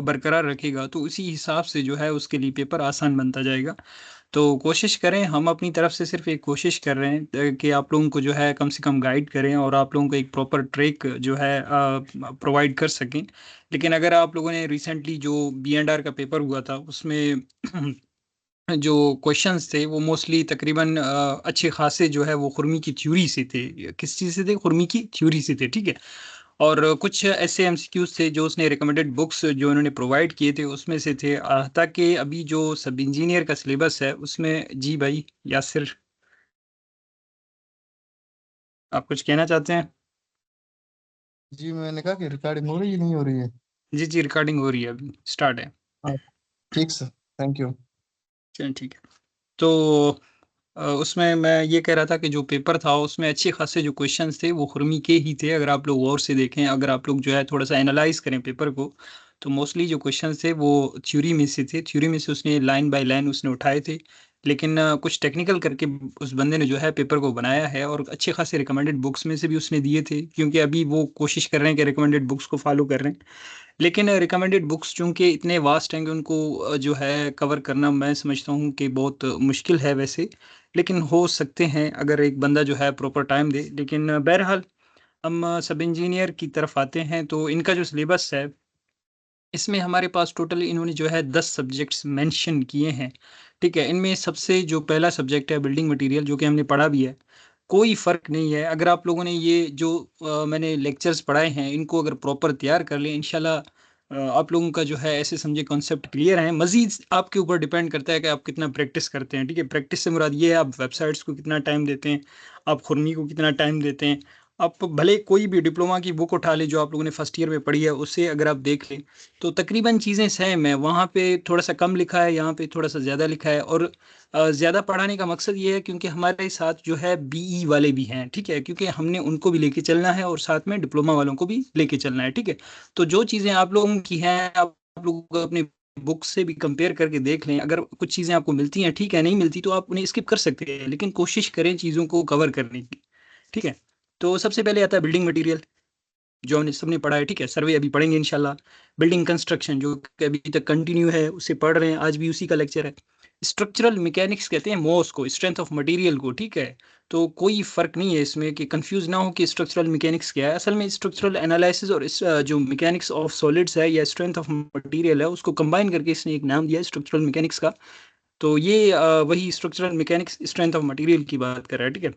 बरकरार रखेगा तो उसी हिसाब से जो है उसके लिए पेपर आसान बनता जाएगा। तो कोशिश करें, हम अपनी तरफ से सिर्फ एक कोशिश कर रहे हैं कि आप लोगों को जो है कम से कम गाइड करें और आप लोगों को एक प्रॉपर ट्रैक जो है प्रोवाइड कर सकें। लेकिन अगर आप लोगों ने रिसेंटली जो B&R का पेपर हुआ था उसमें जो क्वेश्चंस थे वो मोस्टली तकरीबन अच्छे खासे जो है वो खुरमी की थ्योरी से थे। किस चीज़ से थे? खुरमी की थ्योरी से थे, ठीक है। और कुछ ऐसे एमसीक्यूज थे जो उसने रिकमेंडेड बुक्स जो उन्होंने प्रोवाइड किए थे उसमें से थे। ताकि अभी जो सब इंजीनियर का सिलेबस है उसमें, जी भाई यासिर, आप कुछ कहना चाहते हैं? जी मैंने कहा कि रिकॉर्डिंग हो रही है नहीं हो रही है। जी जी, रिकॉर्डिंग हो रही है, अभी स्टार्ट है। हाँ, ठीक सर। Thank you. चलिए ठीक है। तो उसमें मैं ये कह रहा था कि जो पेपर था उसमें अच्छे खासे जो क्वेश्चंस थे वो खुरमी के ही थे। अगर आप लोग गौर से देखें, अगर आप लोग जो है थोड़ा सा एनालाइज करें पेपर को, तो मोस्टली जो क्वेश्चंस थे वो थ्योरी में से थे। थ्योरी में से उसने लाइन बाय लाइन उसने उठाए थे। लेकिन कुछ टेक्निकल करके उस बंदे ने जो है पेपर को बनाया है, और अच्छे खासे रिकमेंडेड बुक्स में से भी उसने दिए थे, क्योंकि अभी वो कोशिश कर रहे हैं कि रिकमेंडेड बुक्स को फॉलो कर रहे हैं। लेकिन रिकमेंडेड बुक्स चूंकि इतने वास्ट हैं कि उनको जो है कवर करना मैं समझता हूँ कि बहुत मुश्किल है वैसे। लेकिन हो सकते हैं अगर एक बंदा जो है प्रॉपर टाइम दे। लेकिन बहरहाल हम सब इंजीनियर की तरफ आते हैं, तो इनका जो सिलेबस है इसमें हमारे पास टोटल इन्होंने जो है 10 सब्जेक्ट्स मेंशन किए हैं। ठीक है, इनमें सबसे जो पहला सब्जेक्ट है बिल्डिंग मटेरियल, जो कि हमने पढ़ा भी है। कोई फ़र्क नहीं है, अगर आप लोगों ने ये जो मैंने लेक्चर्स पढ़ाए हैं इनको अगर प्रॉपर तैयार कर लें इंशाल्लाह, आप लोगों का जो है ऐसे समझे कॉन्सेप्ट क्लियर है। मज़ीद आपके ऊपर डिपेंड करता है कि आप कितना प्रैक्टिस करते हैं। ठीक है, प्रैक्टिस से मुराद ये है आप वेबसाइट्स को कितना टाइम देते हैं, आप खुरमी को कितना टाइम देते हैं। आप भले कोई भी डिप्लोमा की बुक उठा लें जो आप लोगों ने फर्स्ट ईयर में पढ़ी है, उससे अगर आप देख लें तो तकरीबन चीज़ें सेम है। वहाँ पे थोड़ा सा कम लिखा है, यहाँ पे थोड़ा सा ज़्यादा लिखा है। और ज़्यादा पढ़ाने का मकसद ये है क्योंकि हमारे साथ जो है बीई वाले भी हैं, ठीक है, क्योंकि हमने उनको भी लेके चलना है और साथ में डिप्लोमा वालों को भी लेके चलना है, ठीक है। तो जो चीज़ें आप लोगों की हैं, आप लोग अपने बुक से भी कंपेयर करके देख लें। अगर कुछ चीज़ें आपको मिलती हैं ठीक है, नहीं मिलती तो आप उन्हें स्किप कर सकते हैं, लेकिन कोशिश करें चीज़ों को कवर करने की। ठीक है, तो सबसे पहले आता है बिल्डिंग मटेरियल, जो हमने सबने पढ़ा है। ठीक है, सर्वे अभी पढ़ेंगे इंशाल्लाह। बिल्डिंग कंस्ट्रक्शन जो कि अभी तक कंटिन्यू है, उसे पढ़ रहे हैं, आज भी उसी का लेक्चर है। स्ट्रक्चरल मैकेनिक्स कहते हैं मोस को, स्ट्रेंथ ऑफ मटेरियल को, ठीक है। तो कोई फर्क नहीं है इसमें कि कंफ्यूज ना हो कि स्ट्रक्चरल मैकेनिक्स क्या है। असल में स्ट्रक्चरल एनालिसिस और जो मैकेनिक्स ऑफ सॉलिड्स है या स्ट्रेंथ ऑफ मटेरियल है उसको कंबाइन करके इसने एक नाम दिया है स्ट्रक्चरल मैकेनिक्स का। तो ये वही structural mechanics strength of material की बात कर रहा है, ठीक है।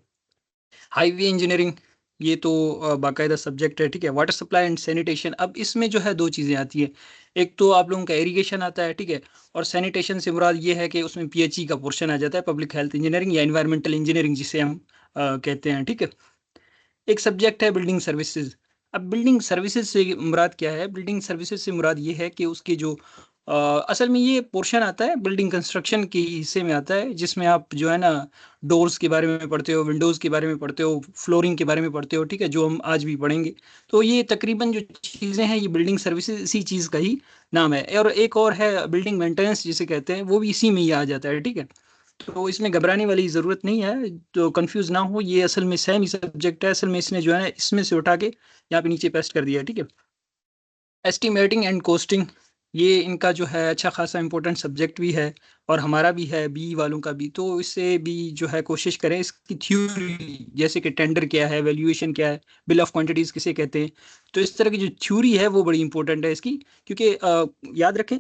हाईवे इंजीनियरिंग, ये तो बाकायदा सब्जेक्ट है, ठीक है। वाटर सप्लाई एंड सैनिटेशन, अब इसमें जो है दो चीज़ें आती है। एक तो आप लोगों का इरिगेशन आता है, ठीक है। और सैनिटेशन से मुराद ये है कि उसमें पीएचई का पोर्शन आ जाता है, पब्लिक हेल्थ इंजीनियरिंग या इन्वायरमेंटल इंजीनियरिंग जिसे हम कहते हैं, ठीक है। एक सब्जेक्ट है बिल्डिंग सर्विसेज। अब बिल्डिंग सर्विसेज से मुराद क्या है? बिल्डिंग सर्विसेज से मुराद ये है कि उसके जो असल में ये पोर्शन आता है बिल्डिंग कंस्ट्रक्शन के हिस्से में आता है, जिसमें आप जो है ना डोर्स के बारे में पढ़ते हो, विंडोज़ के बारे में पढ़ते हो, फ्लोरिंग के बारे में पढ़ते हो, ठीक है, जो हम आज भी पढ़ेंगे। तो ये तकरीबन जो चीज़ें हैं ये बिल्डिंग सर्विसेज इसी चीज़ का ही नाम है। और एक और है बिल्डिंग मेंटेनेंस जिसे कहते हैं, वो भी इसी में ही आ जाता है, ठीक है। तो इसमें घबराने वाली ज़रूरत नहीं है, तो कंफ्यूज ना हो, ये असल में सेम ही सब्जेक्ट है। असल में इसने जो है ना इसमें से उठा के यहाँ पे नीचे पेस्ट कर दिया है, ठीक है। एस्टिमेटिंग एंड कोस्टिंग, ये इनका जो है अच्छा खासा इंपॉर्टेंट सब्जेक्ट भी है, और हमारा भी है, बी वालों का भी। तो इससे भी जो है कोशिश करें इसकी थ्योरी, जैसे कि टेंडर क्या है, वैल्यूएशन क्या है, बिल ऑफ क्वांटिटीज़ किसे कहते हैं। तो इस तरह की जो थ्योरी है वो बड़ी इंपॉर्टेंट है इसकी, क्योंकि याद रखें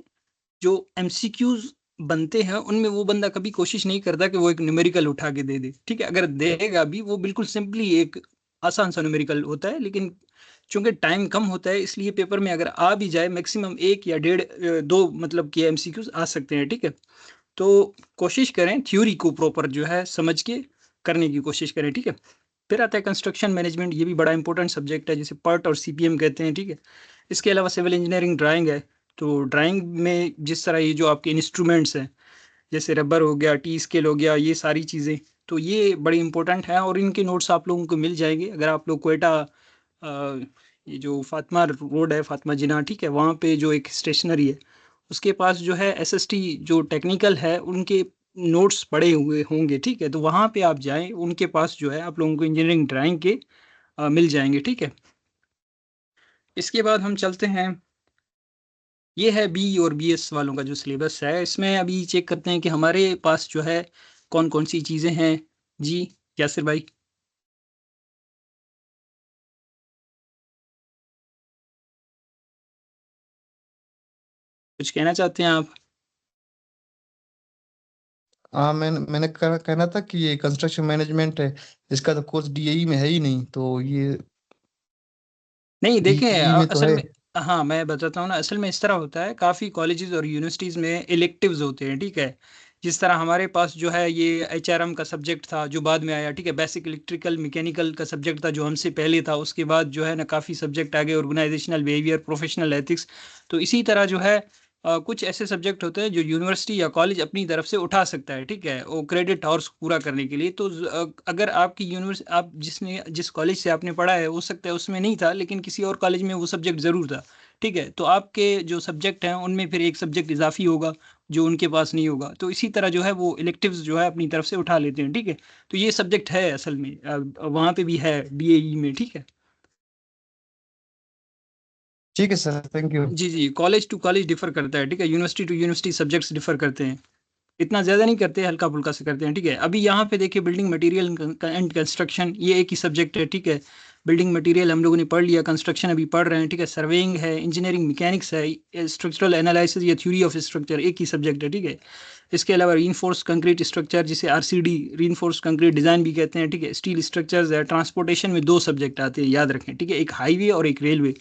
जो एमसीक्यूज बनते हैं उनमें वो बंदा कभी कोशिश नहीं करता कि वो एक न्यूमेरिकल उठा के दे दे, ठीक है। अगर देगा भी वो बिल्कुल सिंपली एक आसान सा न्यूमेरिकल होता है, लेकिन चूंकि टाइम कम होता है इसलिए पेपर में अगर आ भी जाए मैक्सिमम एक या डेढ़ दो मतलब कि एमसीक्यूज आ सकते हैं, ठीक है। तो कोशिश करें थ्योरी को प्रॉपर जो है समझ के करने की कोशिश करें, ठीक है। फिर आता है कंस्ट्रक्शन मैनेजमेंट, ये भी बड़ा इंपॉर्टेंट सब्जेक्ट है, जिसे पर्ट और सीपीएम कहते हैं, ठीक है। इसके अलावा सिविल इंजीनियरिंग ड्राइंग है। तो ड्राइंग में जिस तरह ये जो आपके इंस्ट्रूमेंट्स हैं, जैसे रबर हो गया, टी स्केल हो गया, ये सारी चीज़ें, तो ये बड़ी इंपॉर्टेंट है, और इनके नोट्स आप लोगों को मिल जाएंगे अगर आप लोग कोयटा ये जो फातिमा रोड है, फातिमा जिना, ठीक है, वहाँ पे जो एक स्टेशनरी है उसके पास जो है एसएसटी जो टेक्निकल है उनके नोट्स पड़े हुए होंगे, ठीक है। तो वहाँ पे आप जाएं, उनके पास जो है आप लोगों को इंजीनियरिंग ड्राइंग के मिल जाएंगे, ठीक है। इसके बाद हम चलते हैं ये है बी और बीएस वालों का जो सिलेबस है। इसमें अभी चेक करते हैं कि हमारे पास जो है कौन कौन सी चीज़ें हैं। जी यासिर भाई, कुछ कहना चाहते हैं आप? हाँ, मैंने कहना था कि ये कंस्ट्रक्शन मैनेजमेंट है, इसका तो कोर्स डीएई में है ही नहीं, तो ये नहीं देखें, डीई में तो असल है। में, हाँ मैं बताता हूँ ना, असल में इस तरह होता है, काफ़ी कॉलेजेस और यूनिवर्सिटीज़ में इलेक्टिव्स होते हैं, ठीक है। जिस तरह हमारे पास जो है ये एचआरएम का सब्जेक्ट था जो बाद में आया, ठीक है, बेसिक इलेक्ट्रिकल मैकेनिकल का सब्जेक्ट था जो हमसे पहले था, उसके बाद जो है ना काफ़ी सब्जेक्ट आ गए, ऑर्गेनाइजेशनल बिहेवियर, प्रोफेशनल एथिक्स। तो इसी तरह जो है कुछ ऐसे सब्जेक्ट होते हैं जो यूनिवर्सिटी या कॉलेज अपनी तरफ से उठा सकता है, ठीक है, वो क्रेडिट आवर्स पूरा करने के लिए। तो अगर आपकी यूनिवर्सिटी, आप जिस कॉलेज से आपने पढ़ा है, हो सकता है उसमें नहीं था, लेकिन किसी और कॉलेज में वो सब्जेक्ट ज़रूर था, ठीक है, तो आपके जो सब्जेक्ट हैं उनमें फिर एक सब्जेक्ट इजाफी होगा जो उनके पास नहीं होगा। तो इसी तरह जो है वो इलेक्टिव्स जो है अपनी तरफ से उठा लेते हैं, ठीक है। तो ये सब्जेक्ट है असल में, वहाँ पे भी है डीएई में, ठीक है। ठीक है सर, थैंक यू। जी जी, कॉलेज टू कॉलेज डिफर करता है, ठीक है, university to university subjects differ करते हैं, इतना ज़्यादा नहीं करते, हल्का फुल्का से करते हैं, ठीक है। अभी यहाँ पे देखिए बिल्डिंग मटेरियल एंड कंस्ट्रक्शन, ये एक ही सब्जेक्ट है, ठीक है। बिल्डिंग मटेरियल हम लोगों ने पढ़ लिया, कंस्ट्रक्शन अभी पढ़ रहे हैं, ठीक है। सर्वेइंग है, इंजीनियरिंग मैकेनिक्स है, स्ट्रक्चरल एनालिसिस या थ्योरी ऑफ स्ट्रक्चर, एक ही सब्जेक्ट है, ठीक है। इसके अलावा रीइंफोर्स कंक्रीट स्ट्रक्चर, जिसे आरसीडी रीइंफोर्स कंक्रीट डिज़ाइन भी कहते हैं, ठीक है। स्टील स्ट्रक्चर्स है। ट्रांसपोर्टेशन में दो सब्जेक्ट आते हैं, याद रखें, ठीक है, एक हाईवे और एक रेलवे।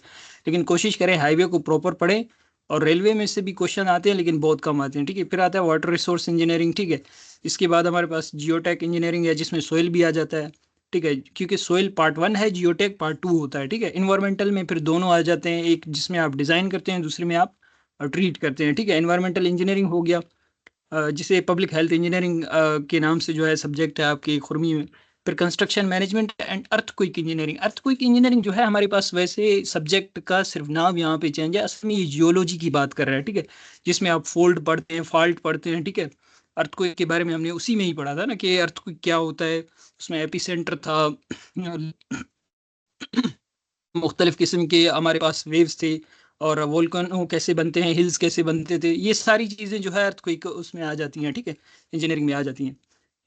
लेकिन कोशिश करें हाईवे को प्रॉपर पढ़ें, और रेलवे में से भी क्वेश्चन आते हैं लेकिन बहुत कम आते हैं, ठीक है। फिर आता है वाटर रिसोर्स इंजीनियरिंग, ठीक है। इसके बाद हमारे पास जियोटेक इंजीनियरिंग है, जिसमें सोइल भी आ जाता है, ठीक है, क्योंकि सोइल पार्ट 1 है, जियोटेक पार्ट 2 होता है, ठीक है। इन्वायरमेंटल में फिर दोनों आ जाते हैं, एक जिसमें आप डिज़ाइन करते हैं, दूसरे में आप ट्रीट करते हैं, ठीक है। इन्वायरमेंटल इंजीनियरिंग हो गया, जिसे पब्लिक हेल्थ इंजीनियरिंग के नाम से जो है सब्जेक्ट है आपकी खुरमी में। फिर construction management and earthquake engineering. Earthquake engineering जो है हमारे पास वैसे सब्जेक्ट का सिर्फ नाम यहाँ पे चेंज है, असल में ये जियोलॉजी की बात कर रहा है, ठीक है, जिसमें आप फोल्ड पढ़ते हैं, फॉल्ट पढ़ते हैं, ठीक है। अर्थक्वेक के बारे में हमने उसी में ही पढ़ा था ना कि अर्थक्वेक क्या होता है, उसमें एपिसेंटर था, मुख्तलिफ किस्म के हमारे पास वेव्स थे, और वोल्केनो कैसे बनते हैं, हिल्स कैसे बनते थे, ये सारी चीज़ें जो है अर्थक्वेक उसमें आ जाती हैं, ठीक है, इंजीनियरिंग में आ जाती हैं।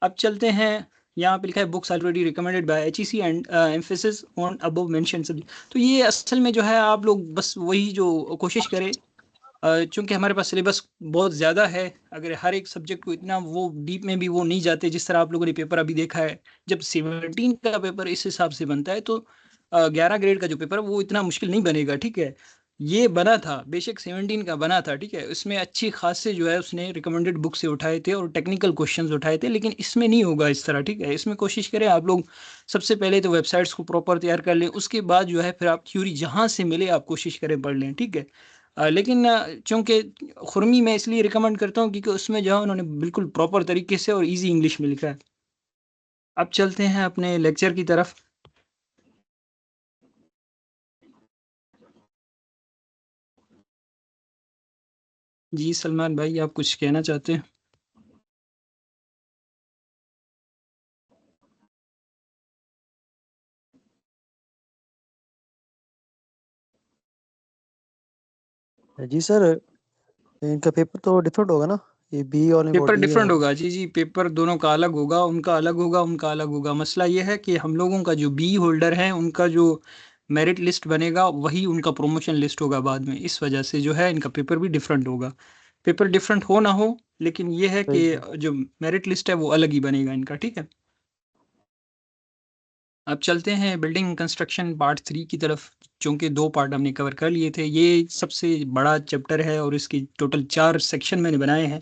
अब चलते हैं, यहाँ पे लिखा है books already recommended by HEC and emphasis on above mention subject. तो ये असल में जो है आप लोग बस वही जो कोशिश करें, चूंकि हमारे पास सिलेबस बहुत ज़्यादा है, अगर हर एक सब्जेक्ट को इतना वो डीप में भी वो नहीं जाते, जिस तरह आप लोगों ने पेपर अभी देखा है। जब 17 का पेपर इस हिसाब से बनता है, तो 11 ग्रेड का जो पेपर है वो इतना मुश्किल नहीं बनेगा, ठीक है। ये बना था, बेशक 17 का बना था, ठीक है, उसमें अच्छी खासे जो है उसने रिकमेंडेड बुक से उठाए थे और टेक्निकल क्वेश्चंस उठाए थे, लेकिन इसमें नहीं होगा इस तरह, ठीक है। इसमें कोशिश करें आप लोग, सबसे पहले तो वेबसाइट्स को प्रॉपर तैयार कर लें, उसके बाद जो है फिर आप थ्योरी जहाँ से मिले आप कोशिश करें पढ़ लें, ठीक है। लेकिन चूंकि खुरमी मैं इसलिए रिकमेंड करता हूँ क्योंकि उसमें जो है उन्होंने बिल्कुल प्रॉपर तरीके से और इजी इंग्लिश में लिखा है। अब चलते हैं अपने लेक्चर की तरफ। जी सलमान भाई, आप कुछ कहना चाहते हैं? जी सर, इनका पेपर तो डिफरेंट होगा ना, ये बी और पेपर डी है। डिफरेंट होगा, जी जी, पेपर दोनों का अलग होगा, उनका अलग होगा, उनका अलग होगा। मसला ये है कि हम लोगों का जो बी होल्डर है उनका जो मेरिट लिस्ट बनेगा वही उनका प्रमोशन लिस्ट होगा बाद में, इस वजह से जो है इनका पेपर भी डिफरेंट होगा। पेपर डिफरेंट हो ना हो, लेकिन ये है कि सही है। जो मेरिट लिस्ट है वो अलग ही बनेगा इनका, ठीक है। अब चलते हैं बिल्डिंग कंस्ट्रक्शन पार्ट 3 की तरफ, चूँकि 2 पार्ट हमने कवर कर लिए थे। ये सबसे बड़ा चैप्टर है और इसके टोटल 4 सेक्शन मैंने बनाए हैं,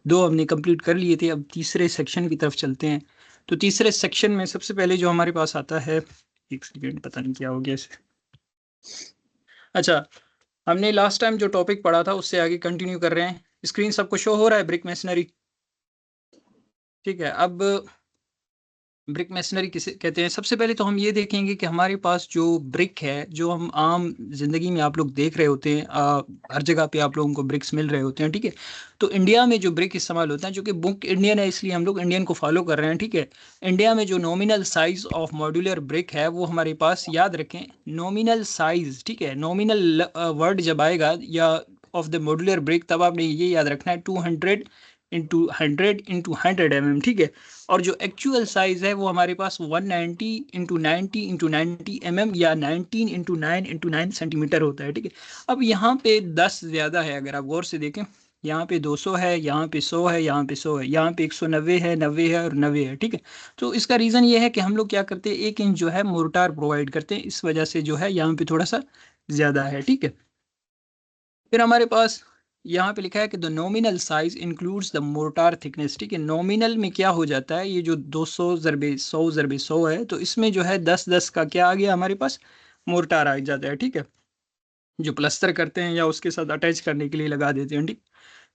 2 हमने कंप्लीट कर लिए थे। अब तीसरे सेक्शन की तरफ चलते हैं। तो तीसरे सेक्शन में सबसे पहले जो हमारे पास आता है, एक सेकेंड, पता नहीं क्या हो गया इसे। अच्छा, हमने लास्ट टाइम जो टॉपिक पढ़ा था उससे आगे कंटिन्यू कर रहे हैं। स्क्रीन सबको शो हो रहा है, ब्रिक मैसनरी? ठीक है। अब ब्रिक मैसनरी किसे कहते हैं? सबसे पहले तो हम ये देखेंगे कि हमारे पास जो ब्रिक है, जो हम आम जिंदगी में आप लोग देख रहे होते हैं, हर जगह पे आप लोगों को ब्रिक्स मिल रहे होते हैं, ठीक है। तो इंडिया में जो ब्रिक इस्तेमाल होता है, जो कि बुक इंडियन है इसलिए हम लोग इंडियन को फॉलो कर रहे हैं, ठीक है। इंडिया में जो nominal size of modular brick है वो हमारे पास, याद रखें, नॉमिनल साइज, ठीक है। नॉमिनल वर्ड जब आएगा या ऑफ द मॉड्यूलर ब्रिक, तब आपने ये याद रखना है 200 इंटू 100 mm, ठीक है। और जो एक्चुअल साइज है वो हमारे पास 190 इंटू 90 इंटू 90 mm या 19 इंटू 9 इंटू 9 सेंटीमीटर होता है, ठीक है। अब यहाँ पे 10 ज़्यादा है, अगर आप गौर से देखें, यहाँ पे 200 है, यहाँ पे 100 है, यहाँ पे 100 है, यहाँ पे 190 है, 90 है और 90 है, ठीक है। तो इसका रीज़न ये है कि हम लोग क्या करते हैं, 1 इंच जो है मोर्टार प्रोवाइड करते हैं, इस वजह से जो है यहाँ पे थोड़ा सा ज़्यादा है, ठीक है। फिर हमारे पास यहाँ पे लिखा है कि the nominal size includes the mortar thickness, ठीक है। नॉमिनल में क्या हो जाता है, ये जो 200 ज़रबे 100 ज़रबे 100 है, तो इसमें जो है 10-10 का क्या आ गया हमारे पास, मोर्टार आ जाता है, ठीक है, जो प्लस्तर करते हैं या उसके साथ अटैच करने के लिए लगा देते हैं, ठीक।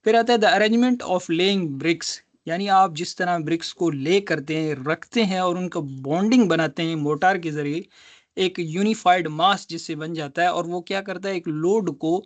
फिर आता है the arrangement of laying bricks, यानी आप जिस तरह ब्रिक्स को ले करते हैं, रखते हैं और उनका बॉन्डिंग बनाते हैं मोर्टार के जरिए, एक यूनिफाइड मास जिससे बन जाता है, और वो क्या करता है, एक लोड को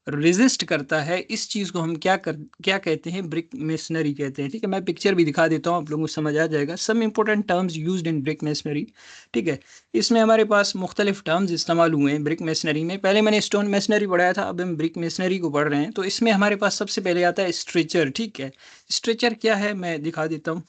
रेजिस्ट करता है। इस चीज़ को हम क्या कहते हैं, ब्रिक मेसनरी कहते हैं, ठीक है। मैं पिक्चर भी दिखा देता हूँ, आप लोगों को समझ आ जाएगा। Some important terms used in brick masonry, ठीक है। इसमें हमारे पास मुख्तलिफ टर्म्स इस्तेमाल हुए हैं ब्रिक मेसनरी में। पहले मैंने स्टोन मेसनरी पढ़ाया था, अब हम ब्रिक मेसनरी को पढ़ रहे हैं। तो इसमें हमारे पास सबसे पहले आता है स्ट्रेचर, ठीक है। स्ट्रेचर क्या है, मैं दिखा देता हूँ।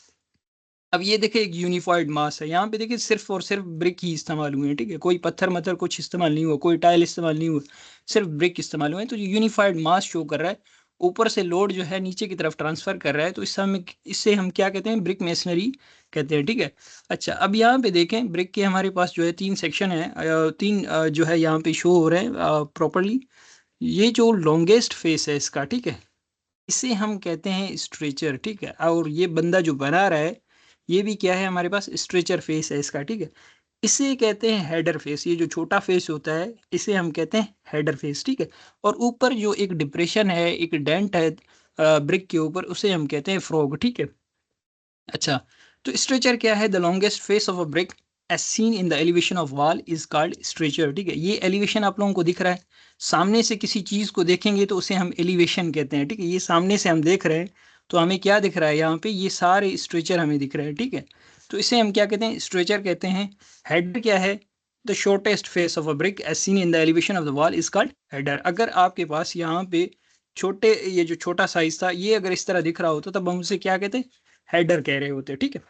अब ये देखिए एक यूनिफाइड मास है, यहाँ पे देखिए सिर्फ और सिर्फ ब्रिक ही इस्तेमाल हुए हैं, ठीक है। कोई पत्थर मत्थर कुछ इस्तेमाल नहीं हुआ, कोई टाइल इस्तेमाल नहीं हुआ, सिर्फ ब्रिक इस्तेमाल हुए हैं। तो यूनिफाइड मास शो कर रहा है, ऊपर से लोड जो है नीचे की तरफ ट्रांसफर कर रहा है, तो इससे हम क्या कहते हैं, ब्रिक मेसनरी कहते हैं, ठीक है। अच्छा, अब यहाँ पे देखें, ब्रिक के हमारे पास जो है 3 सेक्शन है, 3 जो है यहाँ पे शो हो रहे हैं प्रॉपरली। ये जो लॉन्गेस्ट फेस है इसका, ठीक है, इसे हम कहते हैं स्ट्रेचर, ठीक है। और ये बंदा जो बना रहा है, ये भी क्या है, हमारे पास स्ट्रेचर फेस है इसका, ठीक है। इसे कहते हैं हेडर फेस, ये जो छोटा फेस होता है इसे हम कहते हैं हेडर फेस, ठीक है। और ऊपर जो एक डिप्रेशन है, एक डेंट है ब्रिक के ऊपर, उसे हम कहते हैं फ्रॉग, ठीक है। अच्छा, तो स्ट्रेचर क्या है, the longest face of a brick as seen in the elevation of wall is called stretcher, ठीक है। ये एलिवेशन आप लोगों को दिख रहा है, सामने से किसी चीज़ को देखेंगे तो उसे हम एलिवेशन कहते हैं, ठीक है। ये सामने से हम देख रहे हैं तो हमें क्या दिख रहा है, यहाँ पे ये सारे स्ट्रेचर हमें दिख रहे हैं, ठीक है। तो इसे हम क्या कहते हैं, स्ट्रेचर कहते हैं। हेडर क्या है, the shortest face of a brick as seen in the elevation of the wall is called header. अगर आपके पास यहाँ पे ये जो छोटा साइज था, ये अगर इस तरह दिख रहा होता तब हम उसे क्या कहते हैं, हेडर कह रहे होते, ठीक है।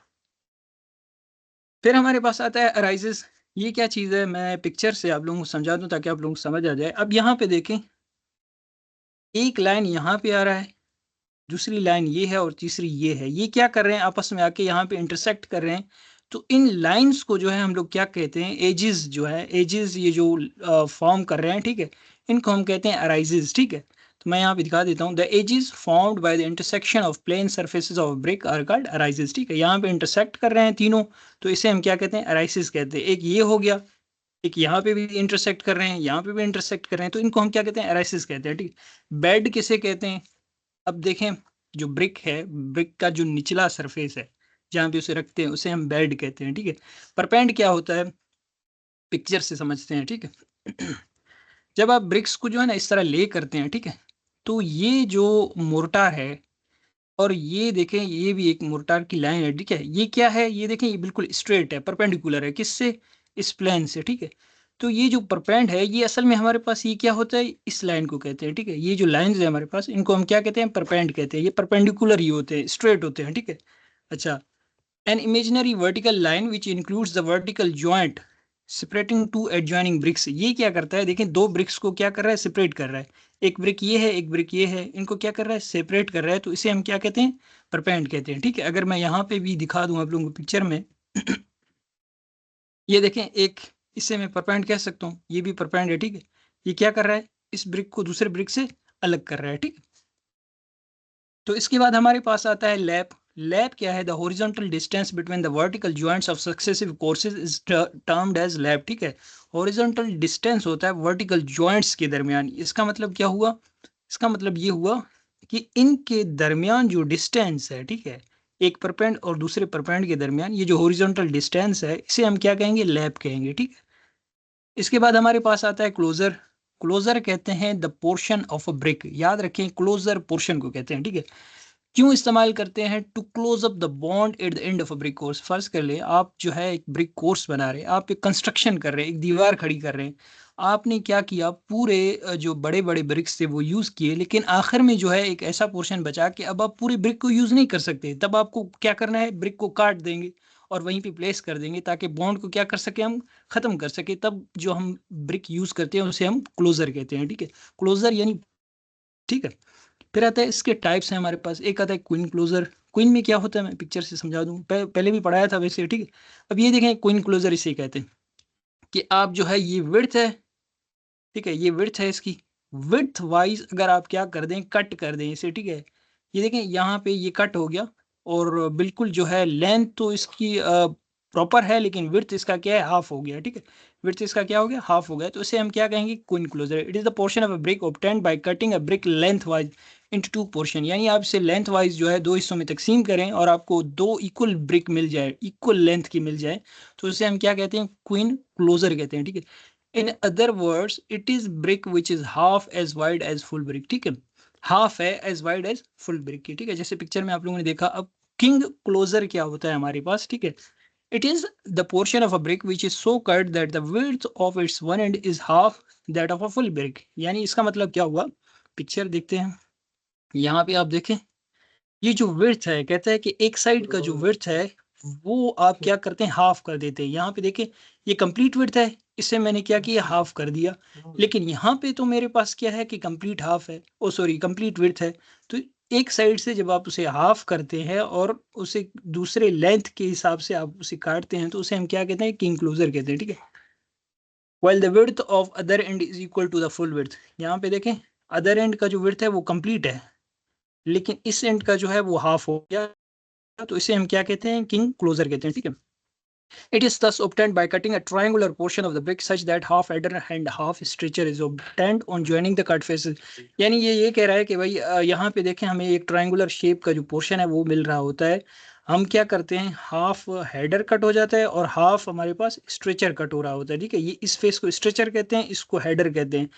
फिर हमारे पास आता है अराइजेस। ये क्या चीज़ है, मैं पिक्चर से आप लोगों को समझा दूं ताकि आप लोगों को समझ आ जाए। अब यहाँ पे देखें, एक लाइन यहाँ पे आ रहा है, दूसरी लाइन ये है और तीसरी ये है। ये क्या कर रहे हैं, आपस में आके यहाँ पे इंटरसेक्ट कर रहे हैं। तो इन लाइंस को जो है हम लोग क्या कहते हैं, एजेस जो है, एजेस ये जो फॉर्म कर रहे हैं, ठीक है, इनको हम कहते हैं अराइजेस, ठीक है। तो मैं यहाँ पे दिखा देता हूँ, the edges formed by the intersection of plain surfaces of brick are called arrises, ठीक है। यहाँ पे इंटरसेक्ट कर रहे हैं तीनों, तो इसे हम क्या कहते हैं, अराइसिस कहते हैं। एक ये हो गया, एक यहाँ पे भी इंटरसेक्ट कर रहे हैं, यहाँ पे भी इंटरसेक्ट कर रहे हैं, तो इनको हम क्या कहते हैं, अराइसिस कहते हैं, ठीक है। बेड किसे कहते हैं, अब देखें, जो ब्रिक है, ब्रिक का जो निचला सरफेस है जहाँ पे उसे रखते हैं, उसे हम बेड कहते हैं, ठीक है। परपेंड क्या होता है, पिक्चर से समझते हैं, ठीक है। जब आप ब्रिक्स को जो है ना इस तरह ले करते हैं, ठीक है, तो ये जो मोर्टार है, और ये देखें, ये भी एक मोर्टार की लाइन है, ठीक है। ये क्या है, ये देखें, ये बिल्कुल स्ट्रेट है, परपेंडिकुलर है, किससे, इस प्लेन से, ठीक है। तो ये जो परपेंड है, ये असल में हमारे पास ये क्या होता है, इस लाइन को कहते हैं, ठीक है। ये जो लाइंस है हमारे पास, इनको हम क्या कहते हैं, परपेंड कहते हैं। ये परपेंडिकुलर ही होते हैं, स्ट्रेट होते हैं, ठीक है। अच्छा, an imaginary vertical line which includes the vertical joint separating two adjoining bricks, ये क्या करता है, देखें, दो ब्रिक्स को क्या कर रहा है, सेपरेट कर रहा है। एक ब्रिक ये है, एक ब्रिक ये है, इनको क्या कर रहा है, सेपरेट कर रहा है, तो इसे हम क्या कहते हैं, परपेंड कहते हैं, ठीक है। अगर मैं यहाँ पे भी दिखा दूं आप लोगों को पिक्चर में, ये देखें, एक इसे मैं परपेंड कह सकता हूँ, ये भी परपेंड है, ठीक है। ये क्या कर रहा है, इस ब्रिक को दूसरे ब्रिक से अलग कर रहा है, ठीक है। तो इसके बाद हमारे पास आता है लैप। लैप क्या है, the horizontal distance between the vertical joints of successive courses is termed as lap, ठीक है। हॉरिजॉन्टल डिस्टेंस होता है वर्टिकल जॉइंट्स के दरमियान। इसका मतलब क्या हुआ, इसका मतलब ये हुआ कि इनके दरमियान जो डिस्टेंस है, ठीक है, एक परपेंड और दूसरे परपेंड के दरमियान, ये जो हॉरिजॉन्टल डिस्टेंस है, इसे हम क्या कहेंगे, लैप कहेंगे, ठीक है। इसके बाद हमारे पास आता है क्लोजर। क्लोजर कहते हैं the portion of a brick, याद रखें, क्लोजर पोर्शन को कहते हैं, ठीक है। क्यों इस्तेमाल करते हैं, to close up the bond at the end of a brick course. फर्ज कर ले, आप जो है एक ब्रिक कोर्स बना रहे हैं, आप एक कंस्ट्रक्शन कर रहे हैं, एक दीवार खड़ी कर रहे हैं, आपने क्या किया, पूरे जो बड़े बड़े ब्रिक्स थे वो यूज़ किए, लेकिन आखिर में जो है एक ऐसा पोर्शन बचा कि अब आप पूरी ब्रिक को यूज़ नहीं कर सकते। तब आपको क्या करना है, ब्रिक को काट देंगे और वहीं पे प्लेस कर देंगे ताकि बॉन्ड को क्या कर सके, हम ख़त्म कर सके। तब जो हम ब्रिक यूज़ करते हैं उसे हम क्लोज़र कहते हैं, ठीक है, क्लोज़र यानी, ठीक है। फिर आता है इसके टाइप्स हैं हमारे पास, एक आता है क्वीन क्लोज़र। क्वीन में क्या होता है, मैं पिक्चर से समझा दूँ, पहले भी पढ़ाया था वैसे, ठीक है। अब ये देखें, क्वीन क्लोज़र इसे कहते हैं कि आप जो है ये विड्थ है, ठीक है, ये विड्थ है इसकी, विड्थ वाइज अगर आप क्या कर दें, कट कर दें इसे, ठीक है। ये देखें यहाँ पे ये कट हो गया और बिल्कुल जो है लेंथ तो इसकी प्रॉपर है, लेकिन विड्थ इसका क्या है, हाफ हो गया, ठीक है। विड्थ इसका क्या हो गया, हाफ हो गया, तो इसे हम क्या कहेंगे, queen closer. It is the portion of a brick obtained by cutting a brick length wise into two portion, यानी आप इसे लेंथ वाइज जो है दो हिस्सों में तकसीम करें और आपको दो इक्वल ब्रिक मिल जाए, इक्वल लेंथ की मिल जाए, तो इसे हम क्या कहते हैं, क्वीन क्लोजर कहते हैं, ठीक है। In other words it is brick which is half as wide as full brick, ठीक है, हाफ है as wide as full brick की, ठीक है। जैसे पिक्चर में आप लोगों ने देखा। अब किंग क्लोजर क्या होता है हमारे पास, ठीक है, it is the portion of a brick which is so cut that the width of its one and is half that of a full brick. यानी इसका मतलब क्या हुआ, पिक्चर देखते हैं, यहाँ पे आप देखें, ये जो विड्थ है, कहता है कि एक साइड का जो विड्थ है वो आप क्या करते हैं, हाफ कर देते हैं। यहाँ पे देखें, ये कंप्लीट विड्थ है, इसे मैंने क्या किया, हाफ कर दिया, लेकिन यहाँ पे तो मेरे पास क्या है कि कंप्लीट हाफ है, ओ सॉरी कंप्लीट विड्थ है। तो एक साइड से जब आप उसे हाफ करते हैं और उसे दूसरे लेंथ के हिसाब से आप उसे काटते हैं, तो उसे हम क्या कहते हैं, किंग क्लोजर कहते हैं, ठीक है। while the width of other end is equal to the full width, यहाँ पे देखें, अदर एंड का जो विड्थ है वो कंप्लीट है, लेकिन इस एंड का जो है वो हाफ हो गया, तो इसे हम क्या कहते हैं, किंग क्लोजर कहते हैं, ठीक है। It is thus obtained by cutting a triangular portion of the brick such that half adder and half stretcher is obtained on joining the cut faces। यानी ये कह रहा है कि भाई यहाँ पे देखें, हमें एक ट्रायंगुलर शेप का जो पोर्शन है वो मिल रहा होता है। हम क्या करते हैं, हाफ हेडर कट हो जाता है और हाफ हमारे पास स्ट्रेचर कट हो रहा होता है, ठीक है। ये इस फेस को स्ट्रेचर कहते हैं, इसको हेडर कहते हैं।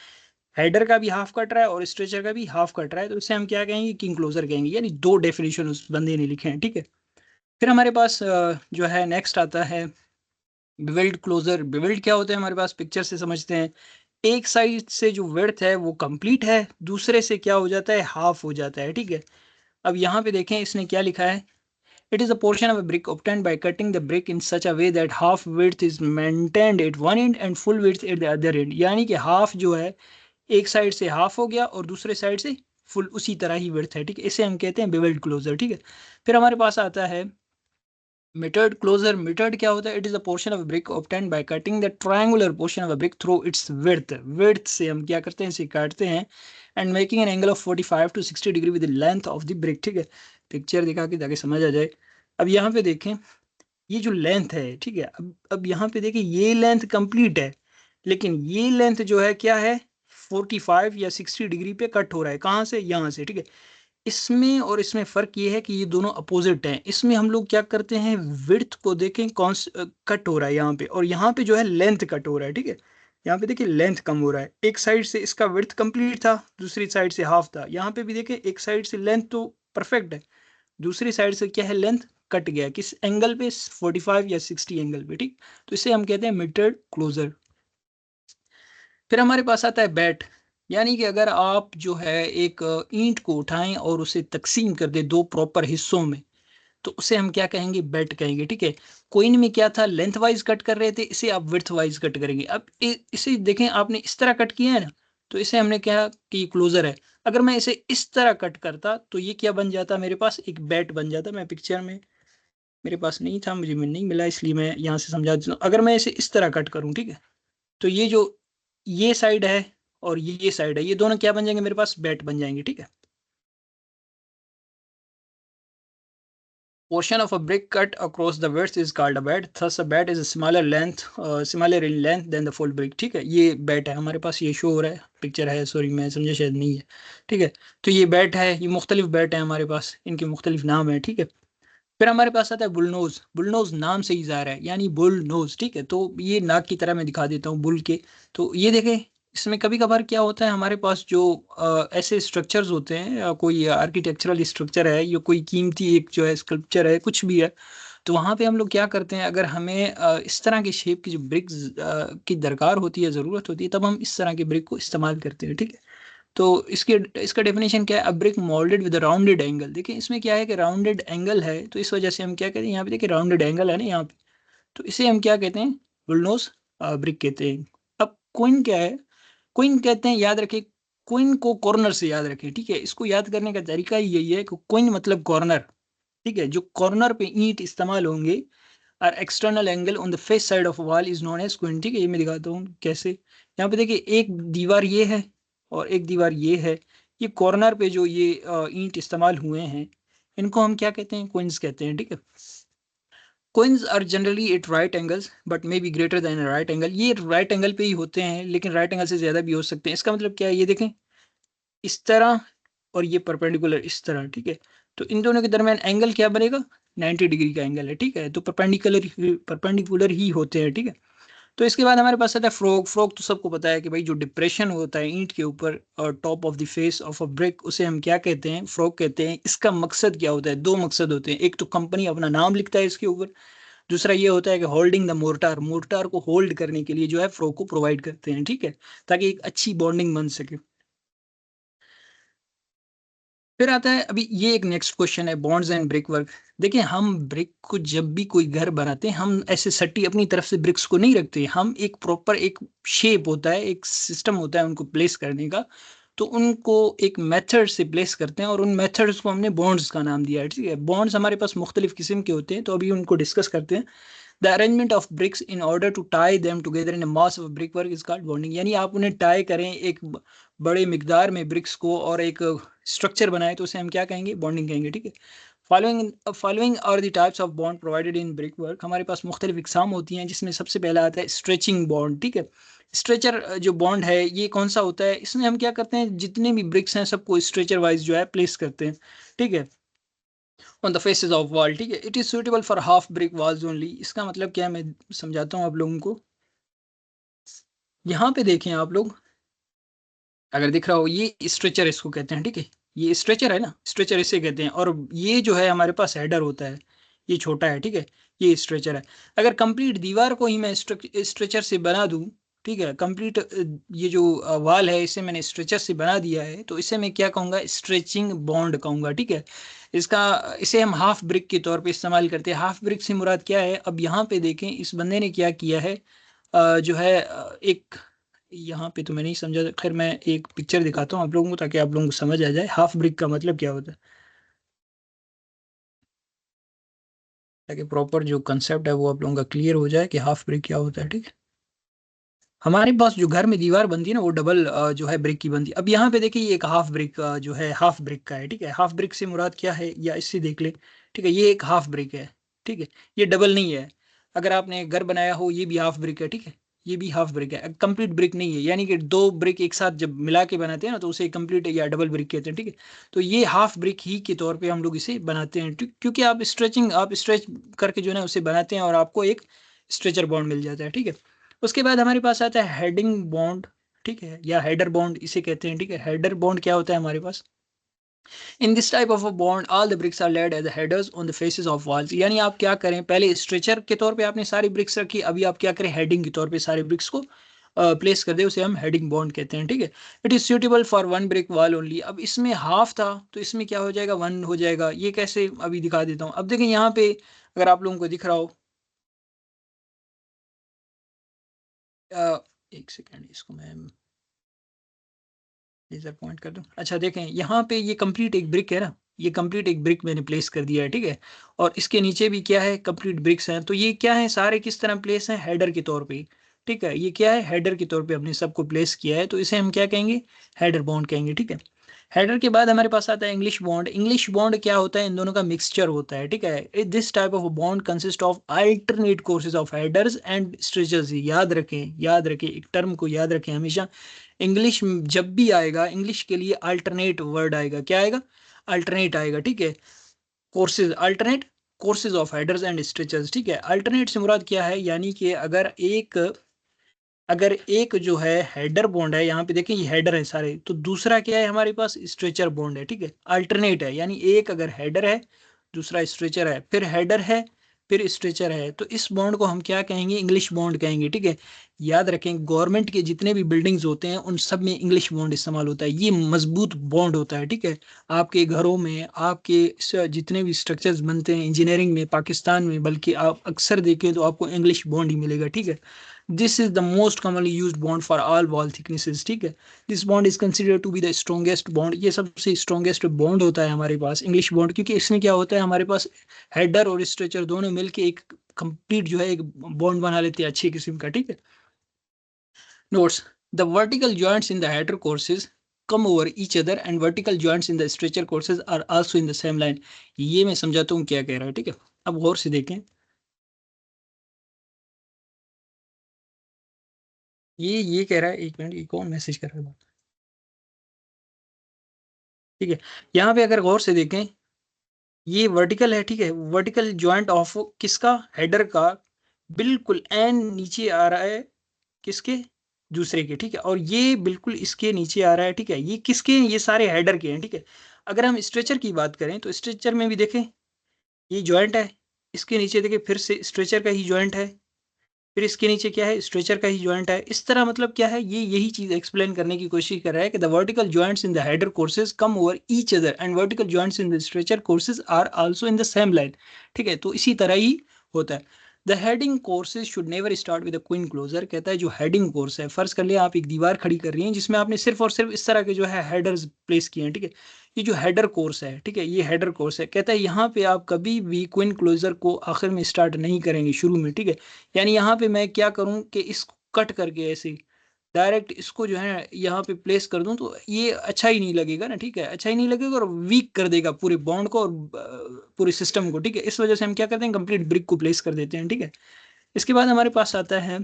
हेडर का भी हाफ कट रहा है और स्ट्रेचर का भी हाफ कट रहा है, तो इसे हम क्या कहेंगे, किंग क्लोजर कहेंगे। यानी दो डेफिनेशन उस बंदे ने लिखे हैं, ठीक है। फिर हमारे पास जो है नेक्स्ट आता है बिवेल्ड क्लोजर। बिवेल्ड क्या होता है, हमारे पास पिक्चर से समझते हैं। एक साइड से जो विड्थ है वो कंप्लीट है, दूसरे से क्या हो जाता है, हाफ हो जाता है, ठीक है। अब यहाँ पे देखें इसने क्या लिखा है, it is a portion of a brick obtained by cutting the brick in such a way that half width is maintained at one end and full width at the other end। यानी कि half जो है एक side से half हो गया और दूसरे साइड से फुल उसी तरह ही विड्थ है, ठीक है। इसे हम कहते हैं बिवेल्ड क्लोजर, ठीक है। फिर हमारे पास आता है मिटर्ड क्लोजर। मिटर्ड क्या होता है, it is a portion of brick obtained by cutting the triangular portion of a brick through its width। width से हम क्या करते हैं, इसे काटते हैं and making an angle of 45 to 60 degree with length of the brick, ठीक है। पिक्चर दिखा के ताकि समझ आ जाए। अब यहाँ पे देखें, ये जो लेंथ है, ठीक है, अब यहाँ पे देखिए ये लेंथ कंप्लीट है, लेकिन ये लेंथ जो है क्या है, 45 या 60 डिग्री पे कट हो रहा है, कहाँ से, यहाँ से, ठीक है। इसमें और इसमें फ़र्क ये है कि ये दोनों अपोजिट हैं। इसमें हम लोग क्या करते हैं, विड्थ को देखें कौन कट हो रहा है यहाँ पे, और यहाँ पे जो है लेंथ कट हो रहा है, ठीक है। यहाँ पे देखिए लेंथ कम हो रहा है, एक साइड से इसका विड्थ कंप्लीट था, दूसरी साइड से हाफ था। यहाँ पे भी देखिए एक साइड से लेंथ तो परफेक्ट है, दूसरी साइड से क्या है, लेंथ कट गया, किस एंगल पे, 45 या 60 एंगल पे, ठीक। तो इसे हम कहते हैं मिटर्ड क्लोजर। फिर हमारे पास आता है बैट। यानी कि अगर आप जो है एक ईंट को उठाएं और उसे तकसीम कर दे दो प्रॉपर हिस्सों में, तो उसे हम क्या कहेंगे, बेट कहेंगे, ठीक है। कोइन में क्या था, लेंथ वाइज कट कर रहे थे, इसे आप विड्थ वाइज कट करेंगे। अब इसे देखें, आपने इस तरह कट किया है ना, तो इसे हमने कहा कि ये क्लोजर है। अगर मैं इसे इस तरह कट करता तो ये क्या बन जाता, मेरे पास एक बैट बन जाता। मैं पिक्चर में, मेरे पास नहीं था, मुझे नहीं मिला, इसलिए मैं यहाँ से समझा देता हूँ। अगर मैं इसे इस तरह कट करूँ, ठीक है, तो ये जो ये साइड है और ये साइड है, ये दोनों क्या बन जाएंगे, मेरे पास बैट बन जाएंगे, ठीक है। Portion of a brick cut across the width is called a bed, thus a bed is a smaller in length than the full brick, ठीक है। ये बैट है हमारे पास, ये शो हो रहा है, पिक्चर है, सॉरी मैं समझा शायद नहीं है, ठीक है। तो ये बैट है, ये मुख्तलिफ बैट है हमारे पास, इनके मुख्तलिफ नाम है, ठीक है। फिर हमारे पास आता है बुलनोज। बुलनोज नाम से ही ज़ाहिर है, यानी बुल नोज, ठीक है। तो ये नाक की तरह मैं दिखा देता हूँ बुल के। तो ये देखें, इसमें कभी कभार क्या होता है, हमारे पास जो ऐसे स्ट्रक्चर्स होते हैं, कोई आर्किटेक्चरल स्ट्रक्चर है या कोई कीमती एक जो है स्कल्पचर है, कुछ भी है, तो वहाँ पे हम लोग क्या करते हैं, अगर हमें इस तरह की शेप की जो ब्रिक्स की दरकार होती है, ज़रूरत होती है, तब हम इस तरह की ब्रिक को इस्तेमाल करते हैं, ठीक है। तो इसका डेफिनेशन क्या है, अ brick moulded with rounded angle. देखिए इसमें क्या है कि राउंडेड एंगल है, तो इस वजह से हम क्या कहते हैं, यहाँ पे देखिए राउंडेड एंगल है ना यहाँ पे, तो इसे हम क्या कहते हैं, बुलनोस ब्रिक कहते हैं। अब क्वीन क्या है, क्वीन कहते हैं, याद रखिए क्वीन को कॉर्नर से याद रखें, ठीक है। इसको याद करने का तरीका ही यही है कि क्वीन मतलब कॉर्नर, ठीक है। जो कॉर्नर पे ईंट इस्तेमाल होंगे और external angle on the face side of wall is known as quoin, ठीक है। ये मैं दिखाता हूँ कैसे। यहाँ पे देखिए एक दीवार ये है और एक दीवार ये है, ये कॉर्नर पे जो ये ईंट इस्तेमाल हुए हैं, इनको हम क्या कहते हैं, क्वींस कहते हैं, ठीक है। Quoins are generally at right angles but may be greater than right angle. ये राइट एंगल पे ही होते हैं, लेकिन राइट एंगल से ज़्यादा भी हो सकते हैं। इसका मतलब क्या है, ये देखें इस तरह और ये परपेंडिकुलर इस तरह, ठीक है। तो इन दोनों के दरमियान एंगल क्या बनेगा, 90 डिग्री का एंगल है, ठीक है। तो परपेंडिकुलर ही होते हैं, ठीक है। तो इसके बाद हमारे पास आता है फ्रॉग। फ्रॉग तो सबको पता है कि भाई जो डिप्रेशन होता है ईंट के ऊपर और top of the face of a brick, उसे हम क्या कहते हैं, फ्रॉग कहते हैं। इसका मकसद क्या होता है, दो मकसद होते हैं। एक तो कंपनी अपना नाम लिखता है इसके ऊपर, दूसरा ये होता है कि होल्डिंग द मोर्टार, मोर्टार को होल्ड करने के लिए जो है फ्रॉग को प्रोवाइड करते हैं, ठीक है, ताकि एक अच्छी बॉन्डिंग बन सके। फिर आता है अभी ये एक नेक्स्ट क्वेश्चन है, बॉन्ड्स एंड ब्रिक वर्क। देखिए हम ब्रिक को जब भी कोई घर बनाते हैं, हम ऐसे सट्टी अपनी तरफ से ब्रिक्स को नहीं रखते, हम एक प्रॉपर एक शेप होता है, एक सिस्टम होता है उनको प्लेस करने का, तो उनको एक मेथड से प्लेस करते हैं और उन मेथड्स को हमने बॉन्ड्स का नाम दिया है, ठीक है। बॉन्ड्स हमारे पास मुख्तलिफ किस्म के होते हैं, तो अभी उनको डिस्कस करते हैं। The arrangement of bricks in order to tie them together in mass of brick work is called bonding. यानी आप उन्हें टाई करें एक बड़े मिकदार में ब्रिक्स को और एक स्ट्रक्चर बनाए, तो उसे हम क्या कहेंगे, बॉन्डिंग कहेंगे, ठीक है। Following are the types of bond provided in brick work. हमारे पास मुख्तलिफ इकसाम होती हैं, जिसमें सबसे पहला आता है स्ट्रेचिंग बॉन्ड, ठीक है। स्ट्रेचर जो बॉन्ड है ये कौन सा होता है, इसमें हम क्या करते हैं, जितने भी ब्रिक्स हैं सबको स्ट्रेचर वाइज जो है प्लेस करते हैं, ठीक है, on the faces of wall, ठीक है। It is suitable for half brick walls only. इसका मतलब क्या है, मैं समझाता हूँ आप लोगों को। यहाँ पे देखें आप लोग, अगर दिख रहा हो, ये स्ट्रेचर इसको कहते हैं, ठीक है। ये स्ट्रेचर है ना, स्ट्रेचर इसे कहते हैं। और ये जो है हमारे पास हेडर होता है, ये छोटा है, ठीक है, ये स्ट्रेचर है। अगर कंप्लीट दीवार को ही मैं स्ट्रेचर से बना दूं, ठीक है, कंप्लीट ये जो वाल है इसे मैंने स्ट्रेचर से बना दिया है, तो इसे मैं क्या कहूँगा, स्ट्रेचिंग बॉन्ड कहूँगा, ठीक है। इसका इसे हम हाफ ब्रिक के तौर पे इस्तेमाल करते हैं। हाफ ब्रिक से मुराद क्या है, अब यहाँ पे देखें इस बंदे ने क्या किया है, जो है एक, यहाँ पे तो मैं नहीं समझा, खैर मैं एक पिक्चर दिखाता हूँ आप लोगों को ताकि आप लोगों को समझ आ जाए हाफ ब्रिक का मतलब क्या होता है, ताकि प्रॉपर जो कंसेप्ट है वो आप लोगों का क्लियर हो जाए कि हाफ ब्रिक क्या होता है, ठीक है। हमारे पास जो घर में दीवार बनती है ना, वो डबल जो है ब्रिक की बनती है। अब यहाँ पे देखिए ये एक हाफ ब्रिक जो है हाफ ब्रिक का है, ठीक है। हाफ ब्रिक से मुराद क्या है, या इससे देख ले, ठीक है, ये एक हाफ ब्रिक है, ठीक है, ये डबल नहीं है। अगर आपने घर बनाया हो, ये भी हाफ ब्रिक है, ठीक है, ये भी हाफ ब्रिक है, कंप्लीट ब्रिक नहीं है। यानी कि दो ब्रिक एक साथ जब मिला के बनाते हैं ना, तो उसे कंप्लीट या डबल ब्रिक कहते हैं, ठीक है। तो ये हाफ ब्रिक ही के तौर पे हम लोग इसे बनाते हैं, क्योंकि आप स्ट्रेच करके जो है ना उसे बनाते हैं और आपको एक स्ट्रेचर बॉन्ड मिल जाता है, ठीक है। उसके बाद हमारे पास आता है हेडिंग बॉन्ड, ठीक है, या हेडर बॉन्ड इसे कहते हैं, ठीक है। हेडर बॉन्ड क्या होता है हमारे पास, in this type of a bond all the bricks are laid as headers on the faces of walls. यानी आप क्या करें, पहले स्ट्रेचर के तौर पे आपने सारी ब्रिक्स रखी, अभी आप क्या करें, हेडिंग के तौर पे सारे ब्रिक्स को प्लेस कर दे, उसे हम हेडिंग बॉन्ड कहते हैं, ठीक है। It is suitable for one brick wall only. अब इसमें हाफ था तो इसमें क्या हो जाएगा, वन हो जाएगा। ये कैसे, अभी दिखा देता हूँ। अब देखें यहाँ पे अगर आप लोगों को दिख रहा हो, एक सेकेंड, इसको मैं लेजर पॉइंट कर दूं। अच्छा देखें यहाँ पे ये कंप्लीट एक ब्रिक है ना, ये कंप्लीट एक ब्रिक मैंने प्लेस कर दिया है, ठीक है। और इसके नीचे भी क्या है, कंप्लीट ब्रिक्स हैं। तो ये क्या है, सारे किस तरह प्लेस हैं, हेडर के तौर पे, ठीक है। ये क्या है, हेडर के तौर पे हमने सबको प्लेस किया है, तो इसे हम क्या कहेंगे, हेडर बॉन्ड कहेंगे, ठीक है। हेडर के बाद हमारे पास आता है इंग्लिश बॉन्ड। इंग्लिश बॉन्ड क्या होता है, इन दोनों का मिक्सचर होता है, ठीक है। This type of bond consist of alternate courses of headers and stretchers. याद रखें, याद रखें, एक टर्म को याद रखें हमेशा। इंग्लिश जब भी आएगा, इंग्लिश के लिए अल्टरनेट वर्ड आएगा, क्या आएगा, अल्टरनेट आएगा, ठीक है। Courses, alternate courses of headers and stretchers, ठीक है। अल्टरनेट से मुराद क्या है, यानी कि अगर एक जो है हेडर बॉन्ड है, यहाँ पे देखिए ये हेडर है सारे, तो दूसरा क्या है हमारे पास, स्ट्रेचर बॉन्ड है, ठीक है। अल्टरनेट है, यानी एक अगर हेडर है दूसरा स्ट्रेचर है, फिर हेडर है फिर स्ट्रेचर है, तो इस बॉन्ड को हम क्या कहेंगे, इंग्लिश बॉन्ड कहेंगे। ठीक है, याद रखें गवर्नमेंट के जितने भी बिल्डिंग्स होते हैं उन सब में इंग्लिश बॉन्ड इस्तेमाल होता है, ये मजबूत बॉन्ड होता है। ठीक है, आपके घरों में, आपके जितने भी स्ट्रक्चर्स बनते हैं इंजीनियरिंग में पाकिस्तान में, बल्कि आप अक्सर देखें तो आपको इंग्लिश बॉन्ड ही मिलेगा। ठीक है, this is the most commonly used bond for all wall thicknesses. ठीक है, this bond is considered to be the strongest bond, ये सबसे स्ट्रॉन्गेस्ट बॉन्ड होता है हमारे पास इंग्लिश बॉन्ड, क्योंकि इसमें क्या होता है, हमारे पास हेडर और स्ट्रेचर दोनों मिलके एक कंप्लीट जो है एक बॉन्ड बना लेते हैं अच्छी किस्म का। ठीक है, notes, the vertical joints in the header courses come over each other and vertical joints in the stretcher courses are also in the same line। ये मैं समझाता हूँ क्या कह रहा है। ठीक है, अब गौर से देखें, ये कह रहा है, एक मिनट, ये कौन मैसेज कर रहा है। ठीक है, यहाँ पे अगर गौर से देखें, ये वर्टिकल है। ठीक है, वर्टिकल जॉइंट ऑफ किसका, हेडर का, बिल्कुल एन नीचे आ रहा है, किसके, दूसरे के। ठीक है, और ये बिल्कुल इसके नीचे आ रहा है। ठीक है, ये किसके हैं, ये सारे हेडर के हैं। ठीक है, अगर हम स्ट्रेचर की बात करें तो स्ट्रेचर में भी देखें ये जॉइंट है, इसके नीचे देखें फिर से स्ट्रेचर का ही जॉइंट है, फिर इसके नीचे क्या है, स्ट्रेचर का ही जॉइंट है। इस तरह मतलब क्या है, ये यही चीज एक्सप्लेन करने की कोशिश कर रहा है कि the vertical joints in the header courses come over each other and vertical joints in the stretcher courses are also in the same line. ठीक है, तो इसी तरह ही होता है। The heading courses should never start with queen closer, कहता है जो हेडिंग कोर्स है, फर्ज कर लिया आप एक दीवार खड़ी कर रही हैं जिसमें आपने सिर्फ और सिर्फ इस तरह के जो है हेडर्स प्लेस किए हैं। ठीक है, ये जो हेडर कोर्स है, ठीक है, ये हेडर कोर्स है, कहता है यहाँ पे आप कभी भी क्वीन क्लोजर को आखिर में स्टार्ट नहीं करेंगे, शुरू में। ठीक है, यानी यहाँ पे मैं क्या करूँ कि इसको कट करके ऐसे डायरेक्ट इसको जो है यहाँ पे प्लेस कर दूं तो ये अच्छा ही नहीं लगेगा ना। ठीक है, अच्छा ही नहीं लगेगा और वीक कर देगा पूरे बॉन्ड को और पूरे सिस्टम को। ठीक है, इस वजह से हम क्या करते हैं, कंप्लीट ब्रिक को प्लेस कर देते हैं। ठीक है, इसके बाद हमारे पास आता है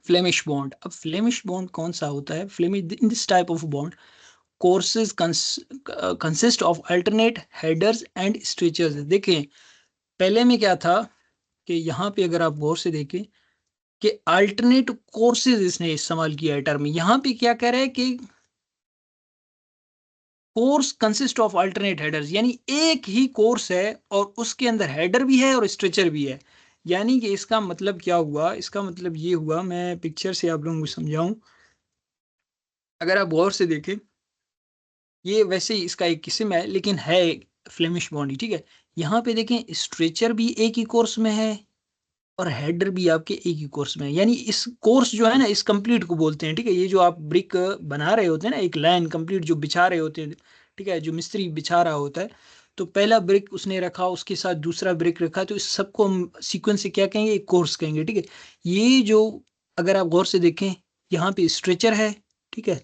फ्लेमिश बॉन्ड। अब फ्लेमिश बॉन्ड कौन सा होता है, Flemish, in this type of bond courses consist of alternate headers and stretchers. देखें पहले में क्या था कि यहाँ पे अगर आप गौर से देखें कि अल्टरनेट कोर्सेज इसने इस्तेमाल किया है टर्म। यहाँ पे क्या कह रहा है कि course consist of alternate headers, यानी एक ही कोर्स है और उसके अंदर हेडर भी है और स्ट्रेचर भी है। यानी कि इसका मतलब क्या हुआ, इसका मतलब ये हुआ, मैं पिक्चर से आप लोगों को समझाऊं। अगर आप गौर से देखें, ये वैसे ही इसका एक किस्म है लेकिन है फ्लेमिश बॉन्डी। ठीक है, यहाँ पे देखें स्ट्रेचर भी एक ही कोर्स में है और हेडर भी आपके एक ही कोर्स में है। यानी इस कोर्स जो है ना, इस कंप्लीट को बोलते हैं। ठीक है, ये जो आप ब्रिक बना रहे होते हैं ना, एक लाइन कंप्लीट जो बिछा रहे होते हैं, ठीक है, जो मिस्त्री बिछा रहा होता है, तो पहला ब्रिक उसने रखा, उसके साथ दूसरा ब्रिक रखा, तो इस सबको हम सीक्वेंस से क्या कहेंगे, एक कोर्स कहेंगे। ठीक है, ये जो अगर आप गौर से देखें, यहाँ पे स्ट्रेचर है, ठीक है,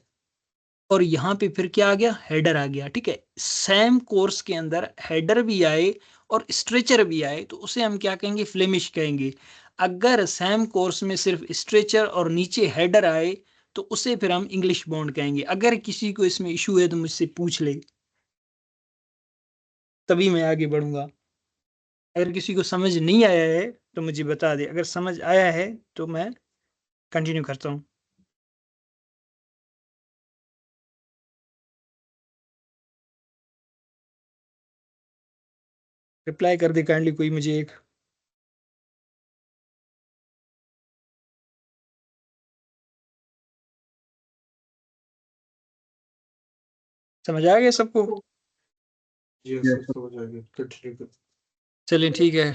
और यहाँ पे फिर क्या आ गया, हेडर आ गया। ठीक है, सेम कोर्स के अंदर हेडर भी आए और स्ट्रेचर भी आए तो उसे हम क्या कहेंगे, फ्लेमिश कहेंगे। अगर सेम कोर्स में सिर्फ स्ट्रेचर और नीचे हेडर आए तो उसे फिर हम इंग्लिश बॉन्ड कहेंगे। अगर किसी को इसमें इशू है तो मुझसे पूछ ले, तभी मैं आगे बढ़ूंगा। अगर किसी को समझ नहीं आया है तो मुझे बता दे, अगर समझ आया है तो मैं कंटिन्यू करता हूँ। रिप्लाई कर दे काइंडली कोई मुझे एक। समझ आ गया सबको? जी सर, समझ आ गया, कंटिन्यू कर। चलिए ठीक है,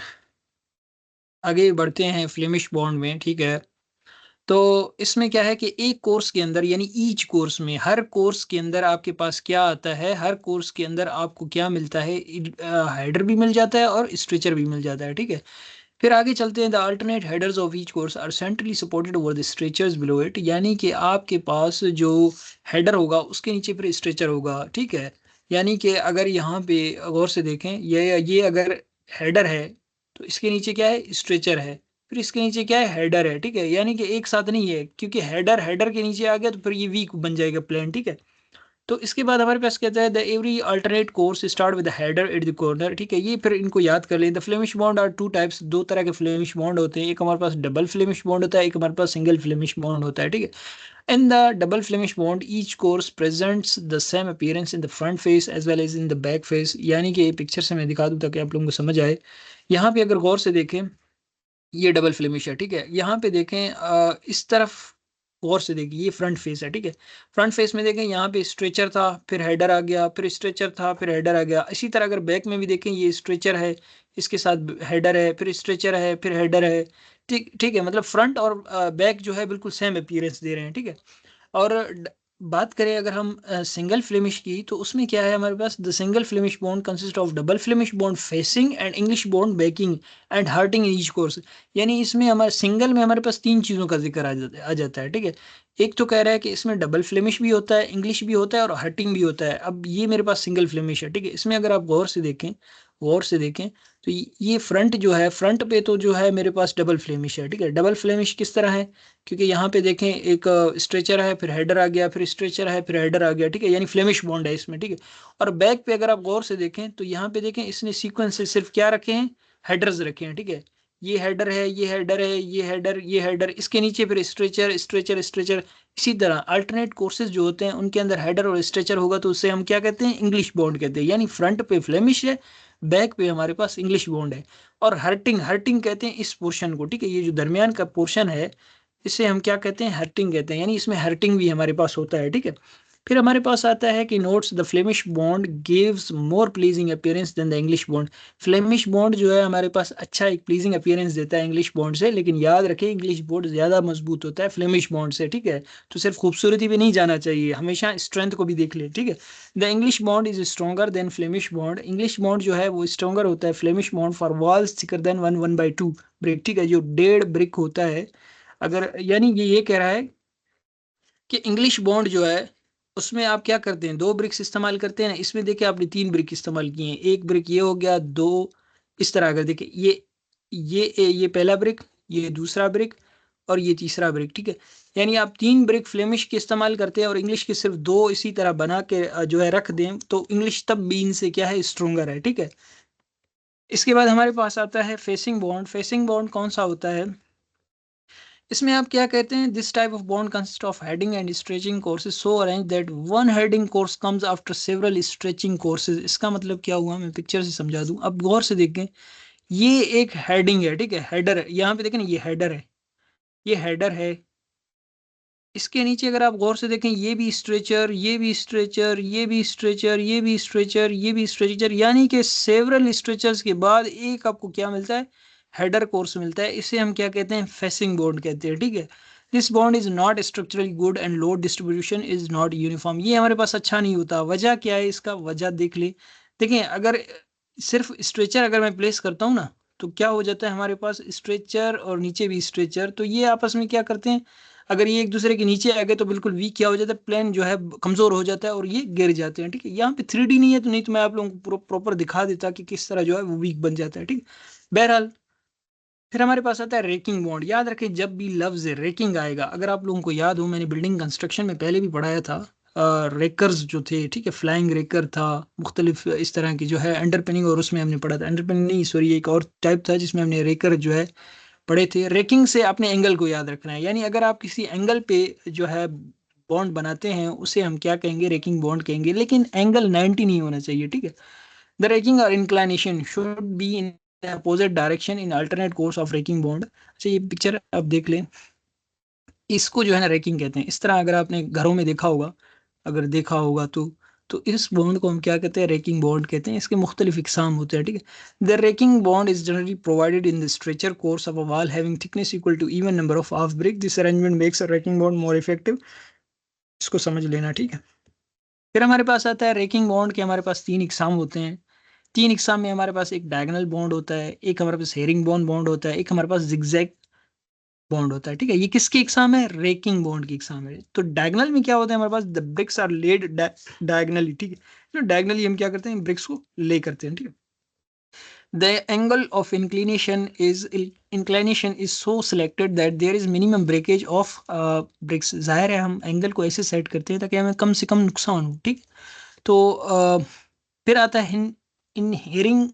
आगे बढ़ते हैं फ्लेमिश बॉन्ड में। ठीक है, तो इसमें क्या है कि एक कोर्स के अंदर, यानी ईच कोर्स में, हर कोर्स के अंदर आपके पास क्या आता है, हर कोर्स के अंदर आपको क्या मिलता है, हेडर भी मिल जाता है और स्ट्रेचर भी मिल जाता है। ठीक है, फिर आगे चलते हैं। The alternate headers of each course are centrally supported over the stretchers below it, यानी कि आपके पास जो हेडर होगा उसके नीचे फिर स्ट्रेचर होगा। ठीक है, यानी कि अगर यहाँ पे गौर से देखें, ये अगर हेडर है तो इसके नीचे क्या है, स्ट्रेचर है, फिर इसके नीचे क्या है, हेडर है। ठीक है, यानी कि एक साथ नहीं है, क्योंकि हेडर हेडर के नीचे आ गया तो फिर ये वीक बन जाएगा प्लेन। ठीक है, तो इसके बाद हमारे पास कहता है the every alternate course start with header at the corner. ठीक है, ये फिर इनको याद कर लें। The Flemish bond are two types, दो तरह के फ्लेमिश बॉन्ड होते हैं, एक हमारे पास डबल फ्लेमिश बॉन्ड होता है, एक हमारे पास सिंगल फ्लेमिश बॉन्ड होता है। ठीक है, in the double Flemish bond each course presents the same appearance in the front face as well as in the back face. यानी कि पिक्चर से मैं दिखा दूँ ताकि आप लोगों को समझ आए यहाँ पे अगर गौर से देखें ये डबल फ्लेमिश है, ठीक है। यहाँ पे देखें इस तरफ गौर से देखिए, ये फ्रंट फेस है, ठीक है। फ्रंट फेस में देखें यहाँ पे स्ट्रेचर था, फिर हेडर आ गया, फिर स्ट्रेचर था, फिर हेडर आ गया। इसी तरह अगर बैक में भी देखें, ये स्ट्रेचर है, इसके साथ हेडर है, फिर स्ट्रेचर है, फिर हेडर है, ठीक ठीक है। मतलब फ्रंट और बैक जो है बिल्कुल सेम अपीयरेंस दे रहे हैं, ठीक है। और बात करें अगर हम सिंगल फ्लेमिश की, तो उसमें क्या है हमारे पास, the single Flemish bond consist of double Flemish bond facing and English bond backing and hearting in each course. यानी इसमें हमारे सिंगल में हमारे पास 3 चीज़ों का जिक्र आ जाता है, ठीक है। एक तो कह रहा है कि इसमें डबल फ्लेमिश भी होता है, इंग्लिश भी होता है और हर्टिंग भी होता है। अब ये मेरे पास सिंगल फ्लेमिश है, ठीक है। इसमें अगर आप गौर से देखें तो ये फ्रंट जो है, फ्रंट पे तो जो है मेरे पास डबल फ्लेमिश है, ठीक है। डबल फ्लेमिश किस तरह है, क्योंकि यहाँ पे देखें एक स्ट्रेचर है, फिर हेडर आ गया, फिर स्ट्रेचर है, फिर हेडर आ गया, ठीक है। यानी फ्लेमिश बॉन्ड है इसमें, ठीक है। और बैक पे अगर आप गौर से देखें तो यहाँ पे देखें इसने सीक्वेंस से सिर्फ क्या रखे हैं, हेडर्स रखे हैं, ठीक है। ये हेडर है, ये हेडर है, ये हेडर, ये हेडर, इसके नीचे फिर स्ट्रेचर स्ट्रेचर स्ट्रेचर। इसी तरह अल्टरनेट कोर्सेज जो होते हैं उनके अंदर हेडर और स्ट्रेचर होगा तो उससे हम क्या कहते हैं, इंग्लिश बॉन्ड कहते हैं। यानी फ्रंट पे फ्लेमिश है, बैक पे हमारे पास इंग्लिश बॉन्ड है। और हर्टिंग हर्टिंग कहते हैं इस पोर्शन को, ठीक है। ये जो दरमियान का पोर्शन है इसे हम क्या कहते हैं, हर्टिंग कहते हैं। यानी इसमें हर्टिंग भी हमारे पास होता है, ठीक है। फिर हमारे पास आता है कि notes the Flemish bond gives more pleasing appearance than the English bond. Flemish bond जो है हमारे पास अच्छा एक प्लीजिंग अपीयरेंस देता है इंग्लिश बॉन्ड से, लेकिन याद रखें इंग्लिश बॉन्ड ज़्यादा मजबूत होता है फ्लेमिश बॉन्ड से, ठीक है। तो सिर्फ खूबसूरती पे नहीं जाना चाहिए, हमेशा स्ट्रेंथ को भी देख ले, ठीक है। The English bond is stronger than Flemish bond. English bond जो है वो स्ट्रॉगर होता है Flemish bond for walls thicker than 1/2 brick, ठीक है। जो 1.5 ब्रिक होता है, अगर यानी ये कह रहा है कि इंग्लिश बॉन्ड जो है उसमें आप क्या करते हैं, 2 ब्रिक्स इस्तेमाल करते हैं ना। इसमें देखिए आपने 3 ब्रिक इस्तेमाल किए हैं, एक ब्रिक ये हो गया, 2 इस तरह अगर देखिए ये पहला ब्रिक, ये दूसरा ब्रिक और ये तीसरा ब्रिक, ठीक है। यानी आप 3 ब्रिक फ्लेमिश के इस्तेमाल करते हैं और इंग्लिश के सिर्फ 2 इसी तरह बना के जो है रख दें, तो इंग्लिश तब भी इनसे क्या है, स्ट्रोंगर है, ठीक है। इसके बाद हमारे पास आता है फेसिंग बॉन्ड। फेसिंग बॉन्ड कौन सा होता है, इसमें आप क्या कहते हैं, this type of bond consist of heading and stretching courses so arrange that one heading course comes after several stretching courses. इसका मतलब क्या हुआ, मैं पिक्चर से समझा दूं। अब गौर से देखें, ये एक हेडिंग है, ठीक है, हेडर है। यहाँ पे देखें ना, ये हेडर है, ये हेडर है। इसके नीचे अगर आप गौर से देखें, ये भी स्ट्रेचर, ये भी स्ट्रेचर, ये भी स्ट्रेचर, ये भी स्ट्रेचर, ये भी स्ट्रेचर। यानी कि सेवरल स्ट्रेचर्स के बाद एक आपको क्या मिलता है, हेडर कोर्स मिलता है। इसे हम क्या कहते हैं, फेसिंग बॉन्ड कहते हैं, ठीक है। This bond is not structurally good and load distribution is not uniform. ये हमारे पास अच्छा नहीं होता। वजह क्या है इसका, वजह देख ले। देखें, अगर सिर्फ स्ट्रेचर अगर मैं प्लेस करता हूँ ना, तो क्या हो जाता है, हमारे पास स्ट्रेचर और नीचे भी स्ट्रेचर, तो ये आपस में क्या करते हैं, अगर ये एक दूसरे के नीचे आ गए तो बिल्कुल वीक क्या हो जाता है, प्लेन जो है कमजोर हो जाता है और ये गिर जाते हैं, ठीक है। यहाँ पे 3D नहीं है, तो नहीं तो मैं आप लोगों को प्रॉपर दिखा देता कि किस तरह जो है वो वीक बन जाता है, ठीक है। बहरहाल फिर हमारे पास आता है रेकिंग बॉन्ड। याद रखें, जब भी लफ्ज रेकिंग आएगा, अगर आप लोगों को याद हो, मैंने बिल्डिंग कंस्ट्रक्शन में पहले भी पढ़ाया था, रेकर्स जो थे, ठीक है, फ्लाइंग रेकर था, मुख्तलिफ इस तरह की जो है अंडरपिनिंग, और उसमें हमने पढ़ा था अंडरपिनिंग नहीं, सॉरी, एक और टाइप था जिसमें हमने रेकर जो है पढ़े थे। रेकिंग से आपने एंगल को याद रखना है। यानी अगर आप किसी एंगल पे जो है बॉन्ड बनाते हैं, उसे हम क्या कहेंगे, रेकिंग बॉन्ड कहेंगे। लेकिन एंगल 90 नहीं होना चाहिए, ठीक है। द रेकिंग और inclination should be in opposite direction in alternate course of racking bond. अच्छा, ये पिक्चर आप देख लें, इसको जो है ना रेकिंग कहते हैं। इस तरह अगर आपने घरों में देखा होगा, अगर देखा होगा तो इस बॉन्ड को हम क्या कहते हैं, रेकिंग बॉन्ड कहते हैं। इसके मुख्तलिफ इकसाम होते हैं, ठीक है। The raking bond is generally provided in the stretcher course of a wall having thickness equal to even number of half brick. This arrangement makes a raking bond more effective. इसको समझ लेना, ठीक है। फिर हमारे पास आता है रेकिंग बॉन्ड के हमारे पास 3 इकसाम होते हैं। 3 इकसाम में हमारे पास एक डायगोनल बॉन्ड होता है, एक हमारे पास हेरिंग बॉन्ड बॉन्ड होता है, एक हमारे पास जिगजैग बॉन्ड होता है, ठीक है। ये किसकी एग्जाम है, रेकिंग बॉन्ड की एग्जाम है। तो डायगोनल में क्या होता है, हमारे पास the bricks are laid diagonally, ठीक है। तो डायगोनली हम क्या करते हैं, ब्रिक्स को ले करते हैं, ठीक है। The angle of inclination is so selected that there is minimum breakage of bricks. जाहिर है हम एंगल को ऐसे सेट करते हैं ताकि हमें कम से कम नुकसान हो, ठीक। तो फिर आता है इन हेरिंग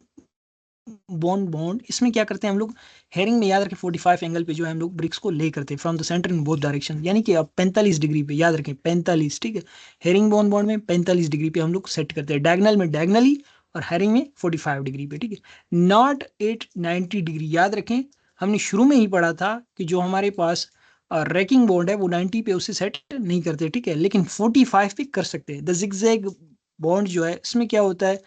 बॉन्ड बॉन्ड। इसमें क्या करते हैं हम लोग, हेरिंग में याद रखें 45 एंगल पे जो है हम लोग ब्रिक्स को ले करते हैं from the centre in both direction. यानी कि अब 45 डिग्री पे, याद रखें 45, ठीक है। हेरिंग बॉन्ड बॉन्ड में 45 डिग्री पे हम लोग सेट करते हैं। डायगोनल में डायगोनली और हैरिंग में 45 डिग्री पे, ठीक है। नॉट एट 90 डिग्री, याद रखें हमने शुरू में ही पढ़ा था कि जो हमारे पास रैकिंग बॉन्ड है वो 90 पे उसे सेट नहीं करते, ठीक है, लेकिन 45 पे कर सकते हैं। द जिगजैग बॉन्ड जो है इसमें क्या होता है,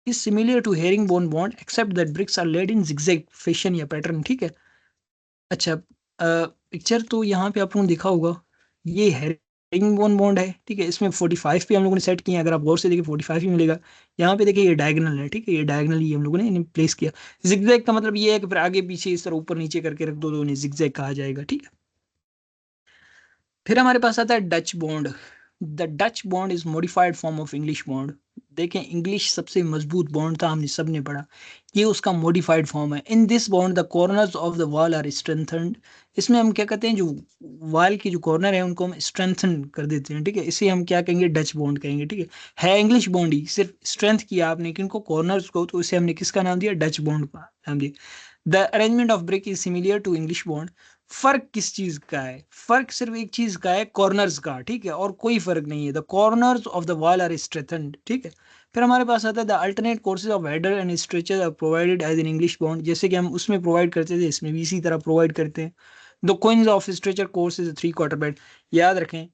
is similar to herring bone bond except that bricks are laid in zigzag fashion या पैटर्न, ठीक है। अच्छा, पिक्चर तो यहाँ पे आप लोगों ने देखा होगा, ये हेरिंग बोन बॉन्ड है, ठीक है, इसमें 45 पे हम लोगों ने सेट किया, अगर आप गौर से देखिए 45 ही मिलेगा। यहाँ पे देखिए ये डायगोनल है, ठीक है, ये डायगोनल ही हम लोगों ने प्लेस किया। जिगजैग का मतलब ये है कि फिर आगे पीछे इस तरह ऊपर नीचे करके रख दो तो उन्हें जिगजैग कहा जाएगा, ठीक है। फिर हमारे पास आता है Dutch bond. The Dutch bond is modified form of English bond. देखें इंग्लिश सबसे मजबूत बॉन्ड था, हमने सबने पढ़ा, ये उसका मॉडिफाइड फॉर्म है। In this bond the corners of the wall are strengthened. इसमें हम क्या कहते हैं, जो वॉल के जो कॉर्नर है उनको हम स्ट्रेंथन कर देते हैं, ठीक है, इसे हम क्या कहेंगे, डच बॉन्ड कहेंगे, ठीक है इंग्लिश बॉन्ड ही, सिर्फ स्ट्रेंथ किया आपने किनको, कॉर्नर्स को, तो इसे हमने किसका नाम दिया, डच बॉन्ड का नाम दिया। The arrangement of brick is similar to English bond. फर्क किस चीज का है, फर्क सिर्फ एक चीज का है, कॉर्नर्स का, ठीक है, और कोई फर्क नहीं है। The corners of the wall are strengthened, ठीक है। फिर हमारे पास आता है the alternate courses of header and stretcher are provided as in English bond, जैसे कि हम उसमें प्रोवाइड करते थे इसमें भी इसी तरह प्रोवाइड करते हैं। The coins of stretcher course is 3/4 bed. याद रखें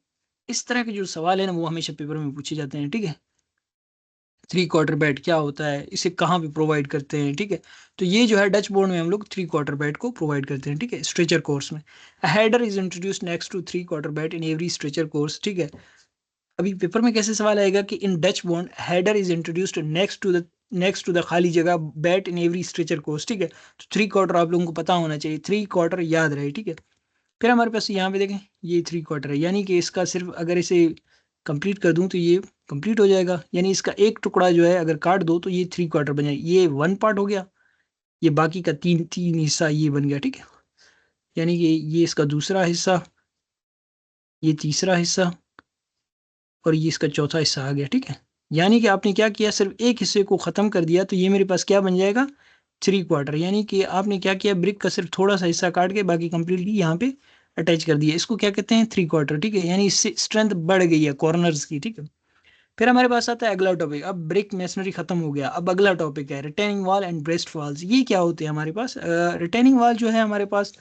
इस तरह के जो सवाल है ना वो हमेशा पेपर में पूछे जाते हैं, ठीक है। 3/4 बेड क्या होता है, इसे कहाँ पे प्रोवाइड करते हैं, ठीक है। तो ये जो है डच बोर्ड में हम लोग 3/4 बेड को प्रोवाइड करते हैं, ठीक है, स्ट्रेचर कोर्स में। Header is introduced next to 3/4 bat in every stretcher course, ठीक है। अभी पेपर में कैसे सवाल आएगा कि in Dutch bond header is introduced next to the खाली जगह bat in every stretcher course, ठीक है। तो 3/4 आप लोगों को पता होना चाहिए, 3/4 याद रहे, ठीक है। फिर हमारे पास यहाँ पे देखें ये 3/4 है, यानी कि इसका सिर्फ अगर इसे कंप्लीट कर दूं तो ये कंप्लीट हो जाएगा, यानी इसका एक टुकड़ा जो है अगर काट दो तो ये 3/4 बन जाएगा। ये 1 पार्ट हो गया, ये बाकी का तीन तीन हिस्सा ये बन गया, ठीक है। यानी कि ये इसका दूसरा हिस्सा, ये तीसरा हिस्सा और ये इसका चौथा हिस्सा आ गया, ठीक है। यानी कि आपने क्या किया, सिर्फ एक हिस्से को ख़त्म कर दिया तो ये मेरे पास क्या बन जाएगा, 3/4। यानी कि आपने क्या किया, ब्रिक का सिर्फ थोड़ा सा हिस्सा काट के बाकी कंप्लीटली यहाँ पे अटैच कर दिया, इसको क्या कहते हैं 3/4, ठीक है। यानी इससे स्ट्रेंथ बढ़ गई है कॉर्नर्स की, ठीक है। फिर हमारे पास आता है अगला टॉपिक, अब ब्रिक मेसनरी खत्म हो गया, अब अगला टॉपिक है retaining wall and breast walls. ये क्या होते हैं हमारे पास, रिटेनिंग वॉल जो है हमारे पास,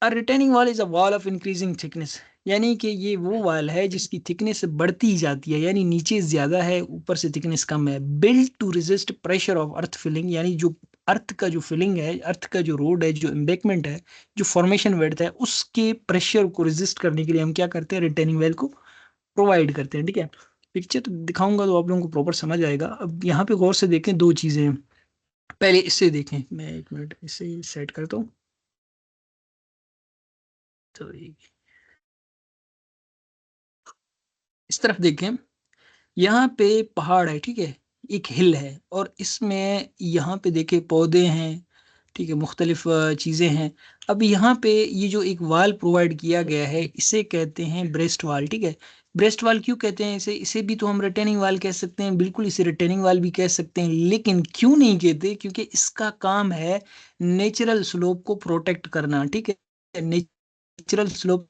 a retaining wall is a wall of increasing thickness, यानी कि ये वो वॉल है जिसकी थिकनेस बढ़ती जाती है, यानी नीचे ज़्यादा है ऊपर से थिकनेस कम है। Build to resist pressure of earth filling, यानी जो अर्थ का जो फिलिंग है, अर्थ का जो रोड है, जो एम्बैकमेंट है, जो फॉर्मेशन वेड्थ है, उसके प्रेशर को रेजिस्ट करने के लिए हम क्या करते हैं, रिटेनिंग वॉल को प्रोवाइड करते हैं, ठीक है। पिक्चर तो दिखाऊंगा तो आप लोगों को प्रॉपर समझ आएगा। अब यहाँ पे गौर से देखें, दो चीज़ें हैं, पहले इससे देखें, मैं एक मिनट इसे सेट करता हूँ। तो इस तरफ देखें, यहाँ पे पहाड़ है, ठीक है, एक हिल है, और इसमें यहाँ पे देखें पौधे हैं, ठीक है, मुख्तलिफ चीज़ें हैं। अब यहाँ पे ये जो एक वाल प्रोवाइड किया गया है इसे कहते हैं ब्रेस्ट वाल, ठीक है। ब्रेस्ट वाल क्यों कहते हैं इसे, इसे भी तो हम रिटेनिंग वाल कह सकते हैं, बिल्कुल इसे रिटेनिंग वाल भी कह सकते हैं, लेकिन क्यों नहीं कहते, क्योंकि इसका काम है नेचुरल स्लोप को प्रोटेक्ट करना, ठीक है। नेचुरल स्लोप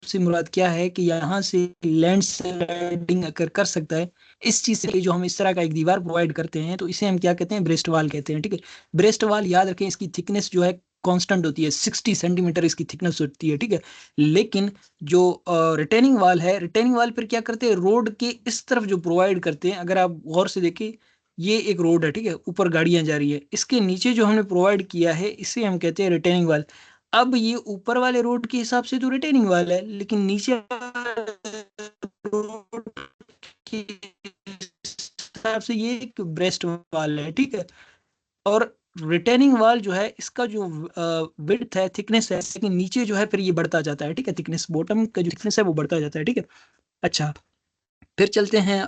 से मुराद क्या है कि यहाँ से लैंड स्लाइडिंग अगर कर सकता है, इस चीज से जो हम इस तरह का एक दीवार प्रोवाइड करते हैं तो इसे हम क्या कहते हैं, ब्रेस्ट वाल कहते हैं, ठीक है। ब्रेस्ट वाल याद रखें इसकी थिकनेस जो है कांस्टेंट होती है, 60 सेंटीमीटर इसकी थिकनेस होती है, ठीक है। लेकिन जो रिटेनिंग वाल है, रिटेनिंग वाल फिर क्या करते हैं, रोड के इस तरफ जो प्रोवाइड करते हैं, अगर आप गौर से देखें ये एक रोड है, ठीक है, ऊपर गाड़ियां जा रही है, इसके नीचे जो हमने प्रोवाइड किया है इसे हम कहते हैं रिटेनिंग वाल। अब ये ऊपर वाले रोड के हिसाब से तो रिटेनिंग वाल है, लेकिन नीचे रोड के हिसाब से ये एक ब्रेस्ट वाल है, ठीक है। और रिटेनिंग वाल जो है इसका जो विड्थ है, थिकनेस है, लेकिन नीचे जो है फिर ये बढ़ता जाता है, ठीक है, थिकनेस बॉटम का जो थिकनेस है वो बढ़ता जाता है, ठीक है। अच्छा, फिर चलते हैं,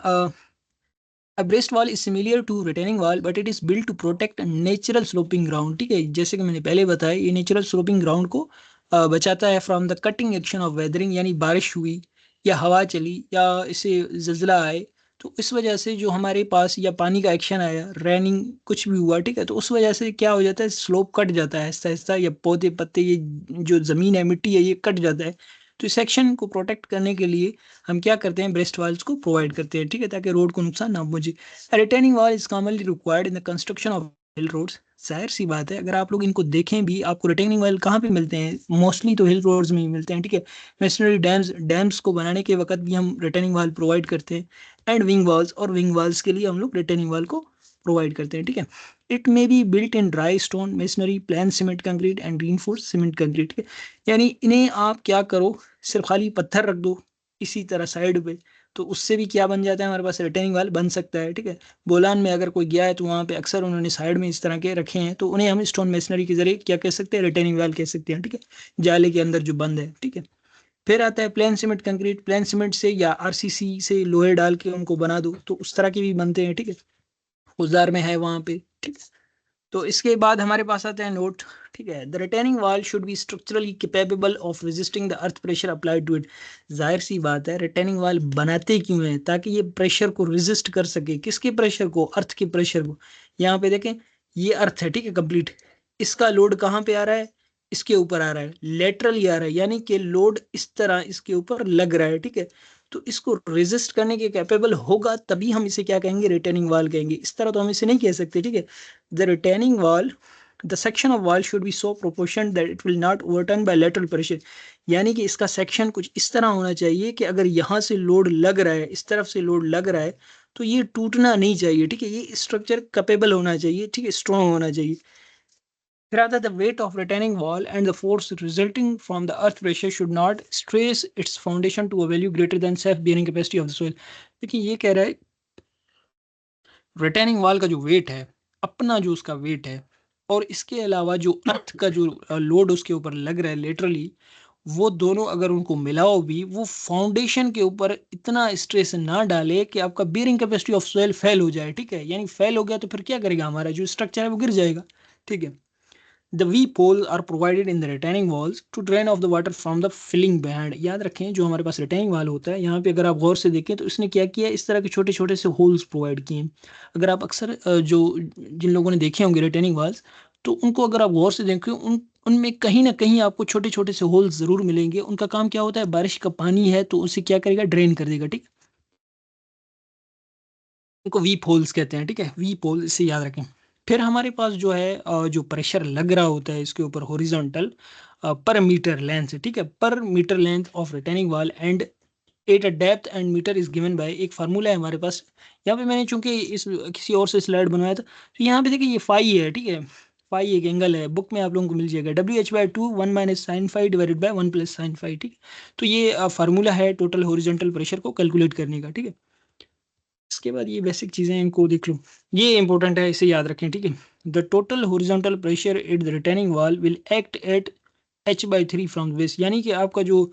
A breast wall is similar to retaining wall, but it is built to protect natural sloping ground, ठीक है। जैसे कि मैंने पहले बताया ये नेचुरल स्लोपिंग ग्राउंड को बचाता है from the cutting action of weathering, यानी बारिश हुई या हवा चली या इसे जल्जला आए तो इस वजह से जो हमारे पास या पानी का एक्शन आया, रेनिंग कुछ भी हुआ, ठीक है, तो उस वजह से क्या हो जाता है, स्लोप कट जाता है आहिस्ता आहिस्ता, या पौधे पत्ते ये जो ज़मीन है, मिट्टी है, ये कट जाता है। तो इस सेक्शन को प्रोटेक्ट करने के लिए हम क्या करते हैं, ब्रेस्ट वाल्स को प्रोवाइड करते हैं, ठीक है, ताकि रोड को नुकसान ना पहुंचे। Retaining wall is commonly required in the construction of hill roads. जाहिर सी बात है, अगर आप लोग इनको देखें भी, आपको रिटेनिंग वॉल कहाँ पे मिलते हैं, मोस्टली तो हिल रोड्स में ही मिलते हैं, ठीक है। मेसनरी डैम्स को बनाने के वक्त भी हम रिटेनिंग वॉल प्रोवाइड करते हैं, एंड विंग वॉल्स, और विंग वॉल्स के लिए हम लोग रिटेनिंग वॉल को प्रोवाइड करते हैं, ठीक है। It may be built in dry stone masonry, plan cement concrete and reinforced cement concrete, यानी इन्हें आप क्या करो, सिर्फ खाली पत्थर रख दो इसी तरह साइड पे, तो उससे भी क्या बन जाता है, हमारे पास रिटेनिंग वाल बन सकता है, ठीक है। बोलान में अगर कोई गया है तो वहाँ पे अक्सर उन्होंने साइड में इस तरह के रखे हैं, तो उन्हें हम स्टोन मेसनरी के जरिए क्या कह सकते हैं, रिटेनिंग वाल कह सकते हैं, ठीक है, जाले के अंदर जो बंद है, ठीक है। फिर आता है plane cement concrete, plane cement से या आरसीसी से लोहे डाल के उनको बना दो, तो उस तरह के भी बनते हैं, ठीक है, औजार में है वहाँ पे, ठीक है। तो इसके बाद हमारे पास आता है नोट, ठीक है। The retaining wall should be structurally capable of resisting the earth pressure applied to it. जाहिर सी बात है, रिटेनिंग वॉल बनाते क्यों है, ताकि ये प्रेशर को रेजिस्ट कर सके, किसके प्रेशर को, अर्थ के प्रेशर को। यहाँ पे देखें, ये अर्थ है, ठीक है, कंप्लीट, इसका लोड कहाँ पे आ रहा है, इसके ऊपर आ रहा है, लेटरली आ रहा है, यानी कि लोड इस तरह इसके ऊपर लग रहा है, ठीक है। तो इसको रेजिस्ट करने के कैपेबल होगा तभी हम इसे क्या कहेंगे, रिटेनिंग वॉल कहेंगे, इस तरह तो हम इसे नहीं कह सकते, ठीक है। The retaining wall, the section of wall should be so proportion that it will not overturn by lateral pressure, यानी कि इसका सेक्शन कुछ इस तरह होना चाहिए कि अगर यहाँ से लोड लग रहा है, इस तरफ से लोड लग रहा है, तो ये टूटना नहीं चाहिए, ठीक है, ये स्ट्रक्चर कैपेबल होना चाहिए, ठीक है, स्ट्रॉन्ग होना चाहिए। फिर आता है the weight of retaining wall and the force resulting from the earth pressure should not stress its foundation to a value greater than self bearing capacity of the soil. देखिए ये कह रहा है, रिटेनिंग वॉल का जो wait है, अपना जो उसका वेट है, और इसके अलावा जो अर्थ का जो लोड उसके ऊपर लग रहा है लेटरली, वो दोनों अगर उनको मिलाओ भी, वो फाउंडेशन के ऊपर इतना स्ट्रेस ना डाले कि आपका bearing capacity of soil fail हो जाए, ठीक है। यानी फेल हो गया तो फिर क्या करेगा, हमारा जो स्ट्रक्चर है वो गिर जाएगा, ठीक है। The weep holes are provided in the retaining walls to drain off the water from the filling behind। याद रखें, जो हमारे पास रिटेनिंग वाल होता है, यहाँ पे अगर आप गौर से देखें तो इसने क्या किया, इस तरह के छोटे छोटे से होल्स प्रोवाइड किए हैं। अगर आप अक्सर जो जिन लोगों ने देखे होंगे रिटेनिंग वाल्स, तो उनको अगर आप गौर से देखें, उनमें कहीं ना कहीं आपको छोटे छोटे से होल्स जरूर मिलेंगे। उनका काम क्या होता है, बारिश का पानी है तो उसे क्या करेगा, ड्रेन कर देगा, ठीक है। उनको वीप होल्स कहते हैं, ठीक है, वीप होल, इसे याद रखें। फिर हमारे पास जो है जो प्रेशर लग रहा होता है इसके ऊपर हॉरिजॉन्टल पर मीटर लेंथ, ठीक है, पर meter length of retaining wall and at a depth and meter is given by, एक फार्मूला है हमारे पास। यहाँ पे मैंने चूंकि इस किसी और से स्लाइड बनवाया था, तो यहाँ पे देखिए ये फाई है, ठीक है, फाई एक एंगल है, बुक में आप लोगों को मिल जाएगा, WH/2 1 minus sine phi divided by 1 plus sine phi, ठीक है। तो ये फार्मूला है टोटल हॉरिजॉन्टल प्रेशर को कैलकुलेट करने का, ठीक है। इसके बाद ये बेसिक चीज़ें इनको देख लो, ये इंपॉर्टेंट है, इसे याद रखें, ठीक है। The total horizontal pressure at the retaining wall will act at H/3 from base, यानी कि आपका जो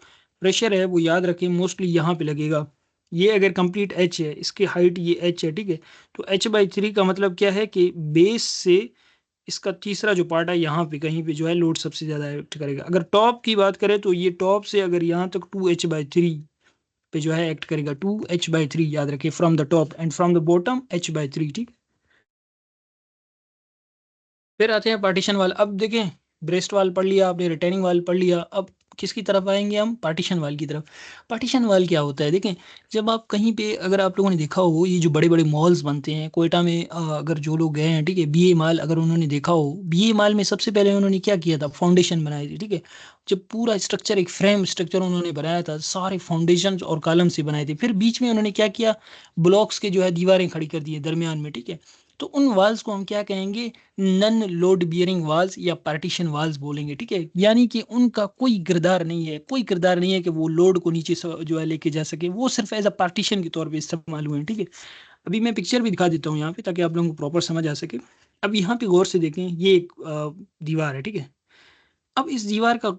प्रेशर है वो याद रखें मोस्टली यहाँ पे लगेगा। ये अगर कंप्लीट H है, इसकी हाइट ये H है, ठीक है, तो H/3 का मतलब क्या है कि बेस से इसका तीसरा जो पार्ट है यहाँ पे कहीं पे जो है लोड सबसे ज़्यादा एक्ट करेगा। अगर टॉप की बात करें तो ये टॉप से अगर यहाँ तक 2H/3 पे जो है एक्ट करेगा, 2H/3 याद रखिए, from the top, and from the bottom H/3, ठीक। फिर आते हैं पार्टीशन वाल। अब देखें, ब्रेस्ट वाल पढ़ लिया आपने, रिटेनिंग वाल पढ़ लिया, अब किसकी तरफ आएंगे हम, पार्टीशन वाल की तरफ। पार्टीशन वाल क्या होता है, देखें, जब आप कहीं पे, अगर आप लोगों ने देखा हो ये जो बड़े बड़े मॉल्स बनते हैं कोयटा में, अगर जो लोग गए हैं, ठीक है, BA माल अगर उन्होंने देखा हो, BA माल में सबसे पहले उन्होंने क्या किया था, फाउंडेशन बनाई थी, ठीक है। जब पूरा स्ट्रक्चर, एक फ्रेम स्ट्रक्चर उन्होंने बनाया था, सारे फाउंडेशन और कॉलम से बनाए थे, फिर बीच में उन्होंने क्या किया, ब्लॉक्स के जो है दीवारें खड़ी कर दी है दरमियान में, ठीक है। तो उन वाल्स को हम क्या कहेंगे, नन लोड बियरिंग वाल्स या पार्टीशन वाल्स बोलेंगे, ठीक है। यानी कि उनका कोई किरदार नहीं है, कोई किरदार नहीं है कि वो लोड को नीचे जो है लेके जा सके, वो सिर्फ एज अ पार्टीशन के तौर पे इस्तेमाल हुए हैं, ठीक है। अभी मैं पिक्चर भी दिखा देता हूँ यहाँ पे ताकि आप लोगों को प्रॉपर समझ आ सके। अब यहाँ पे गौर से देखें, ये एक दीवार है, ठीक है। अब इस दीवार का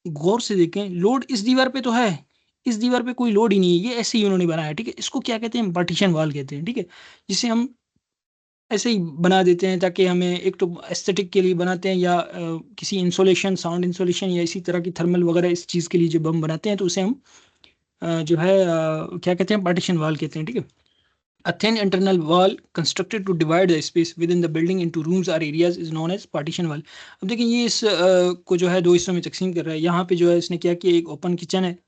गौर से देखें, लोड इस दीवार पे तो है, इस दीवार पे कोई लोड ही नहीं है, ये ऐसे ही उन्होंने बनाया, ठीक है। इसको क्या कहते हैं, पार्टीशन वाल कहते हैं, ठीक है। जिसे हम ऐसे ही बना देते हैं ताकि हमें, एक तो एस्थेटिक के लिए बनाते हैं, या किसी इंसोलेशन, साउंड इंसोलेशन या इसी तरह की थर्मल वगैरह इस चीज़ के लिए जब हम बनाते हैं तो उसे हम जो है क्या कहते हैं, पार्टीशन वाल कहते हैं, ठीक है। A thin internal wall constructed to divide the space within the building into rooms or areas is known as partition wall। अब देखिए ये इस को जो है दो हिस्सों में तकसीम कर रहा है। यहाँ पे जो है इसने क्या किया, एक ओपन किचन है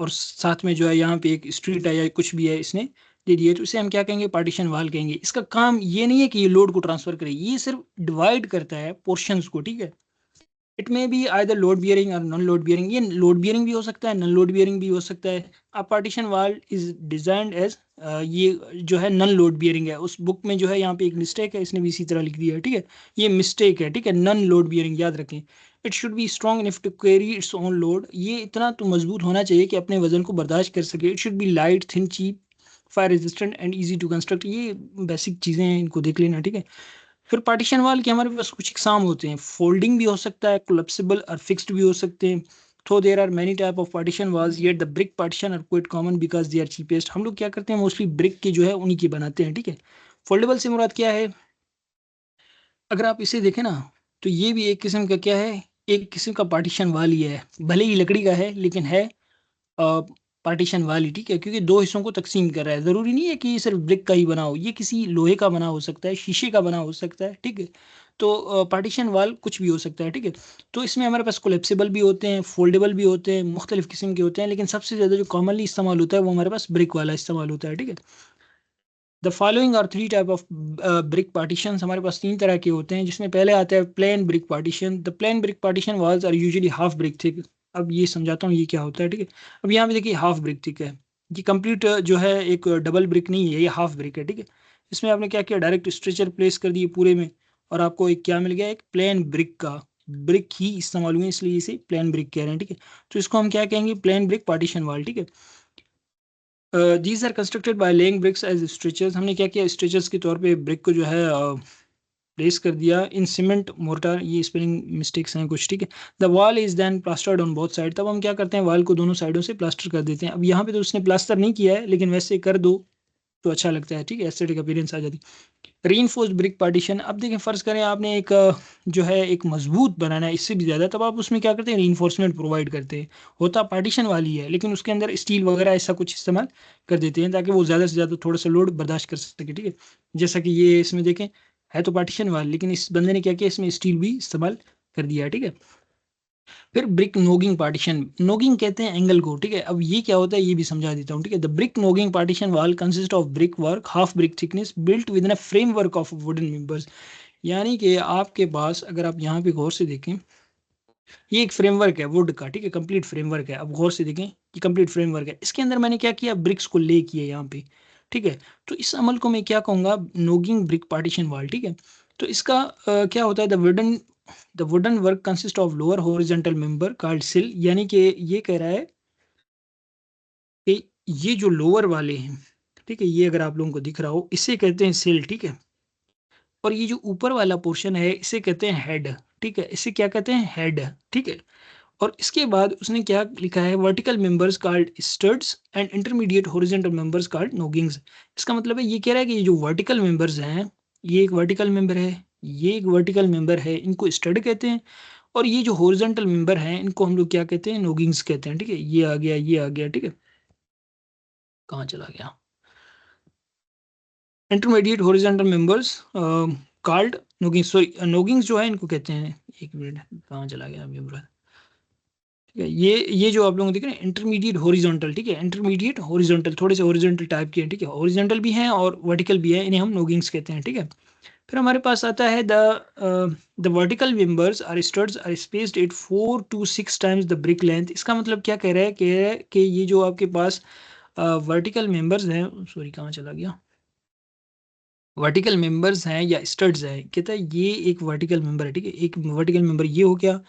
और साथ में जो है यहाँ पे एक स्ट्रीट है या कुछ भी है इसने दे दिया, तो इसे हम क्या कहेंगे, पार्टीशन वाल कहेंगे। इसका काम ये नहीं है कि ये लोड को ट्रांसफर करे, ये सिर्फ डिवाइड करता है पोर्शंस को, ठीक है। It may be either load bearing और नॉन लोड बियरिंग, ये लोड बियरिंग भी हो सकता है, नॉन लोड बियरिंग भी हो सकता है। अब पार्टीशन वाल इज डिजाइंड एज, ये जो है नॉन लोड बियरिंग है। उस बुक में जो है यहाँ पे एक मिस्टेक है, इसने भी इसी तरह लिख दिया है, ठीक है, ये मिस्टेक है, ठीक है, नॉन लोड बियरिंग याद रखें। It should be strong enough to carry its own load, ये इतना तो मजबूत होना चाहिए कि अपने वजन को बर्दाश्त कर सके। It should be light, thin, cheap, fire resistant and easy to construct, ये बेसिक चीज़ें हैं, इनको देख लेना, ठीक है। फिर पार्टीशन वाल के हमारे पास कुछ एग्जाम होते हैं, फोल्डिंग भी हो सकता है, कोलैप्सिबल और फिक्स्ड भी हो सकते हैं। तो there are many type of partition walls, yet the brick partition are quite common because they are cheapest. हम लोग क्या करते हैं, मोस्टली ब्रिक के जो है उन्हीं की बनाते हैं, ठीक है। फोल्डेबल से मुराद क्या है, अगर आप इसे देखें ना, तो ये भी एक किस्म का क्या है, एक किस्म का पार्टीशन वाल ही है, भले ही लकड़ी का है लेकिन है पार्टीशन वाली, ठीक है, क्योंकि दो हिस्सों को तकसीम कर रहा है। ज़रूरी नहीं है कि ये सिर्फ ब्रिक का ही बना हो, ये किसी लोहे का बना हो सकता है, शीशे का बना हो सकता है, ठीक है। तो पार्टीशन वाल कुछ भी हो सकता है, ठीक है। तो इसमें हमारे पास कोलेप्सिबल भी होते हैं, फोल्डेबल भी होते हैं, मुख्तलिफ किस्म के होते हैं, लेकिन सबसे ज़्यादा जो कॉमनली इस्तेमाल होता है वो हमारे पास ब्रिक वाला इस्तेमाल होता है, ठीक है। The following are three type of brick partition, हमारे पास तीन तरह के होते हैं, जिसमें पहले आता है plain brick partition. The plain brick partition walls are usually half brick thick. अब ये समझाता हूँ ये क्या होता है, ठीक है। अब यहाँ पे देखिए हाफ ब्रिक थिक है, ये कंप्लीट जो है एक डबल ब्रिक नहीं है, ये हाफ ब्रिक है, ठीक है। इसमें आपने क्या किया, डायरेक्ट स्ट्रेचर प्लेस कर दिए पूरे में, और आपको एक क्या मिल गया, एक प्लेन ब्रिक का, ब्रिक ही इस्तेमाल हुए इसलिए इसे प्लेन ब्रिक कह रहे हैं, ठीक है। तो इसको हम क्या कहेंगे, प्लेन ब्रिक पार्टीशन वाल, ठीक है। These are constructed by laying bricks as stretchers, हमने क्या किया, स्ट्रेचर्स के तौर पे ब्रिक को जो है प्लेस कर दिया इन सीमेंट मोर्टार, ये स्पेलिंग मिस्टेक्स हैं कुछ, ठीक है। The wall is then plastered on both side, तब हम क्या करते हैं, वॉल को दोनों साइडों से प्लास्टर कर देते हैं। अब यहाँ पे तो उसने प्लास्टर नहीं किया है, लेकिन वैसे कर दो तो अच्छा लगता है, ठीक है, एस्थेटिक अपीयरेंस आ जाती है। रीइंफोर्स्ड ब्रिक पार्टीशन, अब देखें फ़र्ज़ करें आपने एक जो है एक मजबूत बनाना है इससे भी ज़्यादा, तब आप उसमें क्या करते हैं, रीइंफोर्समेंट प्रोवाइड करते हैं। होता पार्टीशन वाली है लेकिन उसके अंदर स्टील वगैरह ऐसा कुछ इस्तेमाल कर देते हैं ताकि वो ज़्यादा से ज़्यादा थोड़ा सा लोड बर्दाश्त कर सके, ठीक है। जैसा कि ये इसमें देखें, है तो पार्टीशन वाली लेकिन इस बंदे ने क्या किया, इसमें स्टील भी इस्तेमाल कर दिया है, ठीक है। फिर ब्रिक नोगिंग पार्टीशन, नोगिंग कहते हैं एंगल को, ठीक है। अब ये क्या होता है ये भी समझा देता हूँ, ठीक है। The brick nogging partition wall consist of brick work half brick thickness built within a framework of wooden members, यानी कि आपके पास अगर आप यहाँ पे गौर से देखें, ये एक फ्रेमवर्क है वुड का, ठीक है, कंप्लीट फ्रेमवर्क है। अब गौर से देखें, ये कंप्लीट फ्रेमवर्क है, इसके अंदर मैंने क्या किया, ब्रिक्स को ले किया यहाँ पे, ठीक है। तो इस अमल को मैं क्या कहूँगा, नोगिंग ब्रिक पार्टीशन वॉल, ठीक है। तो इसका क्या होता है, the wooden work consist of lower horizontal member called सिल, यानी कि ये कह रहा है कि ये जो लोअर वाले हैं, ठीक है, ये अगर आप लोगों को दिख रहा हो इसे कहते हैं सिल, ठीक है। और ये जो ऊपर वाला पोर्शन है इसे कहते हैं हेड, ठीक है, इसे क्या कहते हैं, हेड, ठीक है। और इसके बाद उसने क्या लिखा है, vertical members called studs and intermediate horizontal members called noggings. इसका मतलब है ये कह रहा है कि ये जो वर्टिकल मेंबर्स हैं, ये एक वर्टिकल मेंबर है, ये एक वर्टिकल मेंबर है, इनको स्टड कहते हैं। और ये जो हॉरिजॉन्टल मेंबर हैं इनको हम लोग क्या कहते हैं, नोगिंग्स कहते हैं, ठीक है। ये आ गया, ये आ गया, ठीक है, कहाँ चला गया, intermediate horizontal members called noggings, sorry noggings जो है इनको कहते हैं, एक मिनट कहाँ चला गया अभी बुरा, ठीक है। ये जो आप लोगों को दिख रहे हैं इंटरमीडिएट हॉरिजॉन्टल, ठीक है, इंटरमीडिएट हॉरिजॉन्टल, थोड़े से हॉरिजॉन्टल टाइप के हैं, ठीक है, हॉरिजॉन्टल भी हैं और वर्टिकल भी है, इन्हें हम नोगिंग्स कहते हैं, ठीक है। फिर हमारे पास आता है the vertical members or studs are spaced at 4 to 6 times the brick length. इसका मतलब क्या कह रहा है, कह रहा है कि ये जो आपके पास वर्टिकल मेंबर्स हैं, सॉरी कहाँ चला गया, वर्टिकल मेंबर्स हैं या स्टड्स हैं, कहता है ये एक वर्टिकल मेंबर है, ठीक है, एक वर्टिकल मेंबर ये हो गया,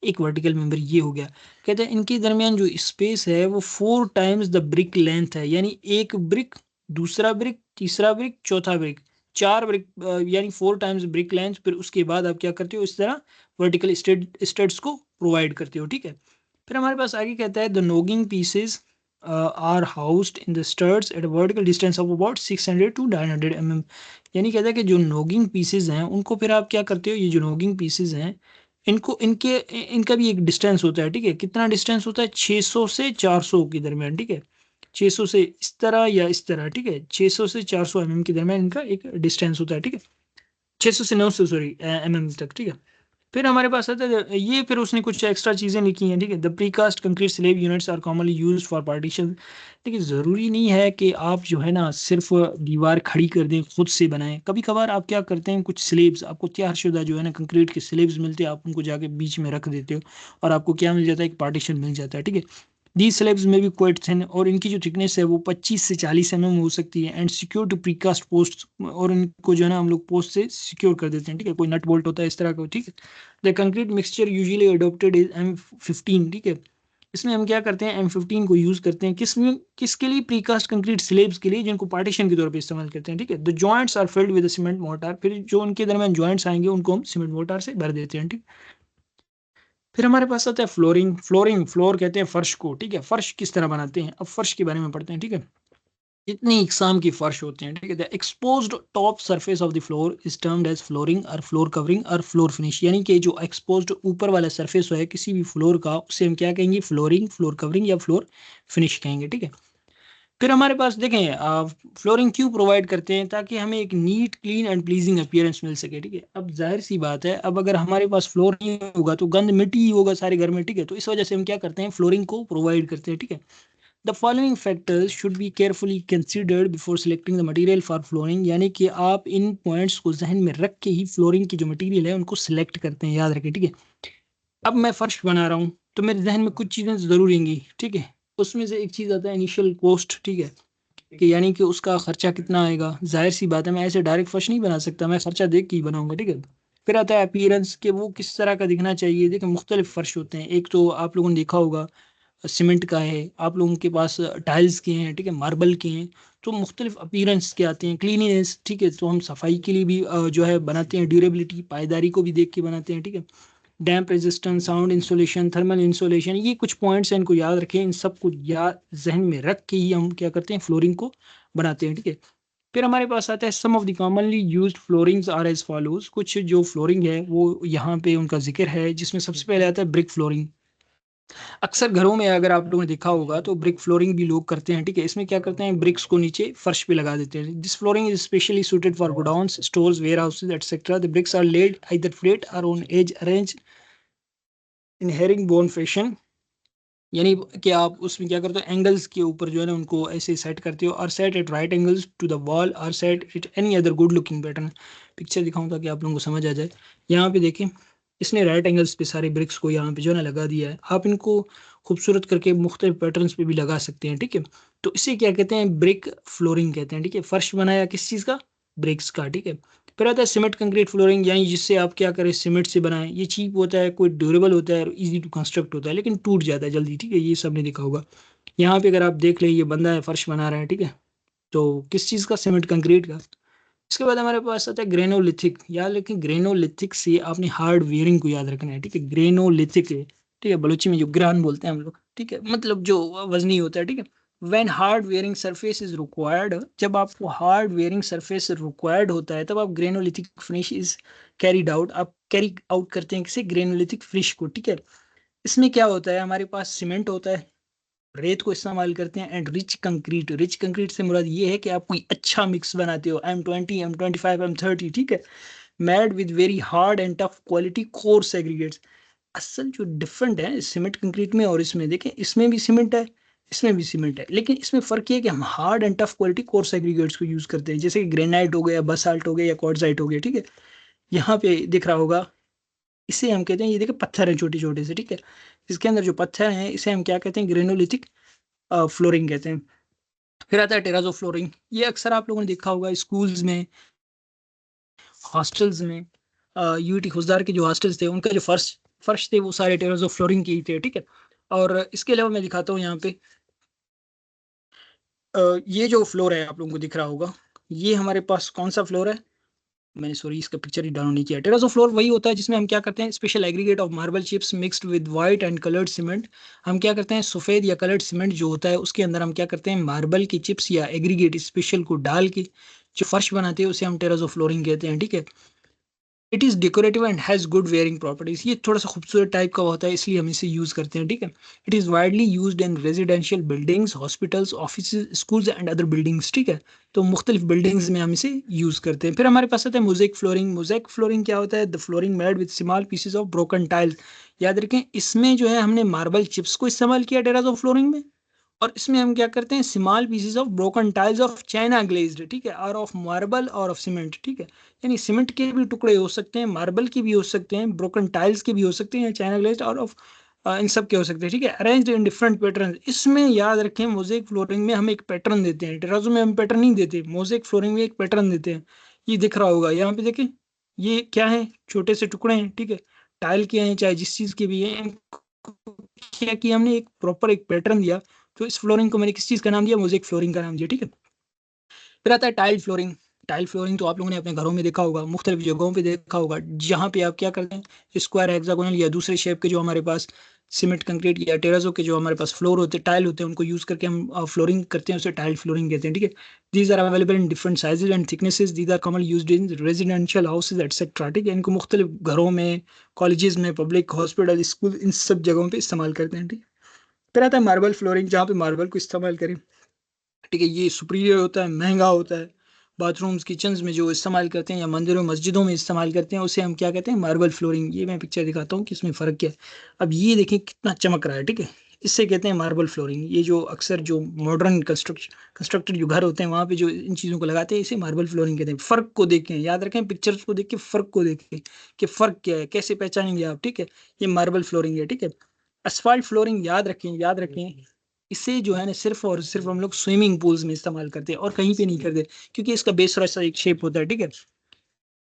एक वर्टिकल मेंबर ये हो गया। कहते हैं इनके दरमियान जो स्पेस है वो 4 टाइम्स द ब्रिक लेंथ है, यानी एक ब्रिक, दूसरा ब्रिक, तीसरा ब्रिक, चौथा ब्रिक, 4 ब्रिक, यानी 4 टाइम्स ब्रिक लेंथ। फिर उसके बाद आप क्या करते हो, इस तरह वर्टिकल स्टड्स को प्रोवाइड करते हो, ठीक है। फिर हमारे पास आगे कहता है the nogging pieces are housed in the studs at vertical distance of about 600 to 900 mm, यानी कहता है कि जो नोगिंग पीसेज हैं उनको फिर आप क्या करते हो, ये जो नोगिंग पीसेज हैं इनको इनका भी एक डिस्टेंस होता है, ठीक है। कितना डिस्टेंस होता है, 600 से 400 के दरमियान, ठीक है, 600 से इस तरह या इस तरह, ठीक है, 600 से 400 mm के दरमियान इनका एक डिस्टेंस होता है, ठीक है, 600 से 900 सॉरी mm तक, ठीक है। फिर हमारे पास आता है ये, फिर उसने कुछ एक्स्ट्रा चीज़ें लिखी हैं, ठीक है। The precast concrete slab units are commonly used for partition. देखिए ज़रूरी नहीं है कि आप जो है ना सिर्फ दीवार खड़ी कर दें, खुद से बनाएं। कभी कभार आप क्या करते हैं, कुछ स्लेब्स आपको तैयारशुदा जो है ना कंक्रीट के स्लेब्स मिलते हैं, आप उनको जाके बीच में रख देते हो और आपको क्या मिल जाता है, एक पार्टीशन मिल जाता है, ठीक है। दी स्लेब्स में भी क्वाइट थिन, और इनकी जो थिकनेस है वो 25 से 40 mm हो सकती है, and secure to precast post, और इनको जो है ना हम लोग पोस्ट से सिक्योर कर देते हैं, ठीक है। कोई नट बोल्ट होता है इस तरह का, ठीक है। The concrete mixture usually adopted is M15, ठीक है। इसमें हम क्या करते हैं, M15 को यूज करते हैं किसके लिए, प्रीकास्ट कंक्रीट स्लेब्स के लिए, जिनको पार्टीशन के तौर पे इस्तेमाल करते हैं, ठीक है। The joints are filled with cement mortar, फिर जो उनके दरमियान जॉइंट्स आएंगे उनको हम सीमेंट मोर्टार से भर देते हैं, ठीक। फिर हमारे पास आता है फ्लोरिंग। फ्लोर कहते हैं फर्श को, ठीक है। फर्श किस तरह बनाते हैं, अब फर्श के बारे में पढ़ते हैं, ठीक है। इतनी इकसाम की फर्श होते हैं, ठीक है। The exposed top surface of the floor is termed as flooring or floor covering or floor finish, यानी कि जो एक्सपोज्ड ऊपर वाला सरफेस है किसी भी फ्लोर का, उसे हम क्या कहेंगे, फ्लोरिंग, फ्लोर कवरिंग या फ्लोर फिनिश कहेंगे, ठीक है। फिर हमारे पास देखें फ्लोरिंग क्यों प्रोवाइड करते हैं, ताकि हमें एक neat, clean and pleasing appearance मिल सके, ठीक है। अब जाहिर सी बात है, अब अगर हमारे पास फ्लोर नहीं होगा तो गंद मिट्टी ही होगा सारे घर में, ठीक है। तो इस वजह से हम क्या करते हैं, फ्लोरिंग को प्रोवाइड करते हैं, ठीक है। The following factors should be carefully considered before selecting the material for flooring, यानी कि आप इन पॉइंट्स को जहन में रख के ही फ्लोरिंग की जो मटेरियल है उनको सिलेक्ट करते हैं, याद रखें, ठीक है। अब मैं फर्श बना रहा हूँ तो मेरे जहन में कुछ चीज़ें ज़रूर आएंगी, ठीक है। उसमें से एक चीज़ आता है इनिशियल कॉस्ट, ठीक है, कि यानी कि उसका खर्चा कितना आएगा। जाहिर सी बात है, मैं ऐसे डायरेक्ट फर्श नहीं बना सकता, मैं खर्चा देख के ही बनाऊंगा, ठीक है। फिर आता है अपीयरेंस, कि वो किस तरह का दिखना चाहिए। देखिए मुख्तलिफ फर्श होते हैं, एक तो आप लोगों ने देखा होगा सीमेंट का है, आप लोगों के पास टाइल्स के हैं, ठीक है, मार्बल के हैं। तो मुख्तलिफ अपीयरेंस के आते हैं, क्लीनिनेस, ठीक है। तो हम सफाई के लिए भी जो है बनाते हैं, ड्यूरेबिलिटी, पायदारी को भी देख के बनाते हैं, ठीक है। Damp resistance, sound insulation, thermal insulation, ये कुछ पॉइंट्स हैं, इनको याद रखें। इन सब को याद जहन में रख के ही हम क्या करते हैं, फ्लोरिंग को बनाते हैं, ठीक है। फिर हमारे पास आता है some of the commonly used floorings are as follows. कुछ जो फ्लोरिंग है वो यहाँ पे उनका जिक्र है, जिसमें सबसे पहले आता है ब्रिक फ्लोरिंग। अक्सर घरों में अगर आप लोगों ने देखा होगा तो ब्रिक फ्लोरिंग भी लोग करते हैं, ठीक है। इसमें क्या करते हैं, ब्रिक्स को नीचे फर्श पे लगा देते हैं। This flooring is specially suited for godowns, stores, warehouses etcetera. The bricks are laid either flat or on edge arrange in herringbone fashion, यानी कि आप उसमें क्या करते हो, एंगल्स के ऊपर जो है ना उनको ऐसे सेट करते हो, or set at right angles to the wall or set it any other good looking pattern. Picture दिखाऊं ताकि आप लोगों को समझ आ जाए। यहाँ पे देखें, इसने राइट एंगल्स पे सारे ब्रिक्स को यहाँ पे जो है ना लगा दिया है। आप इनको खूबसूरत करके मुख्तलिफ पैटर्न्स पे भी लगा सकते हैं, ठीक है। तो इसे क्या कहते हैं, ब्रिक फ्लोरिंग कहते हैं, ठीक है। फर्श बनाया किस चीज़ का, ब्रिक्स का, ठीक है। फिर आता है सीमेंट कंक्रीट फ्लोरिंग, यानी जिससे आप क्या करें, सीमेंट से बनाएं। ये चीप होता है, कोई ड्यूरेबल होता है और इजी टू कंस्ट्रक्ट होता है, लेकिन टूट जाता है जल्दी, ठीक है। ये सब ने देखा होगा। यहाँ पे अगर आप देख ले, ये बंदा है फर्श बना रहा है, ठीक है। तो किस चीज़ का, सीमेंट कंक्रीट का। इसके बाद हमारे पास आता है ग्रेनोलिथिक। याद रखें, ग्रेनोलिथिक से आपने हार्ड वेयरिंग को याद रखना है, ठीक है। ग्रेनोलिथिक है, ठीक है, बलूची में जो ग्रान बोलते हैं हम लोग, ठीक है, मतलब जो वजनी होता है, ठीक है। When hard wearing surface is required, जब आपको हार्ड वेयरिंग सरफेस रिक्वायर्ड होता है तब आप ग्रेनोलिथिक फिनिश इज कैरीड आउट, आप कैरी आउट करते हैं किसे, ग्रेनोलिथिक फिनिश को, ठीक है। इसमें क्या होता है, हमारे पास सीमेंट होता है, रेत को इस्तेमाल करते हैं, and rich concrete. Rich concrete से मुराद ये है कि आप कोई अच्छा मिक्स बनाते हो, M20, M25, M30, ठीक है, made with very hard and tough quality course aggregates. असल जो डिफरेंट है सीमेंट कंक्रीट में और इसमें, देखें इसमें भी सीमेंट है, इसमें भी सीमेंट है, लेकिन इसमें फ़र्क ये है कि हम hard and tough quality course aggregates को यूज़ करते हैं, जैसे कि ग्रेनाइट हो गया, बसाल्ट हो गया या क्वार्ट्जाइट हो गया, ठीक है। यहाँ पे दिख रहा होगा, इसे हम कहते हैं, ये देखिए पत्थर हैं छोटे छोटे से, ठीक है। इसके अंदर जो पत्थर हैं इसे हम क्या कहते हैं, ग्रेनोलिथिक फ्लोरिंग कहते हैं। फिर आता है टेराजो फ्लोरिंग। ये अक्सर आप लोगों ने देखा होगा स्कूल्स में, हॉस्टल्स में, यूटी खुशदार के जो हॉस्टल्स थे उनका जो फर्श फर्श थे वो सारे टेराजो फ्लोरिंग के ही थे, ठीक है। और इसके अलावा मैं दिखाता हूँ यहाँ पे, ये जो फ्लोर है आप लोगों को दिख रहा होगा, ये हमारे पास कौन सा फ्लोर है, मैंने सॉरी इसका पिक्चर ही डाउनलोड नहीं किया। टेराजो फ्लोर वही होता है जिसमें हम क्या करते हैं, special aggregate of marble chips mixed with white and coloured cement. हम क्या करते हैं, सफ़ेद या कलर्ड सीमेंट जो होता है उसके अंदर हम क्या करते हैं, मार्बल की चिप्स या एग्रीगेट स्पेशल को डाल के जो फर्श बनाते हैं उसे हम टेराजो फ्लोरिंग कहते हैं, ठीक है। It is decorative and has good wearing properties. ये थोड़ा सा खूबसूरत टाइप का होता है, इसलिए हम इसे यूज़ करते हैं, ठीक है। It is widely used in residential buildings, hospitals, office, schools and other buildings, ठीक है। तो मुख्तलिफ बिल्डिंग्स में हम इसे यूज़ करते हैं। फिर हमारे पास आता है मोज़ेक फ्लोरिंग। मोज़ेक फ्लोरिंग क्या होता है? The flooring made with small pieces of broken tiles. याद रखें, इसमें जो है हमने मार्बल चिप्स को इस्तेमाल किया टेराजो फ्लोरिंग में, और इसमें हम क्या करते हैं? Small pieces of broken tiles of China glazed, ठीक है, और ऑफ मार्बल और ऑफ सीमेंट, ठीक है। यानी सीमेंट के भी टुकड़े हो सकते हैं, मार्बल के भी हो सकते हैं, ब्रोकन टाइल्स के भी हो सकते हैं, चाइना ग्लेज्ड और ऑफ इन सब के हो सकते हैं, ठीक है। Arranged in different pattern. इसमें याद रखें, मोज़ेक फ्लोरिंग में हम एक पैटर्न देते हैं, टेराजो में हम पैटर्न नहीं देते, मोज़ेक फ्लोरिंग में एक पैटर्न देते हैं। ये दिख रहा होगा यहाँ पे, देखें ये क्या है? छोटे से टुकड़े हैं, ठीक है, टाइल के हैं चाहे जिस चीज़ के भी हैं। क्या किया हमने? एक प्रॉपर एक पैटर्न दिया। तो इस फ्लोरिंग को मैंने किस चीज़ का नाम दिया? मोज़ेक फ्लोरिंग का नाम दिया, ठीक है। फिर आता है टाइल फ्लोरिंग। टाइल फ्लोरिंग तो आप लोगों ने अपने घरों में देखा होगा, मुख्तलिफ जगहों पे देखा होगा, जहाँ पे आप क्या करते हैं? स्क्वायर, हेक्सागोनल या दूसरे शेप के जो हमारे पास सीमेंट कंक्रीट या टेराजो के जो हमारे पास फ्लोर होते हैं, टाइल होते हैं, उनको यूज़ करके हम फ्लोरिंग करते हैं, उसे टाइल फ्लोरिंग कहते हैं, ठीक है। These are available in different sizes and thicknesses. These are commonly used in residential houses etcetera, ठीक है। इनको मुख्तलिफ घरों में, कॉलेजेस में, पब्लिक हॉस्पिटल, स्कूल, इन सब जगहों पर इस्तेमाल करते हैं, ठीक है। फिर आता है मार्बल फ्लोरिंग, जहाँ पे मार्बल को इस्तेमाल करें, ठीक है। ये सुपीरियर होता है, महंगा होता है। बाथरूम्स, किचन्स में जो इस्तेमाल करते हैं या मंदिरों मस्जिदों में इस्तेमाल करते हैं, उसे हम क्या कहते हैं? Marble flooring. ये मैं पिक्चर दिखाता हूँ कि इसमें फ़र्क क्या है। अब ये देखें कितना चमक रहा है, ठीक है। इससे कहते हैं मार्बल फ्लोरिंग। ये जो अक्सर जो मॉडर्न कंस्ट्रक्टेड जो घर होते हैं, वहाँ पे जो इन चीज़ों को लगाते हैं, इसे मार्बल फ्लोरिंग कहते हैं। फ़र्क को देखें, याद रखें, पिक्चर्स को देख के फ़र्क को देखें कि फ़र्क क्या है, कैसे पहचानेंगे आप, ठीक है। ये मार्बल फ्लोरिंग है, ठीक है। असफाल्ट फ्लोरिंग, याद रखें, याद रखें, इसे जो है ना सिर्फ और सिर्फ हम लोग स्विमिंग पूल्स में इस्तेमाल करते हैं और कहीं पे नहीं करते, क्योंकि इसका बेस थोड़ा सा एक शेप होता है, ठीक है।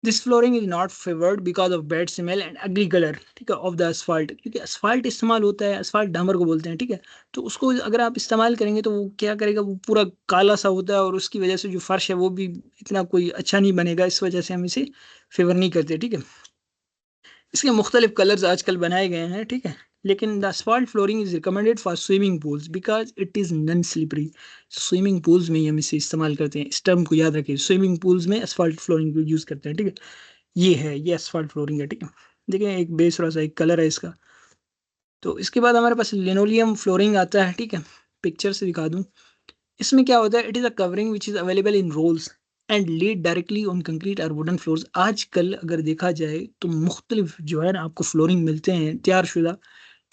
This flooring is not favoured because of bad smell and अगली कलर, ठीक है, ऑफ द असफाल्ट। क्योंकि असफाल्ट इस्तेमाल होता है, असफाल्ट डामर को बोलते हैं, ठीक है। तो उसको अगर आप इस्तेमाल करेंगे तो वो क्या करेगा? वो पूरा काला सा होता है और उसकी वजह से जो फर्श है वो भी इतना कोई अच्छा नहीं बनेगा। इस वजह से हम इसे फेवर नहीं करते, ठीक है। इसके मुख्तलिफ कलर्स आजकल बनाए गए हैं, ठीक है। लेकिन the asphalt flooring is recommended for swimming pools because it is non slippery. Swimming pools में ही हम इसे इस्तेमाल करते हैं। इस टर्म को याद रखिए, स्विमिंग पूल्स में asphalt फ्लोरिंग को यूज़ करते हैं, ठीक है। ये है, ये asphalt फ्लोरिंग है, ठीक है। देखिए एक बेस थोड़ा सा एक कलर है इसका। तो इसके बाद हमारे पास लिनोलियम फ्लोरिंग आता है, ठीक है। पिक्चर से दिखा दूँ, इसमें क्या होता है? It is a covering which is available in rolls and laid directly on concrete or wooden floors. आजकल अगर देखा जाए तो मुख्तलिफ जो है ना आपको फ्लोरिंग मिलते हैं तैयार शुदा,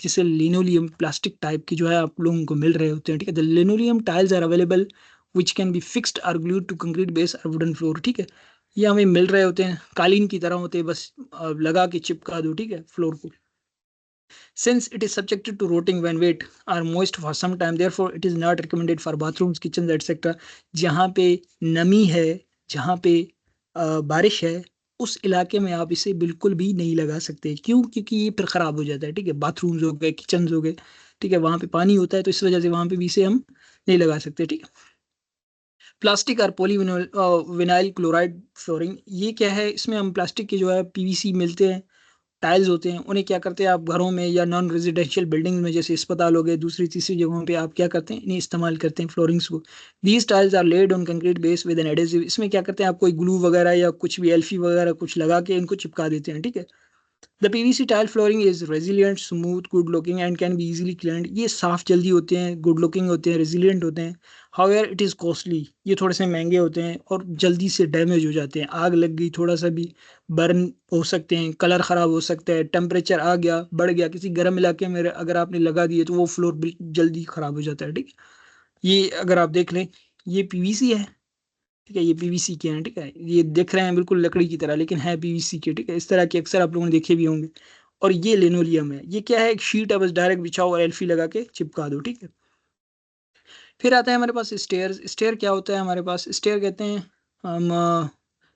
जैसे लिनोलियम प्लास्टिक टाइप की जो है आप लोगों को मिल रहे होते हैं, ठीक है। The linoleum tiles are available which can be fixed or glued to concrete base or wooden floor, ठीक है। ये हमें मिल रहे होते हैं, कालीन की तरह होते हैं, बस लगा के चिपका दो, ठीक है, फ्लोर को। Since it is subjected to rotting when wet or moist for some time, therefore it is not recommended for bathrooms, kitchens, etc. जहाँ पे नमी है, जहाँ पे बारिश है, उस इलाके में आप इसे बिल्कुल भी नहीं लगा सकते। क्यों? क्योंकि ये फिर ख़राब हो जाता है, ठीक है। बाथरूम्स हो गए, किचन्स हो गए, ठीक है, वहाँ पे पानी होता है, तो इस वजह से वहाँ पे भी इसे हम नहीं लगा सकते, ठीक है। प्लास्टिक और पॉलीविनाइल विनाइल क्लोराइड फ्लोरिंग, ये क्या है? इसमें हम प्लास्टिक के जो है पीवीसी मिलते हैं, टाइल्स होते हैं, उन्हें क्या करते हैं आप घरों में या नॉन रेजिडेंशियल बिल्डिंग में, जैसे अस्पताल हो गए, दूसरी तीसरी जगहों पे आप क्या करते हैं? इन्हें इस्तेमाल करते हैं फ्लोरिंग्स को। These tiles are laid on concrete base with an adhesive. इसमें क्या करते हैं आप? कोई ग्लू वगैरह या कुछ भी एल्फी वगैरह कुछ लगा के इनको चिपका देते हैं, ठीक है। The PVC tile flooring is resilient, smooth, good looking and can be easily cleaned. ये साफ जल्दी होते हैं, गुड लुकिंग होते हैं, रेजिलियंट होते हैं। हाउएवर इट इज़ कॉस्टली, ये थोड़े से महंगे होते हैं और जल्दी से डैमेज हो जाते हैं। आग लग गई, थोड़ा सा भी बर्न हो सकते हैं, कलर ख़राब हो सकता है, टेम्परेचर आ गया, बढ़ गया, किसी गर्म इलाके में अगर आपने लगा दिए तो वो फ्लोर जल्दी ख़राब हो जाता है, ठीक है। ये अगर आप देख लें, ये पीवीसी है, ठीक है, ये पीवीसी के हैं, ठीक है। ये दिख रहे हैं बिल्कुल लकड़ी की तरह, लेकिन है पीवीसी के, ठीक है। इस तरह के अक्सर आप लोगों ने देखे भी होंगे। और ये लिनोलियम है। ये क्या है? एक शीट है, बस डायरेक्ट बिछाओ और एल्फी लगा के चिपका दो, ठीक है। फिर आता है हमारे पास स्टेयर्स। स्टेयर क्या होता है हमारे पास? स्टेयर कहते हैं हम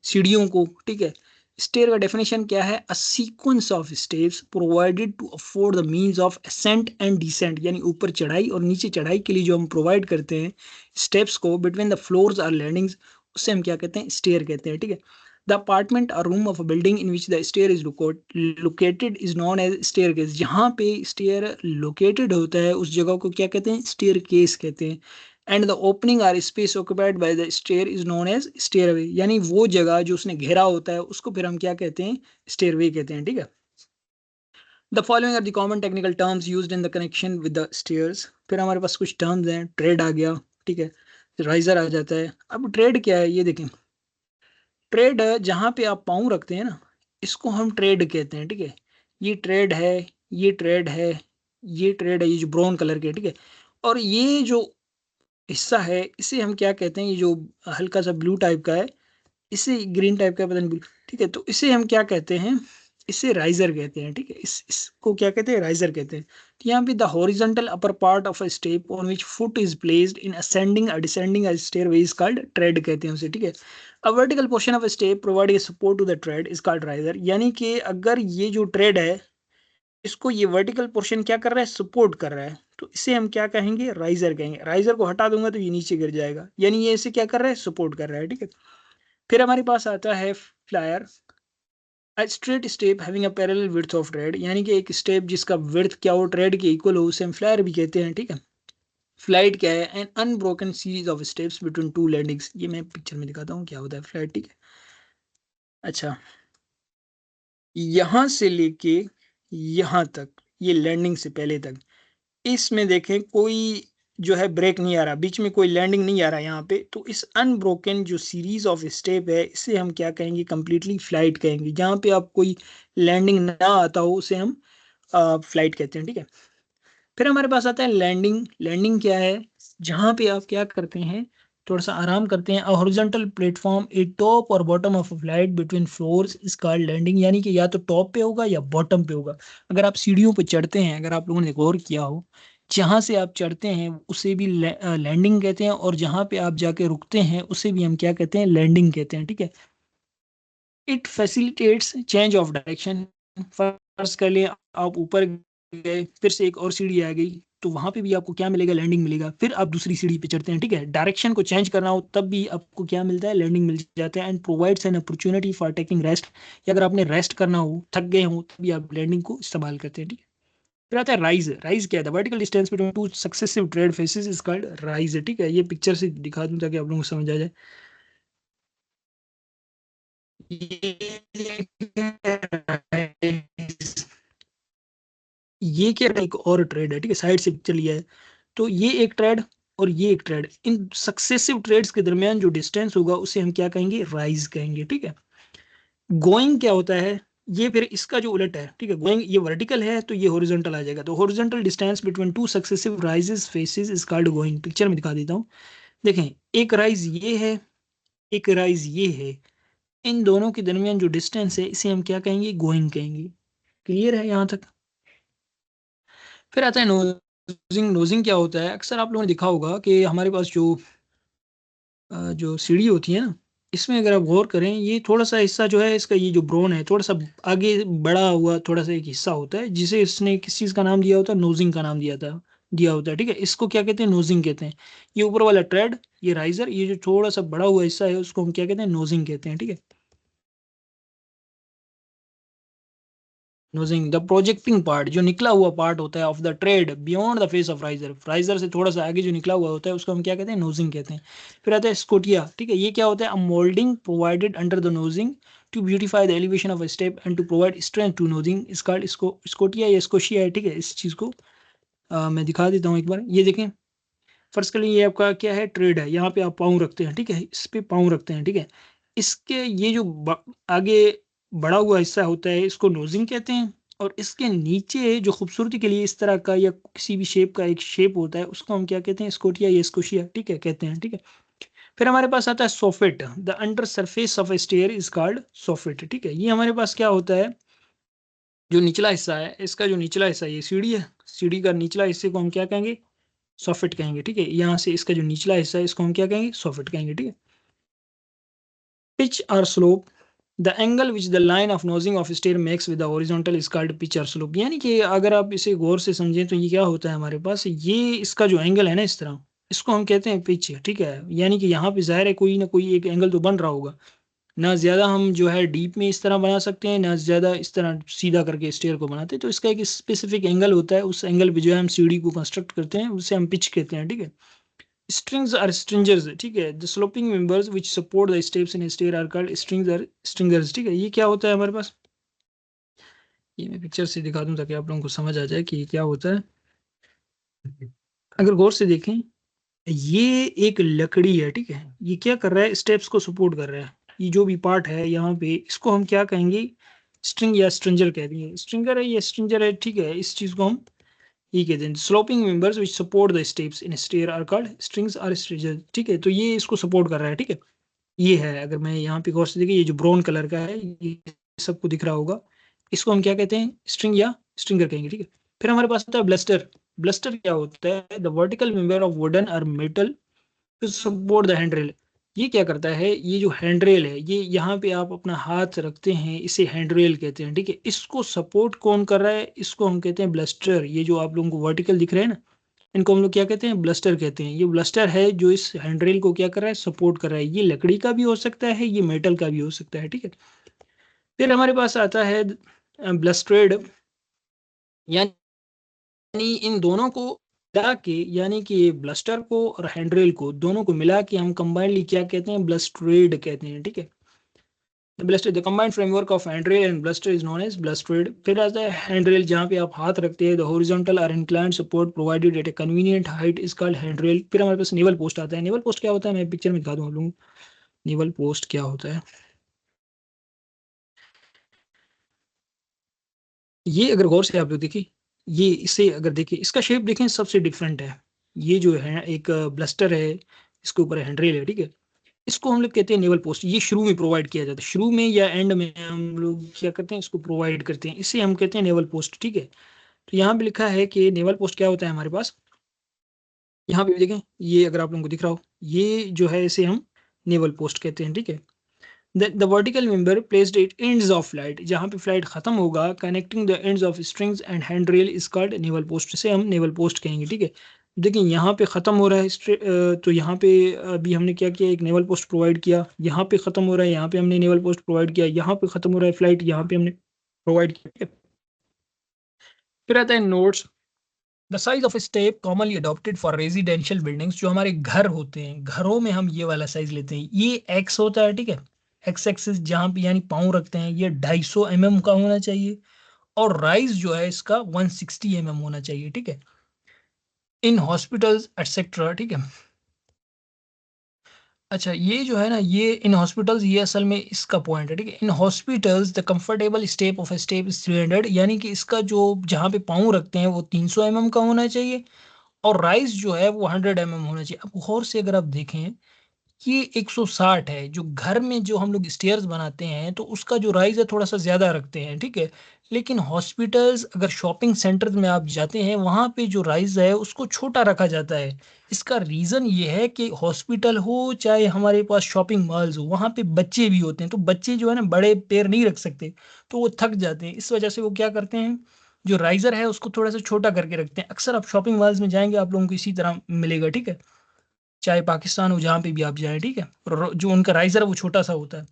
सीढ़ियों को, ठीक है। स्टेयर का डेफिनेशन क्या है? A sequence of steps provided to afford the means of ascent and descent, यानी ऊपर चढ़ाई और नीचे चढ़ाई के लिए जो हम प्रोवाइड करते हैं स्टेप्स को बिटवीन द फ्लोर्स और लैंडिंग्स, उससे हम क्या कहते हैं? स्टेयर कहते हैं, ठीक है। The apartment or room of a building in which the stair is located is known as staircase. जहाँ पे स्टेयर लोकेटेड होता है उस जगह को क्या कहते हैं? स्टेयर केस कहते हैं। And the opening or space occupied by the stair is known as stairway, यानी वो जगह जो उसने घेरा होता है उसको फिर हम क्या कहते हैं, स्टेयरवे कहते हैं, ठीक है। The following are the common technical terms used in the connection with the stairs. फिर हमारे पास कुछ टर्म्स हैं, ट्रेड आ गया, ठीक है, राइजर आ जाता है। अब ट्रेड क्या है ये देखें, ट्रेड जहाँ पे आप पाँव रखते हैं ना, इसको हम ट्रेड कहते हैं, ठीक है। ये ट्रेड है, ये ट्रेड है, ये ट्रेड है, ये जो ब्राउन कलर के, ठीक है। और ये जो हिस्सा है इसे हम क्या कहते हैं, ये जो हल्का सा ब्लू टाइप का है, इसे ग्रीन टाइप का पता नहीं ब्लू, ठीक है, तो इसे हम क्या कहते हैं, इसे राइजर कहते हैं, ठीक है। इसको क्या कहते हैं, राइजर कहते हैं। तो यहाँ पे the horizontal upper part of a step on which foot is placed in ascending or descending a stairway is called tread कहते हैं उसे, ठीक है। A vertical portion of a step providing support to the tread is called riser, यानी कि अगर ये जो ट्रेड है इसको ये वर्टिकल पोर्शन क्या कर रहा है, सपोर्ट कर रहा है, तो इसे हम क्या कहेंगे, राइजर कहेंगे। राइजर को हटा दूंगा तो ये नीचे गिर जाएगा, यानी ये इसे क्या कर रहा है, सपोर्ट कर रहा है, ठीक है। फिर हमारे पास आता है flyer, a straight step having a parallel width of trade, यानी कि एक स्टेप जिसका विड्थ क्या हो, ट्रेड के इक्वल हो, उसे हम फ्लायर भी कहते हैं, ठीक है। फ्लाइट क्या है, an unbroken series of steps between two landings, ये मैं पिक्चर में दिखाता हूँ क्या होता है फ्लाइट, ठीक है। अच्छा, यहाँ से लेके यहाँ तक, ये लैंडिंग से पहले तक, इसमें देखें कोई जो है ब्रेक नहीं आ रहा, बीच में कोई लैंडिंग नहीं आ रहा यहाँ पे, तो इस अनब्रोकन जो सीरीज ऑफ स्टेप है इसे हम क्या कहेंगे, कंप्लीटली फ्लाइट कहेंगे। जहाँ पे आप कोई लैंडिंग ना आता हो उसे हम फ्लाइट कहते हैं, ठीक है। फिर हमारे पास आता है लैंडिंग। लैंडिंग क्या है, जहाँ पे आप क्या करते हैं, थोड़ा सा आराम करते हैं। हॉरिजॉन्टल प्लेटफॉर्म ए टॉप और bottom of flight between floors is called landing, यानी कि या तो टॉप पे होगा या बॉटम पे होगा। अगर आप सीढ़ियों पे चढ़ते हैं, अगर आप लोगों ने गौर किया हो, जहाँ से आप चढ़ते हैं उसे भी लैंडिंग कहते हैं, और जहाँ पे आप जाके रुकते हैं उसे भी हम क्या कहते हैं, लैंडिंग कहते हैं, ठीक है। It facilitates change of direction. First कर लिए आप ऊपर गए, फिर से एक और सीढ़ी आ गई, तो वहां पे भी आपको क्या मिलेगा, लैंडिंग मिलेगा। फिर आप दूसरी सीढ़ी पे चढ़ते हैं, ठीक है। डायरेक्शन को चेंज करना हो तब भी आपको क्या मिलता है, लैंडिंग मिल जाता है। And provides an opportunity for taking rest, या अगर आपने रेस्ट करना हो, थक गए हो, तभी आप लैंडिंग को इस्तेमाल करते हैं, ठीक है। फिर आता है राइज। राइज क्या है, vertical distance between two successive trade faces is called rise, ठीक है। ये पिक्चर से दिखा दूं ताकि आप लोगों को समझ आ जाए। ये क्या है, एक और ट्रेड है, ठीक है, साइड से पिक्चर लिया है। तो ये एक ट्रेड और ये एक ट्रेड, इन सक्सेसिव ट्रेड्स के दरमियान जो डिस्टेंस होगा उसे हम क्या कहेंगे, राइज कहेंगे, ठीक है। गोइंग क्या होता है, ये फिर इसका जो उलट है, ठीक है। गोइंग ये वर्टिकल है तो ये हॉरिजॉन्टल आ जाएगा, तो horizontal distance between two successive rises faces is called going. Picture में दिखा देता हूँ, देखें, एक राइज ये है, एक राइज ये है, इन दोनों के दरमियान जो डिस्टेंस है इसे हम क्या कहेंगे, गोइंग कहेंगे। क्लियर है यहाँ तक। फिर आता है नोजिंग। नोजिंग क्या होता है, अक्सर आप लोगों ने देखा होगा कि हमारे पास जो सीढ़ी होती है ना, इसमें अगर आप गौर करें, ये थोड़ा सा हिस्सा जो है इसका, ये जो ब्रोन है थोड़ा सा आगे बढ़ा हुआ, थोड़ा सा एक हिस्सा होता है जिसे इसने किस चीज़ का नाम दिया होता है, नोजिंग का नाम दिया होता है, ठीक है। इसको क्या कहते हैं, नोजिंग कहते हैं। ये ऊपर वाला ट्रेड, ये राइजर, ये जो थोड़ा सा बड़ा हुआ हिस्सा है उसको हम क्या कहते हैं, नोजिंग कहते हैं, ठीक है। नोजिंग द प्रोजेक्टिंग पार्ट, जो निकला हुआ पार्ट होता है of the trade beyond the face of riser, riser से थोड़ा सा आगे जो निकला हुआ होता है उसको हम क्या कहते हैं, नोजिंग कहते हैं। फिर आता है स्कोटिया, ठीक है। ये क्या होता है, a moulding provided under the nosing to beautify the elevation of a step and to provide strength to nosing is called scotia या स्कोशिया है, ठीक है। इस चीज़ को मैं दिखा देता हूँ एक बार, ये देखें। फर्स्ट के लिए ये आपका क्या है, ट्रेड है, यहाँ पे आप पाँव रखते हैं, ठीक है, इस पे पाँव रखते हैं, ठीक है। इसके ये जो आगे बढ़ा हुआ हिस्सा होता है इसको नोजिंग कहते हैं, और इसके नीचे जो खूबसूरती के लिए इस तरह का या किसी भी शेप का एक शेप होता है उसको हम क्या कहते हैं, स्कोटिया या स्कोशिया, ठीक है, कहते हैं, ठीक है। फिर हमारे पास आता है soffit. The under surface of A stair is called soffit, ठीक है। ये हमारे पास क्या होता है, जो निचला हिस्सा है, इसका जो निचला हिस्सा, ये सीढ़ी है, सीढ़ी का निचला हिस्से को हम क्या कहेंगे, सॉफिट कहेंगे, ठीक है। यहाँ से इसका जो निचला हिस्सा है इसको हम क्या कहेंगे, सॉफिट कहेंगे, ठीक है। पिच और slope, the angle which the line of nosing of stair makes with the horizontal is called pitch और स्लोप, यानी कि अगर आप इसे गौर से समझें तो ये क्या होता है, हमारे पास ये इसका जो एंगल है ना इस तरह, इसको हम कहते हैं पिच, ठीक है। यानी कि यहाँ पे जाहिर है कोई ना कोई एक एंगल तो बन रहा होगा, ना ज़्यादा हम जो है डीप में इस तरह बना सकते हैं, ना ज़्यादा इस तरह सीधा करके स्टेयर को बनाते हैं, तो इसका एक स्पेसिफिक एंगल होता है, उस एंगल पे जो है हम सीढ़ी को कंस्ट्रक्ट करते हैं, उसे हम पिच कहते हैं, ठीक है। स्ट्रिंग्स आर स्ट्रिंजर्स, ठीक है। The sloping members which support the steps in stair are called strings or stringers, ठीक है। ये क्या होता है हमारे पास, ये मैं पिक्चर से दिखा दूं ताकि आप लोगों को समझ आ जाए कि ये क्या होता है। अगर गौर से देखें, ये एक लकड़ी है, ठीक है। ये क्या कर रहा है, स्टेप्स को सपोर्ट कर रहा है। ये जो भी पार्ट है यहाँ पे, इसको हम क्या कहेंगे, स्ट्रिंग या स्ट्रिंजर कह देंगे। स्ट्रिंगर है या स्ट्रिंजर है, ठीक है। इस चीज को हम ये कहते हैं। Sloping members which support the steps in stair are called strings or stringer, ठीक है। तो ये इसको सपोर्ट कर रहा है, ठीक है। ये है, अगर मैं यहाँ पे गौर से देखिए, ये जो ब्राउन कलर का है, ये सबको दिख रहा होगा। इसको हम क्या कहते हैं, स्ट्रिंग या स्ट्रिंगर कहेंगे, ठीक है। फिर हमारे पास आता है ब्लस्टर। ब्लस्टर क्या होता है, the vertical member of wooden or metal to support the handrail. ये क्या करता है, ये जो हैंडरेल है, ये यहाँ पे आप अपना हाथ रखते हैं, इसे हैंडरेल कहते हैं, ठीक है। इसको सपोर्ट कौन कर रहा है, इसको हम कहते हैं ब्लस्टर। ये जो आप लोगों को वर्टिकल दिख रहे हैं ना, इनको हम लोग क्या कहते हैं, ब्लस्टर कहते हैं। ये ब्लस्टर है जो इस हैंडरेल को क्या कर रहा है, सपोर्ट कर रहा है। ये लकड़ी का भी हो सकता है, ये मेटल का भी हो सकता है, ठीक है। फिर हमारे पास आता है ब्लस्ट्रेड, यानी इन दोनों को मिला के, यानी कि ब्लस्टर को और हैंडरेल को दोनों को मिला के हम कंबाइनली क्या कहते हैं, ब्लस्ट्रेड कहते हैं, ठीक है। Baluster, the combined framework of handrail and baluster is known as balustrade. फिर आता है हैंडरेल, जहाँ पे आप हाथ रखते हैं। द हॉरिजॉन्टल और inclined support provided eight A convenient height is called handrail. फिर हमारे पास नेवल पोस्ट आता है। नेवल पोस्ट क्या होता है, मैं पिक्चर में दिखा दूँ आप लोगों को। नेवल पोस्ट क्या होता है, ये अगर गौर से आप लोग देखिए, ये इसे अगर देखिए, इसका शेप देखें, सबसे डिफरेंट है। ये जो है एक ब्लस्टर है, इसके ऊपर हैंडरेल है, ठीक है। इसको हम लोग कहते हैं नेवल पोस्ट। ये शुरू में प्रोवाइड किया जाता है, शुरू में या एंड में हम लोग क्या करते हैं, इसको प्रोवाइड करते हैं। इसे हम कहते हैं नेवल पोस्ट, ठीक है। तो यहाँ पे लिखा है कि नेवल पोस्ट क्या होता है हमारे पास। यहाँ पे भी देखें, ये अगर आप लोगों को दिख रहा हो, ये जो है इसे हम नेवल पोस्ट कहते हैं, ठीक है। The vertical member placed at ends of flight, जहाँ पे फ्लाइट खत्म होगा, connecting the ends of strings and hand rail is called naval post. से हम नेवल पोस्ट कहेंगे, ठीक है। देखिए यहाँ पे खत्म हो रहा है तो यहाँ पे अभी हमने क्या किया, एक नेवल पोस्ट प्रोवाइड किया। यहाँ पे खत्म हो रहा है, यहाँ पे हमने नेवल पोस्ट प्रोवाइड किया। यहाँ पे खत्म हो रहा है फ्लाइट, यहाँ पे हमने प्रोवाइड किया, ठीक है। फिर आता है notes. The size of step commonly adopted for residential buildings, जो हमारे घर होते हैं, घरों में हम ये वाला साइज लेते हैं। ये एक्स होता है, ठीक है। एक्स एक्सिस जहाँ पे यानी पाँव रखते हैं, ये 250 mm का होना चाहिए। और राइज जो है इसका 160 mm होना चाहिए, ठीक है। इन हॉस्पिटल्स एटसेट्रा, ठीक है। अच्छा, ये जो है ना, ये इन हॉस्पिटल्स, ये असल में इसका पॉइंट है, ठीक है। In hospitals the comfortable step of a step is 300, यानी कि इसका जो जहाँ पे पाँव रखते हैं वो 300 mm का होना चाहिए। और राइज जो है वो 100 mm होना चाहिए। अब गौर से अगर आप देखें, ये 160 है। जो घर में जो हम लोग स्टेयर्स बनाते हैं, तो उसका जो राइज है थोड़ा सा ज्यादा रखते हैं, ठीक है। लेकिन हॉस्पिटल्स, अगर शॉपिंग सेंटर में आप जाते हैं, वहां पे जो राइज है उसको छोटा रखा जाता है। इसका रीजन ये है कि हॉस्पिटल हो चाहे हमारे पास शॉपिंग मॉल्स हो, वहां पे बच्चे भी होते हैं। तो बच्चे जो है ना, बड़े पैर नहीं रख सकते, तो वो थक जाते हैं। इस वजह से वो क्या करते हैं, जो राइजर है उसको थोड़ा सा छोटा करके रखते हैं। अक्सर आप शॉपिंग मॉल्स में जाएंगे, आप लोगों को इसी तरह मिलेगा, ठीक है। चाहे पाकिस्तान हो, जहाँ पे भी आप जाएं, ठीक है। और जो उनका राइजर है वो छोटा सा होता है।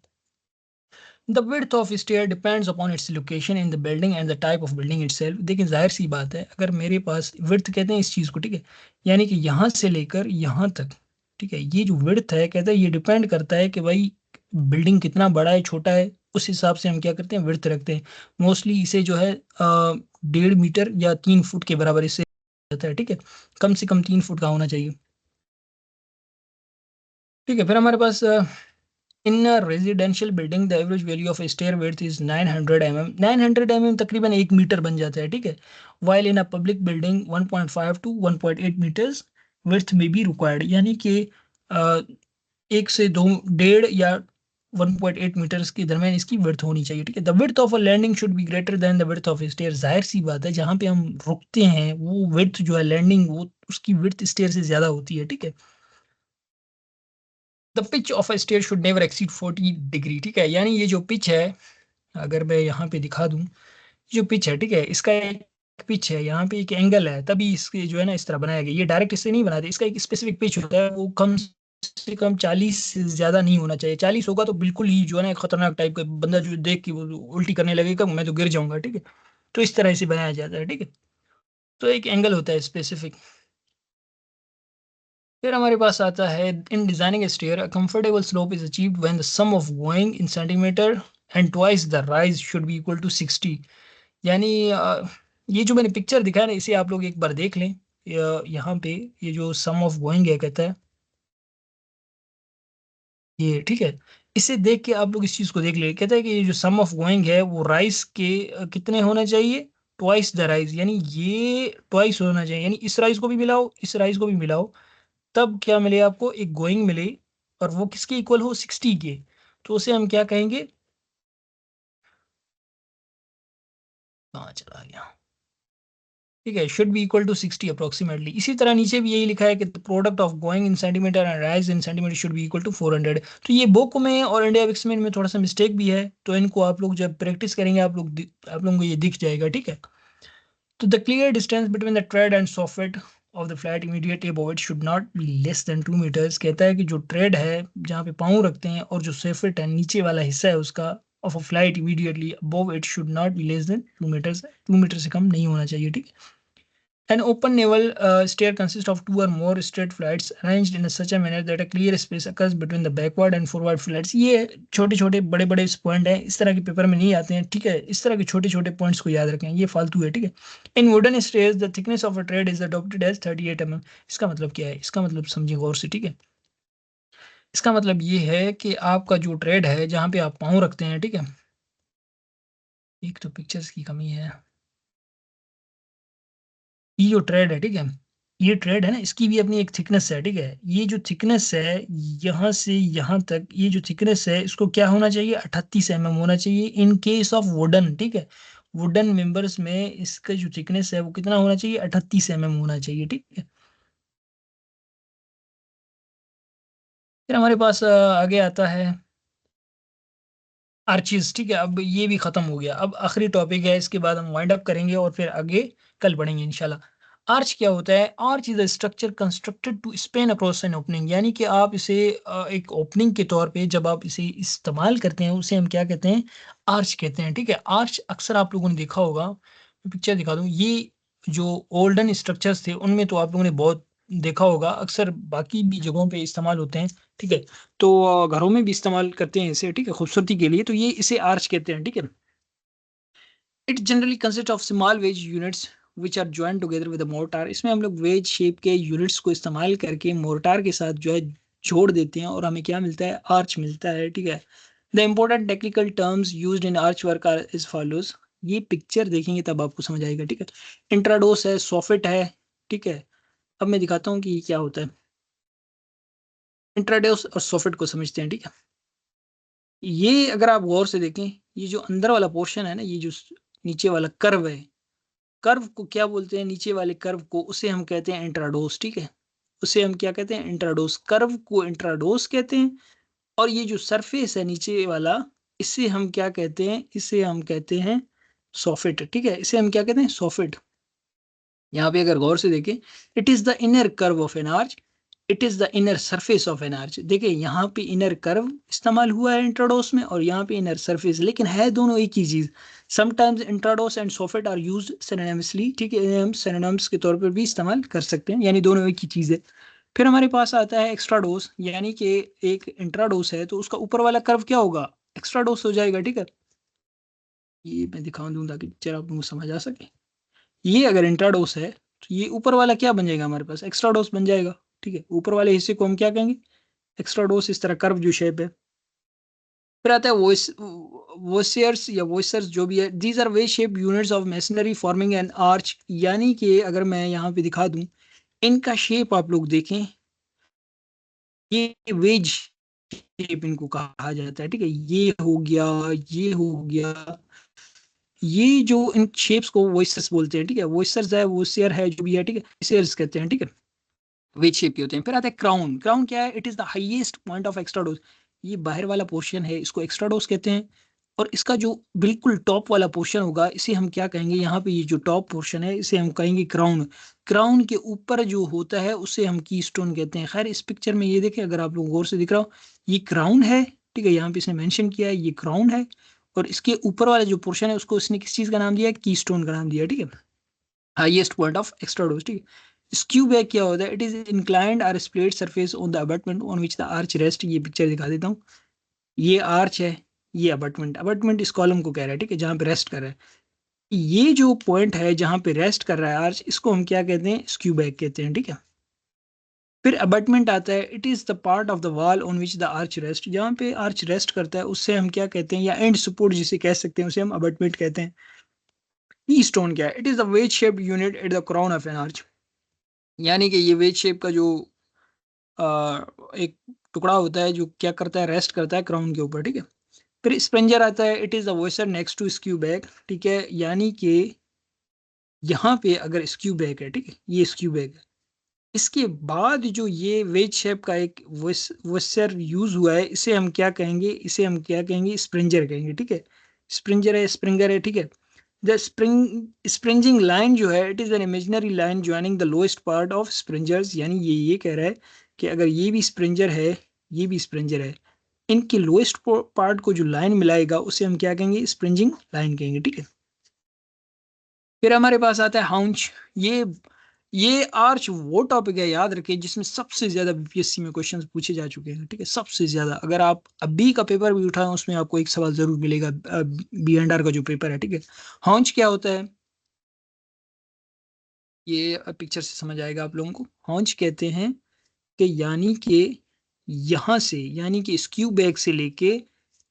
The width of stair depends upon its location in the building and the type of building itself. देखिए जाहिर सी बात है, अगर मेरे पास विड्थ कहते हैं इस चीज़ को, ठीक है, यानी कि यहाँ से लेकर यहाँ तक, ठीक है। ये जो विड्थ है, कहता है ये डिपेंड करता है कि भाई बिल्डिंग कितना बड़ा है छोटा है, उस हिसाब से हम क्या करते हैं, विड्थ रखते हैं। मोस्टली इसे जो है 1.5 मीटर या 3 फुट के बराबर इससे जाता है, ठीक है। कम से कम 3 फुट का होना चाहिए, ठीक है। फिर हमारे पास in residential building the average value of stair width is 900 mm। 900 mm तकरीबन 1 मीटर बन जाता है, ठीक है। While in a public building 1.5 to 1.8 metres width में बी रिक्वायर्ड, यानी कि 1 से 2, 1.5 या 1.8 मीटर्स के दरमियान इसकी विड्थ होनी चाहिए, ठीक है। The width of a landing should be greater than the width of stair. जाहिर सी बात है, जहाँ पे हम रुकते हैं वो विड्थ जो है लैंडिंग, वो उसकी विड्थ स्टेयर से ज्यादा होती है, ठीक है। The pitch of a stair should never exceed 40 degree, ठीक है। यानी ये जो पिच है, अगर मैं यहाँ पे दिखा दूँ, जो पिच है, ठीक है, इसका एक पिच है, यहाँ पे एक एंगल है, तभी इसके जो है ना इस तरह बनाया गया। ये डायरेक्ट इससे नहीं बनाते, इसका एक स्पेसिफिक पिच होता है, वो कम से कम 40 से ज्यादा नहीं होना चाहिए। 40 होगा तो बिल्कुल ही जो है ना खतरनाक टाइप का, बंदा जो देख के वो उल्टी करने लगेगा, मैं तो गिर जाऊंगा, ठीक है। तो इस तरह से बनाया जाता है, ठीक है। तो एक एंगल होता है स्पेसिफिक। फिर हमारे पास आता है in designing a stair a comfortable slope is achieved when the sum of going in centimetre and twice the rise should be equal to 60। यानी ये जो मैंने पिक्चर दिखाया ना, इसे आप लोग एक बार देख लें। यहाँ पे ये जो सम ऑफ गोइंग है कहता है ये, ठीक है। इसे देख के आप लोग इस चीज को देख ले, कहता है कि ये जो सम ऑफ गोइंग है वो राइस के कितने होना चाहिए, ट्वाइस द राइस, यानी ये ट्वाइस होना चाहिए, यानी इस राइस को भी मिलाओ इस राइस को भी मिलाओ, तब क्या मिले आपको, एक गोइंग मिले, और वो किसके इक्वल हो, 60 के। तो उसे हम क्या कहेंगे, कहाँ चला गया, ठीक है, should be equal to 60 approximately. इसी तरह नीचे भी यही लिखा है कि product of going in centimetre and rise in centimetre should be equal to 400। तो ये बुक में और इंडिया विक्स में थोड़ा सा मिस्टेक भी है, तो इनको आप लोग जब प्रैक्टिस करेंगे आप लोगों को ये दिख जाएगा, ठीक है। तो the clear distance between the tread and soffit of the flat immediate above it should not be less than 2 metres. कहता है कि जो ट्रेड है जहाँ पे पाँव रखते हैं और जो सॉफेट है नीचे वाला हिस्सा है उसका, of a flight immediately above it should not be less than 2 metres, 2 metre से कम नहीं होना चाहिए, ठीक है। An open naval stair consists of two or more straight flights arranged in such a manner that a clear space occurs between the backward and forward flights। ये छोटे छोटे बड़े बड़े पॉइंट हैं, इस तरह के पेपर में नहीं आते हैं, ठीक है। इस तरह के छोटे छोटे पॉइंट्स को याद रखें, ये फालतू है, ठीक है। In wooden stairs the thickness of a tread is adopted as 38 mm। इसका मतलब क्या है, इसका मतलब समझिए गौर से, ठीक है। इसका मतलब ये है कि आपका जो ट्रेड है जहाँ पे आप पाँव रखते हैं, ठीक है, एक तो पिक्चर्स की कमी है, ये जो ट्रेड है, ठीक है, ये ट्रेड है ना, इसकी भी अपनी एक थिकनेस है, ठीक है। ये जो थिकनेस है यहाँ से यहाँ तक, ये जो थिकनेस है इसको क्या होना चाहिए, 38 mm होना चाहिए इन केस ऑफ वुडन, ठीक है। वुडन मेंबर्स में इसका जो थिकनेस है वो कितना होना चाहिए, 38 mm होना चाहिए, ठीक है। फिर हमारे पास आगे आता है आर्चिज, ठीक है। अब ये भी खत्म हो गया, अब आखिरी टॉपिक है, इसके बाद हम वाइंड अप करेंगे और फिर आगे कल पढ़ेंगे इंशाल्लाह। आर्च क्या होता है, arch is a structure constructed to span across an opening, यानी कि आप इसे एक ओपनिंग के तौर पे जब आप इसे इस्तेमाल करते हैं उसे हम क्या कहते हैं, आर्च कहते हैं, ठीक है। आर्च अक्सर आप लोगों ने देखा होगा, मैं पिक्चर दिखा दूं, ये जो ओल्डन स्ट्रक्चर्स थे उनमें तो आप लोगों ने बहुत देखा होगा, अक्सर बाकी भी जगहों पे इस्तेमाल होते हैं, ठीक है। तो घरों में भी इस्तेमाल करते हैं इसे, ठीक है, खूबसूरती के लिए, तो ये इसे आर्च कहते हैं, ठीक है। It generally consist of small wedge units which are join together with mortar. इसमें हम लोग वेज शेप के यूनिट्स को इस्तेमाल करके मोर्टार के साथ जो है जोड़ देते हैं और हमें क्या मिलता है, आर्च मिलता है, ठीक है। The important technical terms used in arch work are is follows. ये पिक्चर देखेंगे तब आपको समझ आएगा, ठीक है। इंट्राडोस है, सॉफिट है, ठीक है। अब मैं दिखाता हूँ कि ये क्या होता है। इंट्राडोस और सॉफिट को समझते हैं, ठीक है। ये अगर आप गौर से देखें, ये जो अंदर वाला पोर्शन है ना, ये जो नीचे वाला कर्व है, कर्व को क्या बोलते हैं, नीचे वाले कर्व को, उसे हम कहते हैं इंट्राडोस, ठीक है। उसे हम क्या कहते हैं, इंट्राडोस, कर्व को इंट्राडोस कहते हैं। और ये जो सरफेस है नीचे वाला, इसे हम क्या कहते हैं, इसे हम कहते हैं सॉफिट, ठीक है। इसे हम क्या कहते हैं, सॉफिट। यहाँ पे अगर गौर से देखें, it is the inner curve of an arch, it is the inner surface of an arch. देखिए यहाँ पे इनर कर्व इस्तेमाल हुआ है इंट्राडोस में, और यहाँ पे इनर सरफेस, लेकिन है दोनों एक ही चीज। Sometimes intrados and soffit are used synonymously, ठीक है, हम सिनोनिम्स के तौर पर भी इस्तेमाल कर सकते हैं, यानी दोनों एक ही चीज है। फिर हमारे पास आता है एक्स्ट्राडोस, यानी कि एक इंट्राडोस है तो उसका ऊपर वाला कर्व क्या होगा, एक्स्ट्राडोस हो जाएगा, ठीक है। ये मैं दिखा दूं ताकि पिक्चर आप लोगों को समझ आ सके। ये अगर इंट्राडोस है तो ये ऊपर वाला क्या बन जाएगा, हमारे पास एक्स्ट्राडोस बन जाएगा, ठीक है। ऊपर वाले हिस्से को हम क्या कहेंगे, एक्स्ट्राडोस, इस तरह कर्व जो शेप है। फिर आता है वॉइस, वॉइसर्स या वॉइसर्स जो भी है, दीज आर वे shape units of masonry forming an arch. यानी कि अगर मैं यहाँ पे दिखा दूं, इनका शेप आप लोग देखें, ये वेज शेप इनको कहा जाता है, ठीक है। ये हो गया, ये हो गया, ये जो इन शेप्स को वॉइसर्स बोलते हैं, ठीक है। वॉइसर्स है, वॉइसर है, जो भी है, ठीक है, वॉइसर्स कहते हैं, ठीक है। वेज शेप के होते हैं। फिर आता है क्राउन। क्राउन क्या है, it is the highest point of extrados. ये बाहर वाला पोर्शन है, इसको एक्स्ट्राडोस कहते हैं। और इसका जो बिल्कुल टॉप वाला पोर्शन होगा, इसे हम क्या कहेंगे, यहाँ पे ये जो टॉप पोर्शन है इसे हम कहेंगे क्राउन। क्राउन के ऊपर जो होता है उसे हम की स्टोन कहते हैं। खैर इस पिक्चर में ये देखें, अगर आप लोग गौर से दिख रहा हो, ये क्राउन है, ठीक है, यहाँ पे इसने मेंशन किया है ये क्राउन है। और इसके ऊपर वाला जो पोर्शन है उसको इसने किस चीज का नाम दिया है, की स्टोन का नाम दिया है, ठीक है, हाईएस्ट पॉइंट ऑफ एक्स्ट्राडोस, ठीक है। स्क्यू बैक क्या होता है? इट इज इंक्लाइंड और split surface on the abutment on which the arch rest. ये पिक्चर दिखा देता हूँ, ये आर्च है, ये अबटमेंट, अबटमेंट इस कॉलम को कह रहा है, ठीक है, जहाँ पे रेस्ट कर रहा है। ये जो पॉइंट है जहाँ पे रेस्ट कर रहा है आर्च, इसको हम क्या कहते हैं? स्क्यू बैक कहते हैं, ठीक है। फिर अबटमेंट आता है, it is the part of the wall on which the arch rest, जहाँ पे आर्च रेस्ट करता है उससे हम क्या कहते हैं, या एंड सपोर्ट जिसे कह सकते हैं, उसे हम अबटमेंट कहते हैं। की स्टोन क्या है? It is the wedge shaped unit at the crown of an arch, यानी कि ये वेज शेप का जो एक टुकड़ा होता है जो क्या करता है? रेस्ट करता है क्राउन के ऊपर, ठीक है। फिर स्प्रेंजर आता है, it is the voussoir next to skewback, ठीक है, यानी कि यहाँ पे अगर स्क्यू बैक है, ठीक है, ये स्क्यू बैक है, इसके बाद जो ये वेज शेप का एक वॉइसर यूज हुआ है, इसे हम क्या कहेंगे? इसे हम क्या कहेंगे? स्प्रिंजर कहेंगे, ठीक है। स्प्रिंजर है, स्प्रिंगर है, ठीक है। द स्प्रिंजिंग लाइन जो है, it is an imaginary line joining the lowest part of springers, यानी ये कह रहा है कि अगर ये भी स्प्रिंजर है, ये भी स्प्रिंजर है, इनके लोएस्ट पार्ट को जो लाइन मिलाएगा उसे हम क्या कहेंगे? स्प्रिंजिंग लाइन कहेंगे, ठीक है। फिर हमारे पास आता है हाउंच। ये आर्च वो टॉपिक है, याद रखिए, जिसमें सबसे ज्यादा बीपीएससी में क्वेश्चंस पूछे जा चुके हैं, ठीक है, सबसे ज्यादा। अगर आप अभी का पेपर भी उठाएं उसमें आपको एक सवाल जरूर मिलेगा, B&R का जो पेपर है, ठीक है। हाउंच क्या होता है? ये पिक्चर से समझ आएगा आप लोगों को। हाउंच कहते हैं कि यानी कि यहाँ से, यानी कि स्क्यू बैक से लेके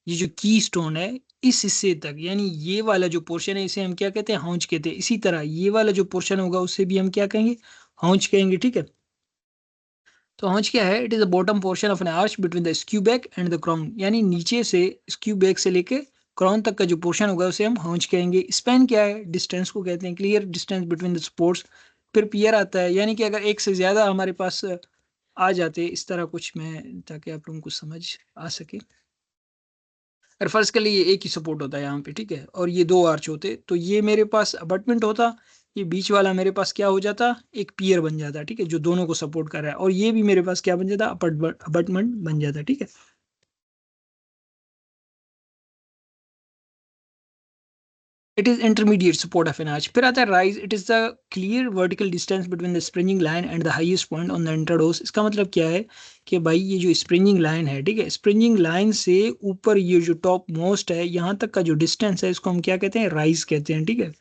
ये जो की स्टोन है इस हिस्से तक, यानी ये वाला जो पोर्शन है इसे हम क्या कहते हैं? हाउंच कहते हैं। इसी तरह ये वाला जो पोर्शन होगा उसे भी हम क्या कहेंगे? हाउंच कहेंगे, ठीक है। तो हाउंच क्या है? It is the bottom portion of an arch between the skew back and the crown, यानी नीचे से स्क्यू बैक से लेके क्राउन तक का जो पोर्शन होगा उसे हम हाउंच कहेंगे। स्पैन क्या है? डिस्टेंस को कहते हैं, clear distance between the supports. फिर पियर आता है, यानी कि अगर एक से ज्यादा हमारे पास आ जाते इस तरह कुछ, मैं ताकि आप लोगों को समझ आ सके। अगर फर्ज कर लिए एक ही सपोर्ट होता है यहाँ पे, ठीक है, और ये दो आर्च होते, तो ये मेरे पास अबटमेंट होता, ये बीच वाला मेरे पास क्या हो जाता? एक पियर बन जाता, ठीक है, जो दोनों को सपोर्ट कर रहा है, और ये भी मेरे पास क्या बन जाता? अबटमेंट बन जाता, ठीक है। It is intermediate support of an arch. फिर आता है rise, it is the clear vertical distance between the springing line and the highest point on the intrados. इसका मतलब क्या है कि भाई ये जो स्प्रिंजिंग लाइन है, ठीक है, स्प्रिंजिंग लाइन से ऊपर ये जो टॉप मोस्ट है यहाँ तक का जो डिस्टेंस है इसको हम क्या कहते हैं? राइज कहते हैं, ठीक है।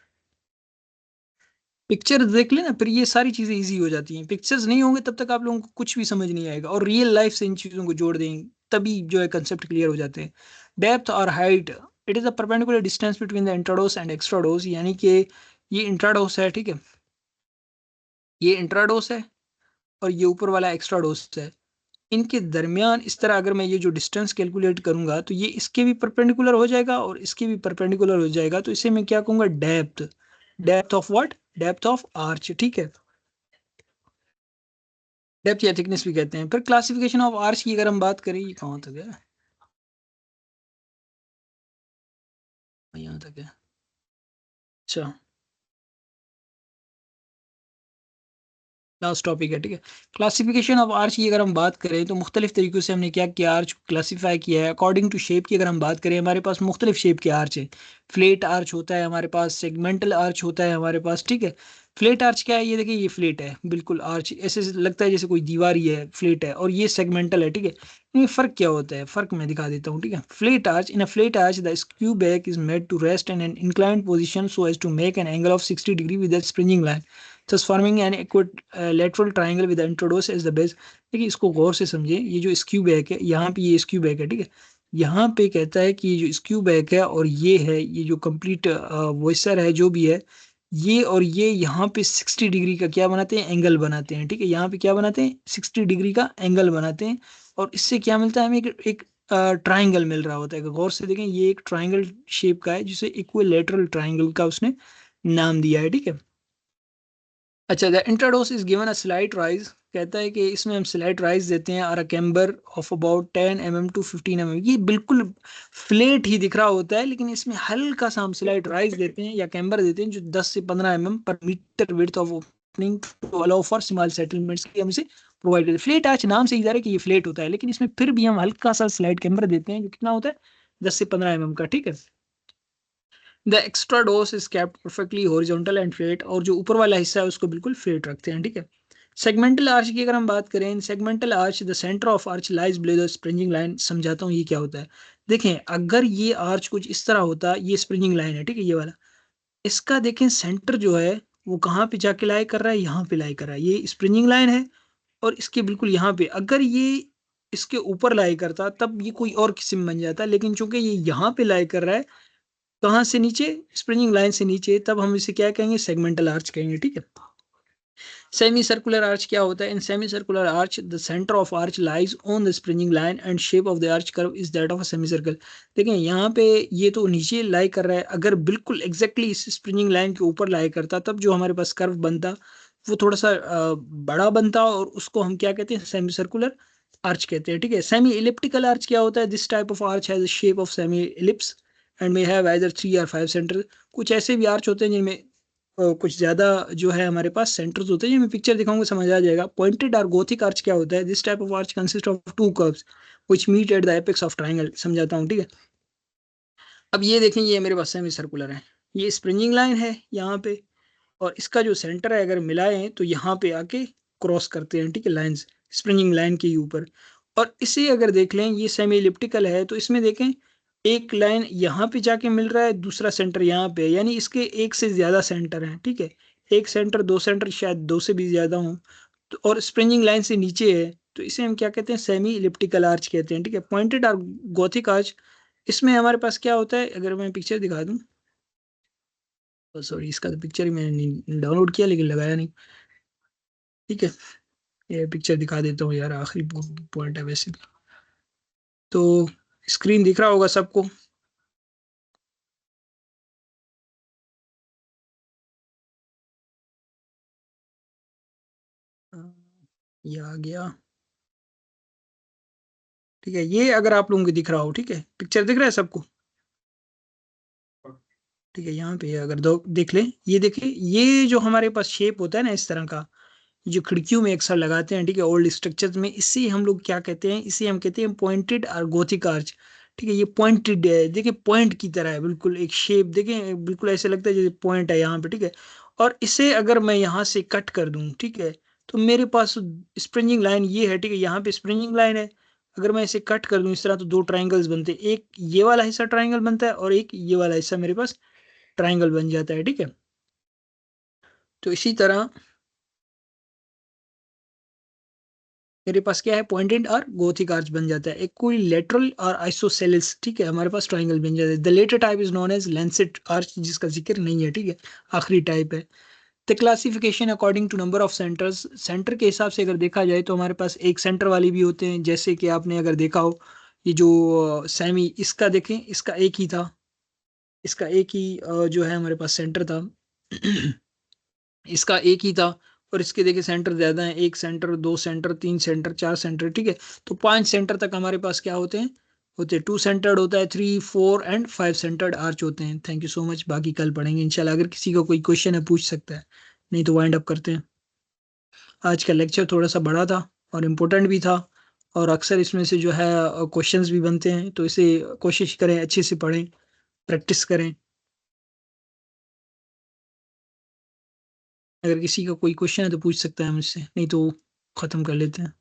पिक्चर देख लेना, फिर ये सारी चीजें इजी हो जाती हैं। पिक्चर्स नहीं होंगे तब तक आप लोगों को कुछ भी समझ नहीं आएगा, और रियल लाइफ से इन चीजों को जोड़ देंगे तभी जो है कंसेप्ट क्लियर हो जाते हैं। Depth or height, it is a perpendicular distance between the intrados and extrados, यानी कि ये इंट्राडोस है, ठीक है, ये इंट्राडोस है, और ये ऊपर वाला एक्स्ट्राडोस है। इनके दरमियान इस तरह अगर मैं ये जो डिस्टेंस कैलकुलेट करूंगा तो ये इसके भी परपेंडिकुलर हो जाएगा और इसके भी परपेंडिकुलर हो जाएगा, तो इसे मैं क्या कहूंगा? Depth. Depth of what? Depth of arch, ठीक है। डेप्थ या थिकनेस भी कहते हैं। फिर क्लासिफिकेशन ऑफ आर्च की अगर हम बात करें, ये कहाँ तक है? यहाँ तक है, अच्छा, लास्ट टॉपिक है, ठीक है। क्लासिफिकेशन ऑफ आर्च की अगर हम बात करें तो मुख्तलिफ तरीकों से हमने क्या किया? आर्च क्लासीफाई किया है अकॉर्डिंग टू शेप की। अगर हम बात करें, हमारे पास मुख्तलिफ शेप के आर्च है। फ्लेट आर्च होता है हमारे पास, सेगमेंटल आर्च होता है हमारे पास, ठीक है। फ्लेट आर्च क्या है? ये देखिए, ये फ्लेट है, बिल्कुल आर्च ऐसे लगता है जैसे कोई दीवार ही है, फ्लेट है, और ये सेगमेंटल है, ठीक है। ये फर्क क्या होता है? फर्क मैं दिखा देता हूँ, ठीक है। Flat arch, in a flat arch the skewback is made to rest in an inclined position so as to make an angle of 60 degree with the springing line, thus forming an equilateral triangle with the introdos as the base। देखिए, इसको गौर से समझिए, ये जो skew back है, यहाँ पे ये स्क्यू बैक है, ठीक है, यहाँ पे कहता है कि ये जो स्क्यू बैक है और ये है, ये जो कंप्लीट वॉइसर है जो भी है, ये और ये यहाँ पे 60 डिग्री का क्या बनाते हैं? एंगल बनाते हैं, ठीक है। यहाँ पे क्या बनाते हैं? 60 डिग्री का एंगल बनाते हैं, और इससे क्या मिलता है हमें? एक ट्राइंगल मिल रहा होता है। गौर से देखें, ये एक ट्राइंगल शेप का है जिसे इक्विलेटरल ट्राइंगल का उसने नाम दिया है, ठीक है। अच्छा, the intrados is given a slight rise, कहता है कि इसमें हम स्लाइट राइज देते हैं, और a camber of about 10 mm to 15 mm। ये बिल्कुल फ्लेट ही दिख रहा होता है, लेकिन इसमें हल्का सा हम स्लाइट राइज देते हैं या कैम्बर देते हैं जो 10 से 15 mm per metre width of opening to allow for small settlements की हम इसे प्रोवाइड करते हैं। फ्लेट आर्च नाम से ही जा रहा है कि ये फ्लेट होता है, लेकिन इसमें फिर भी हम हल्का सा स्लाइट कैम्बर देते हैं जो कितना होता है? 10 से 15 mm का, ठीक है। The extra dose is kept perfectly horizontal and flat, और जो ऊपर वाला हिस्सा है उसको बिल्कुल फ्लेट रखते हैं, ठीक है। सेगमेंटल आर्च की अगर हम बात करें, segmental arch the centre of arch lies below the springing line. समझाता हूँ ये क्या होता है। देखें, अगर ये आर्च कुछ इस तरह होता, ये स्प्रिंजिंग लाइन है, ठीक है, ये वाला, इसका देखें सेंटर जो है वो कहाँ पे जाके लाई कर रहा है, यहाँ पे लाई कर रहा है, ये स्प्रिंजिंग लाइन है, और इसके बिल्कुल यहाँ पे अगर ये इसके ऊपर लाई करता तब ये कोई और किस्म बन जाता, लेकिन चूंकि ये यहाँ पे लाई कर रहा है, कहाँ से नीचे, स्प्रिंजिंग लाइन से नीचे, तब हम इसे क्या कहेंगे, सेगमेंटल आर्च कहेंगे, ठीक है। सेमी सर्कुलर आर्च क्या होता है? In semicircular arch the centre of arch lies on the springing line and shape of the arch curve is that of a semicircle. देखें यहाँ पे ये तो नीचे लाई कर रहा है, अगर बिल्कुल एग्जैक्टली इस स्प्रिंजिंग लाइन के ऊपर लाई करता तब जो हमारे पास कर्व बनता वो थोड़ा सा बड़ा बनता, और उसको हम क्या कहते हैं, सेमी सर्कुलर आर्च कहते हैं, ठीक है। सेमी इलिप्टिकल आर्च क्या होता है? This type of arch has shape of semi ellipse and may have either 3 और 5 सेंटर। कुछ ऐसे भी आर्च होते हैं जिनमें कुछ ज़्यादा जो है हमारे पास सेंटर्स होते हैं, ये मैं पिक्चर दिखाऊंगा समझ आ जाएगा। पॉइंटेड और गोथिक आर्च क्या होता है? This type of arch consist of two curves which meet at the apex of triangle. समझाता हूँ, ठीक है। अब ये देखें, ये मेरे पास सेमी सर्कुलर है, ये स्प्रिंजिंग लाइन है यहाँ पे, और इसका जो सेंटर है अगर मिलाएं तो यहाँ पे आके क्रॉस करते हैं, ठीक है, लाइंस स्प्रिंजिंग लाइन के ऊपर। और इसे अगर देख लें, ये सेमी इलिप्टिकल है, तो इसमें देखें एक लाइन यहाँ पे जाके मिल रहा है, दूसरा सेंटर यहाँ पे, यानी इसके एक से ज्यादा सेंटर हैं, ठीक है, एक सेंटर, दो सेंटर, शायद दो से भी ज्यादा हो, तो और स्प्रिंजिंग लाइन से नीचे है, तो इसे हम क्या कहते हैं, सेमी इलिप्टिकल आर्च कहते हैं, ठीक है। पॉइंटेड और गोथिक आर्च, इसमें हमारे पास क्या होता है, अगर मैं पिक्चर दिखा दूं, सॉरी इसका तो पिक्चर ही मैंने डाउनलोड किया लेकिन लगाया नहीं, ठीक है, ये पिक्चर दिखा देता हूँ यार, आखिरी पॉइंट है वैसे भी। तो स्क्रीन दिख रहा होगा सबको? ये आ गया, ठीक है, ये अगर आप लोगों को दिख रहा हो, ठीक है, पिक्चर दिख रहा है सबको, ठीक है। यहाँ पे अगर दो देख लें, ये देखिए, ये जो हमारे पास शेप होता है ना इस तरह का, जो खिड़कियों में अक्सर लगाते हैं, ठीक है, ओल्ड स्ट्रक्चर्स में, इसे हम लोग क्या कहते हैं, इसे हम कहते हैं पॉइंटेड और गोथिक आर्च, ठीक है। ये पॉइंटेड है, देखिए पॉइंट की तरह है, बिल्कुल एक शेप, देखें बिल्कुल ऐसे लगता है जैसे पॉइंट है यहाँ पे, ठीक है। और इसे अगर मैं यहाँ से कट कर दूं, ठीक है, तो मेरे पास स्प्रिंजिंग लाइन ये है, ठीक है, यहाँ पे स्प्रिंजिंग लाइन है, अगर मैं इसे कट कर दूं इस तरह, तो दो ट्राइंगल्स बनते हैं, एक ये वाला हिस्सा ट्राइंगल बनता है और एक ये वाला हिस्सा मेरे पास ट्राइंगल बन जाता है, ठीक है। तो इसी तरह मेरे पास क्या है, पॉइंटेड और गोथिक आर्च बन जाता है। एक कोई लेटरल और आइसोसेलेस, ठीक है, हमारे पास ट्राइंगल बन जाता है। The latter type is known as lancet arch, जिसका जिक्र नहीं है, ठीक है, आखिरी टाइप है। The classification according to number of centres, centre के हिसाब से अगर देखा जाए तो हमारे पास एक सेंटर वाली भी होते हैं, जैसे कि आपने अगर देखा हो, ये जो सेमी, इसका देखें, इसका एक ही था, इसका एक ही जो है हमारे पास सेंटर था इसका एक ही था, और इसके देखिए सेंटर ज्यादा है, एक सेंटर, दो सेंटर, तीन सेंटर, चार सेंटर, ठीक है। तो 5 सेंटर तक हमारे पास क्या होते हैं 2 सेंटर्ड होता है, 3, 4 एंड 5 सेंटर्ड आर्च होते हैं। थैंक यू सो मच, बाकी कल पढ़ेंगे इंशाल्लाह, अगर किसी का कोई क्वेश्चन है पूछ सकता है, नहीं तो वाइंड अप करते हैं। आज का लेक्चर थोड़ा सा बड़ा था और इम्पोर्टेंट भी था, और अक्सर इसमें से जो है क्वेश्चंस भी बनते हैं, तो इसे कोशिश करें अच्छे से पढ़ें, प्रैक्टिस करें। अगर किसी का कोई क्वेश्चन है तो पूछ सकता है मुझसे, नहीं तो ख़त्म कर लेते हैं।